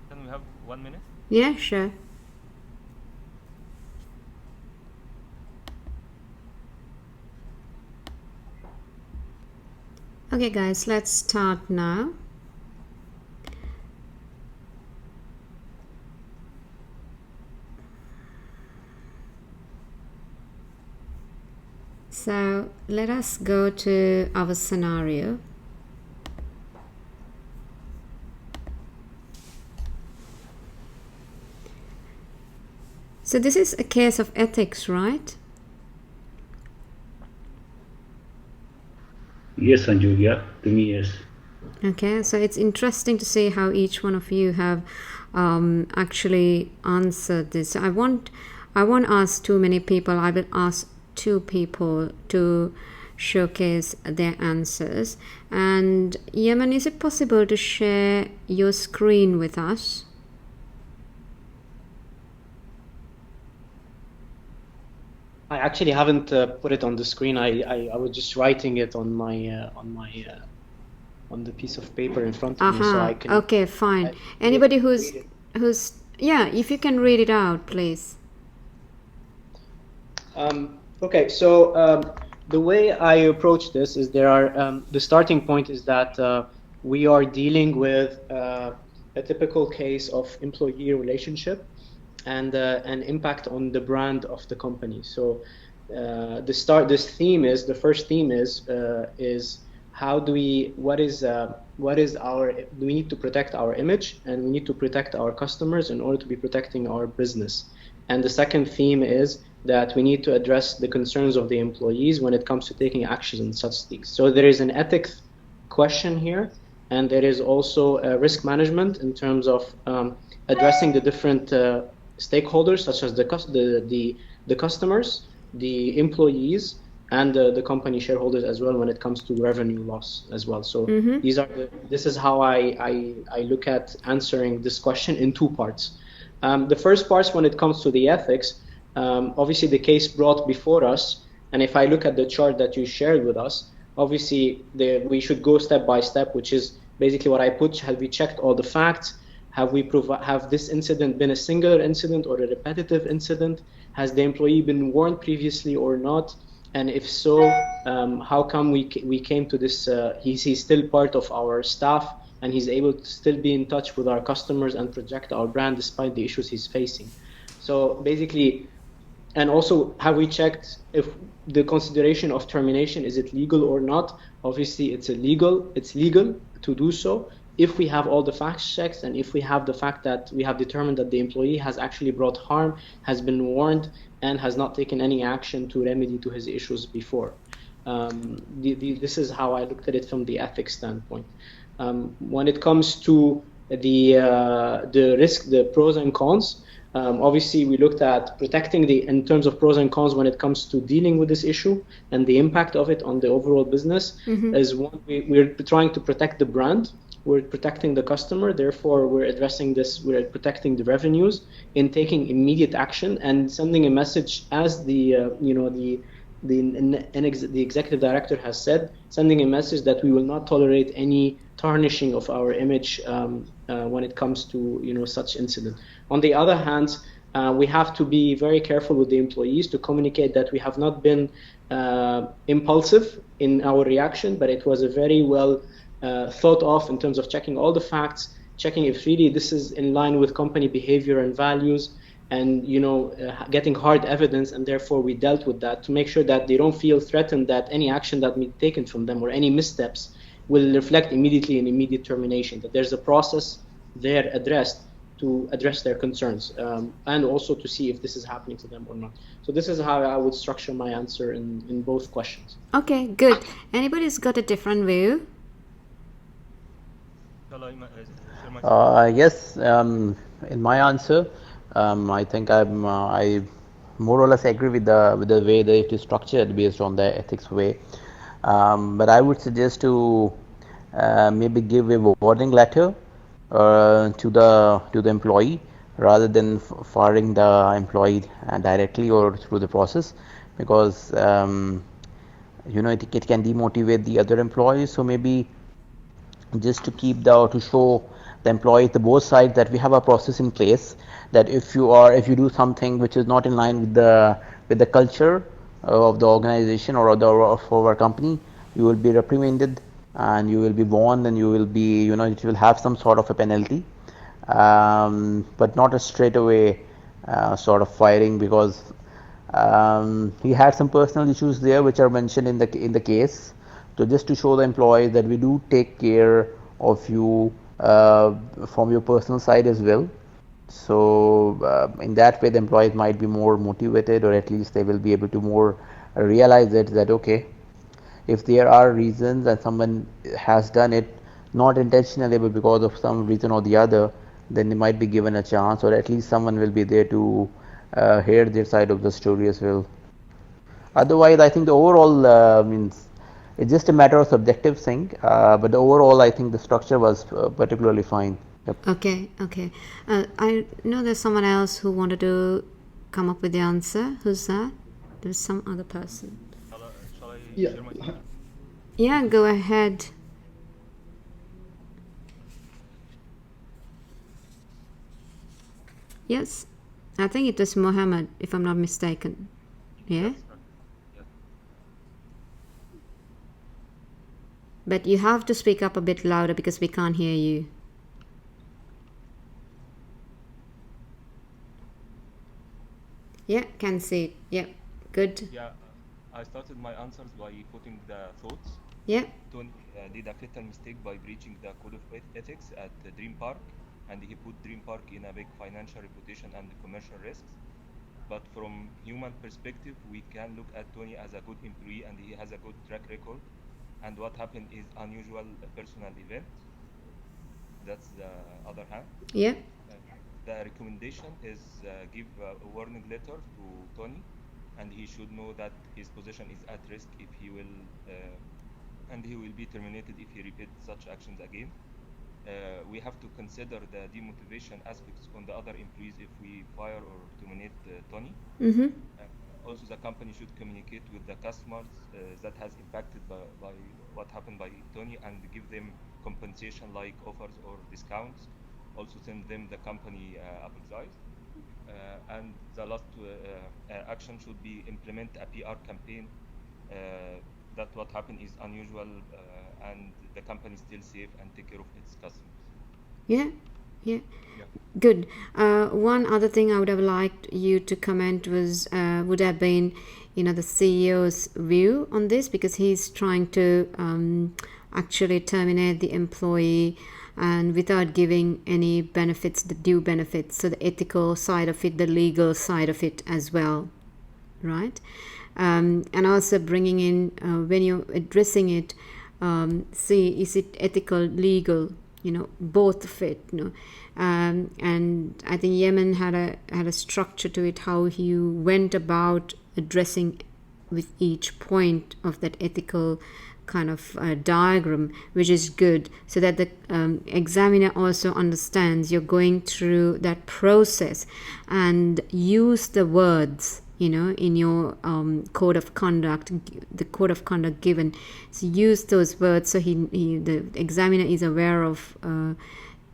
Speaker 6: Can we have 1 minute?
Speaker 1: Yeah, sure. Okay guys, let's start now. So let us go to our scenario. So this is a case of ethics, right?
Speaker 7: Yes, Sanju, yeah, to me, yes.
Speaker 1: Okay, so it's interesting to see how each one of you have actually answered this. I won't ask too many people. I will ask 2 people to showcase their answers. And Yemen, is it possible to share your screen with us?
Speaker 4: I actually haven't put it on the screen. I was just writing it on my on the piece of paper in front of me, so I can.
Speaker 1: Okay, fine. Anybody who's yeah, if you can read it out, please.
Speaker 4: Okay, so the way I approach this is there are the starting point is that we are dealing with a typical case of employee relationship and an impact on the brand of the company. So the first theme is how do we we need to protect our image, and we need to protect our customers in order to be protecting our business. And the second theme is that we need to address the concerns of the employees when it comes to taking action in such things. So there is an ethics question here, and there is also risk management in terms of addressing the different stakeholders, such as the customers, the employees, and the company shareholders as well when it comes to revenue loss as well. So this is how I look at answering this question in two parts. The first part, when it comes to the ethics, obviously the case brought before us, and if I look at the chart that you shared with us, obviously we should go step by step, which is basically what I put. Have we checked all the facts? Have this incident been a singular incident or a repetitive incident? Has the employee been warned previously or not? And if so, how come we came to this? He's still part of our staff, and he's able to still be in touch with our customers and project our brand despite the issues he's facing. So basically, and also, have we checked if the consideration of termination, is it legal or not? Obviously, it's legal to do so if we have all the facts checked, and if we have the fact that we have determined that the employee has actually brought harm, has been warned, and has not taken any action to remedy to his issues before. This is how I looked at it from the ethics standpoint. When it comes to the risk, the pros and cons, obviously we looked at protecting in terms of pros and cons when it comes to dealing with this issue and the impact of it on the overall business. As one, we're trying to protect the brand. We're protecting the customer, therefore we're addressing this, we're protecting the revenues in taking immediate action and sending a message, as the executive director has said, sending a message that we will not tolerate any tarnishing of our image when it comes to such incident. On the other hand, we have to be very careful with the employees to communicate that we have not been impulsive in our reaction, but it was a very well thought of in terms of checking all the facts, checking if really this is in line with company behavior and values, and getting hard evidence, and therefore we dealt with that to make sure that they don't feel threatened that any action that may be taken from them or any missteps will reflect immediately in immediate termination, that there's a process there addressed to address their concerns, and also to see if this is happening to them or not. So this is how I would structure my answer in both questions.
Speaker 1: Okay, good. Anybody's got a different view?
Speaker 6: Shall I share my
Speaker 2: Yes, in my answer, I think I more or less agree with the way that it is structured based on the ethics way. But I would suggest to maybe give a warning letter to the employee rather than firing the employee directly or through the process, because it can demotivate the other employees. So maybe just to show the employees, the both sides, that we have a process in place, that if you do something which is not in line with the culture of the organization or of our company, you will be reprimanded and you will be warned, and you will be it will have some sort of a penalty, but not a straight away sort of firing, because he had some personal issues there which are mentioned in the case. So just to show the employees that we do take care of you from your personal side as well. So in that way, the employees might be more motivated, or at least they will be able to more realize that okay, if there are reasons and someone has done it not intentionally but because of some reason or the other, then they might be given a chance, or at least someone will be there to hear their side of the story as well. Otherwise, I think the overall means it's just a matter of subjective thing, but overall I think the structure was particularly fine. Yep.
Speaker 1: Okay. I know there's someone else who wanted to come up with the answer. Who's that? There's some other person.
Speaker 6: Shall I
Speaker 5: Yeah.
Speaker 6: share my screen?
Speaker 1: Yeah, go ahead. Yes, I think it was Mohammed, if I'm not mistaken. Yeah?
Speaker 6: Yes.
Speaker 1: But you have to speak up a bit louder because we can't hear you. Yeah, can see it. Yeah, good.
Speaker 6: Yeah, I started my answers by putting the thoughts.
Speaker 1: Yeah.
Speaker 6: Tony did a fatal mistake by breaching the code of ethics at the Dream Park, and he put Dream Park in a big financial reputation and commercial risks. But from human perspective, we can look at Tony as a good employee and he has a good track record. And what happened is unusual personal event. That's the other hand.
Speaker 1: Yeah.
Speaker 6: The recommendation is give a warning letter to Tony, and he should know that his position is at risk if he will, and he will be terminated if he repeats such actions again. We have to consider the demotivation aspects on the other employees if we fire or terminate Tony. Also, the company should communicate with the customers that has impacted by what happened by Tony and give them compensation like offers or discounts. Also send them the company apologize. And the last action should be implement a PR campaign that what happened is unusual and the company is still safe and take care of its customers.
Speaker 1: Yeah. Good. One other thing I would have liked you to comment was would have been, the CEO's view on this, because he's trying to actually terminate the employee and without giving any benefits, the due benefits, so the ethical side of it, the legal side of it as well, right? And also bringing in when you're addressing it, see, is it ethical, legal, both of it, and I think Yemen had a structure to it, how he went about addressing with each point of that ethical kind of diagram, which is good, so that the examiner also understands you're going through that process, and use the words in your code of conduct, the code of conduct given. So use those words so the examiner is aware of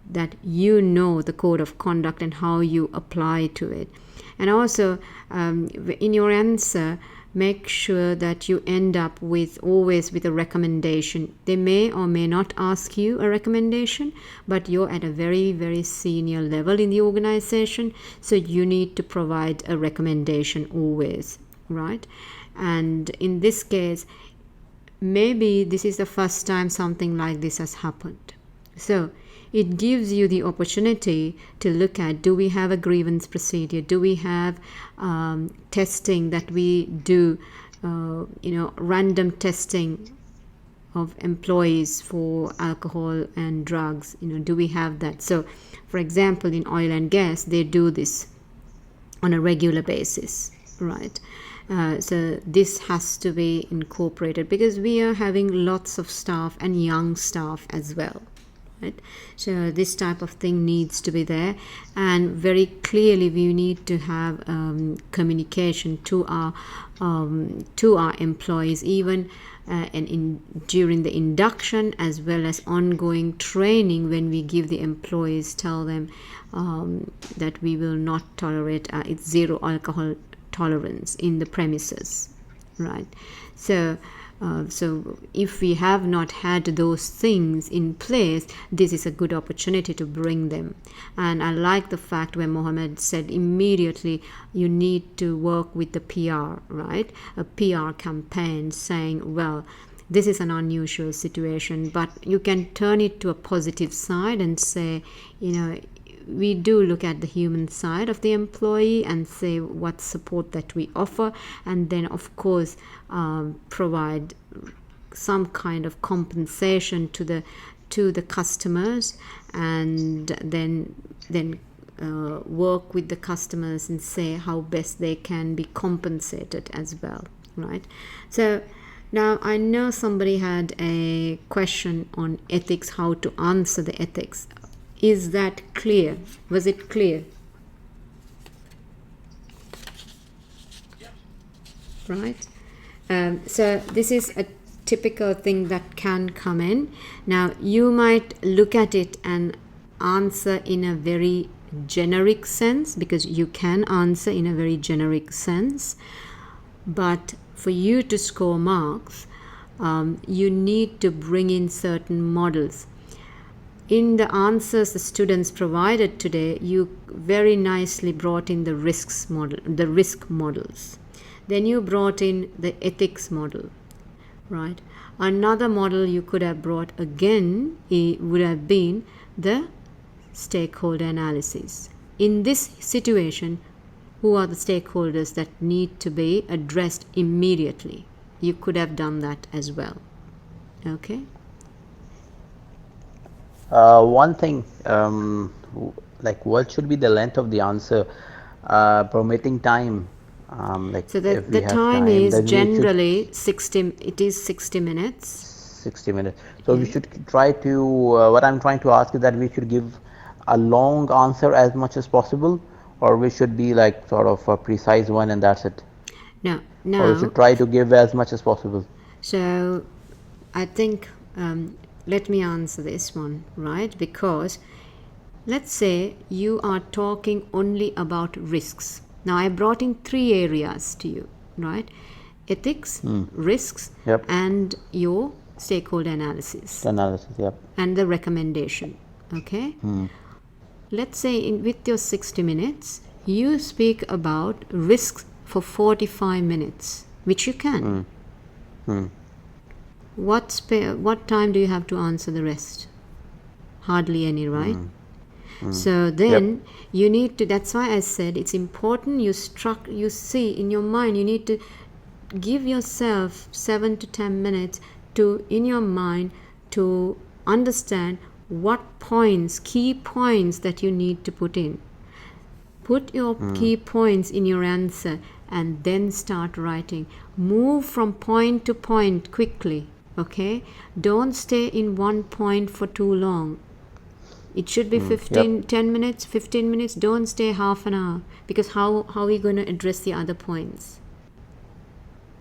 Speaker 1: that the code of conduct and how you apply to it. And also in your answer, make sure that you end up always with a recommendation. They may or may not ask you a recommendation, but you're at a very, very senior level in the organization, so you need to provide a recommendation always, right? And in this case, maybe this is the first time something like this has happened. So it gives you the opportunity to look at, do we have a grievance procedure? Do we have testing that we do, random testing of employees for alcohol and drugs? Do we have that? So, for example, in oil and gas, they do this on a regular basis, right? So this has to be incorporated because we are having lots of staff and young staff as well. Right? So this type of thing needs to be there, and very clearly we need to have communication to our employees, even during the induction as well as ongoing training. When we give the employees, tell them that we will not tolerate it's zero alcohol tolerance in the premises, right? So if we have not had those things in place, this is a good opportunity to bring them. And I like the fact where Mohammed said immediately you need to work with the PR, right? A PR campaign saying, well, this is an unusual situation, but you can turn it to a positive side and say, we do look at the human side of the employee and say what support that we offer, and then of course provide some kind of compensation to the customers, and then work with the customers and say how best they can be compensated as well, right? So now I know somebody had a question on ethics, how to answer the ethics. Is that clear? Was it clear? Right? So this is a typical thing that can come in. Now you might look at it and answer in a very generic sense, because you can answer in a very generic sense, but for you to score marks, you need to bring in certain models. In the answers the students provided today, you very nicely brought in the risk models. Then you brought in the ethics model, right? Another model you could have brought again, it would have been the stakeholder analysis. In this situation, who are the stakeholders that need to be addressed immediately. You could have done that as well. Okay.
Speaker 2: One thing, like what should be the length of the answer, permitting time? Like
Speaker 1: So
Speaker 2: if we
Speaker 1: the
Speaker 2: have
Speaker 1: time
Speaker 2: time,
Speaker 1: is
Speaker 2: then we should
Speaker 1: generally 60 minutes.
Speaker 2: 60 minutes. So we should try to, what I'm trying to ask is that we should give a long answer as much as possible, or we should be like sort of a precise one and that's it.
Speaker 1: Now,
Speaker 2: Or we should try to give as much as possible.
Speaker 1: so I think, let me answer this one, right? Because let's say you are talking only about risks. Now I brought in 3 areas to you, right? Ethics, risks,
Speaker 2: Yep.
Speaker 1: and your stakeholder analysis.
Speaker 2: Analysis, yep.
Speaker 1: And the recommendation. Okay. Let's say with your 60 minutes, you speak about risks for 45 minutes, which you can. What time do you have to answer the rest? Hardly any, right? So then you need to, that's why I said it's important you see in your mind, you need to give yourself 7 to 10 minutes to, in your mind, to understand what points, key points that you need to put in. Put your key points in your answer and then start writing. Move from point to point quickly, okay? Don't stay in one point for too long. It should be 10 minutes, 15 minutes. Don't stay half an hour, because how are we going to address the other points?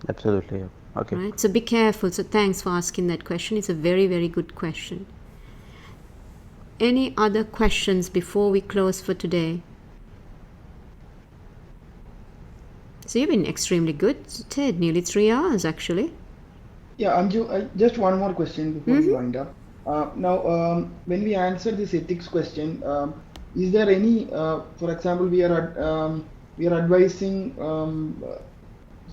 Speaker 2: Absolutely, yeah. Okay.
Speaker 1: Right? So be careful. So thanks for asking that question. It's a very, very good question. Any other questions before we close for today? So you've been extremely good, Ted. Nearly 3 hours, actually.
Speaker 5: Yeah, Anju, just one more question before we wind up. Now, when we answer this ethics question, is there any, for example, we are advising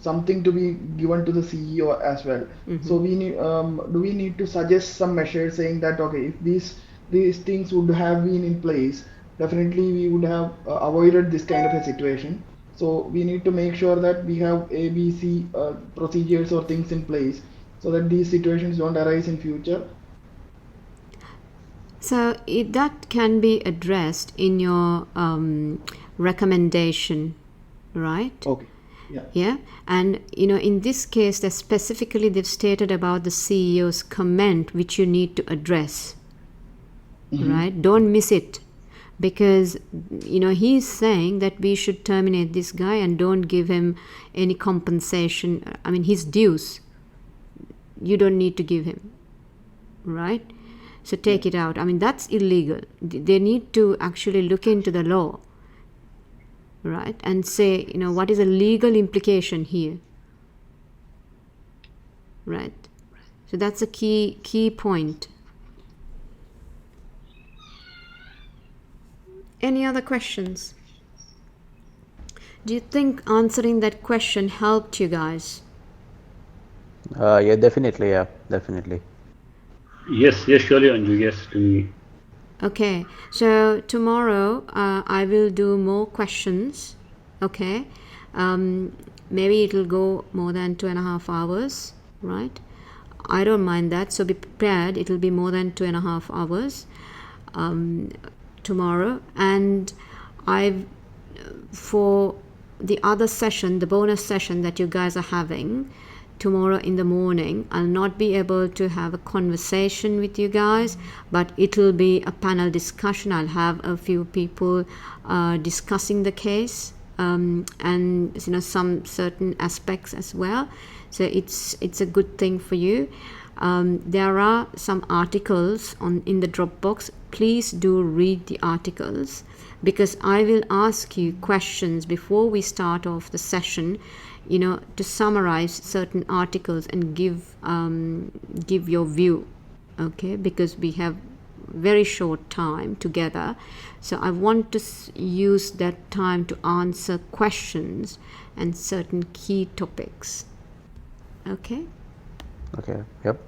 Speaker 5: something to be given to the CEO as well. So we need, do we need to suggest some measures saying that, okay, if these things would have been in place, definitely we would have avoided this kind of a situation. So we need to make sure that we have ABC procedures or things in place so that these situations don't arise in future.
Speaker 1: So that can be addressed in your recommendation, right?
Speaker 5: Okay.
Speaker 1: Yeah. And in this case, they've stated about the CEO's comment, which you need to address, right? Don't miss it, because he's saying that we should terminate this guy and don't give him any compensation. I mean, his dues you don't need to give him, right? So take it out. I mean, that's illegal. They need to actually look into the law, right? And say, what is the legal implication here, right? So that's a key point. Any other questions? Do you think answering that question helped you guys?
Speaker 2: Yeah, definitely. Yeah, definitely.
Speaker 7: Yes, surely, Anju. Yes, to me.
Speaker 1: Okay, so tomorrow I will do more questions. Okay, maybe it'll go more than 2.5 hours, right? I don't mind that, so be prepared. It'll be more than 2.5 hours tomorrow. And for the other session, the bonus session that you guys are having tomorrow in the morning, I'll not be able to have a conversation with you guys, but it'll be a panel discussion. I'll have a few people discussing the case and some certain aspects as well. So it's a good thing for you. There are some articles in the Dropbox. Please do read the articles, because I will ask you questions before we start off the session, to summarize certain articles and give your view, okay? Because we have very short time together, so I want to use that time to answer questions and certain key topics. Okay?
Speaker 2: Okay, yep.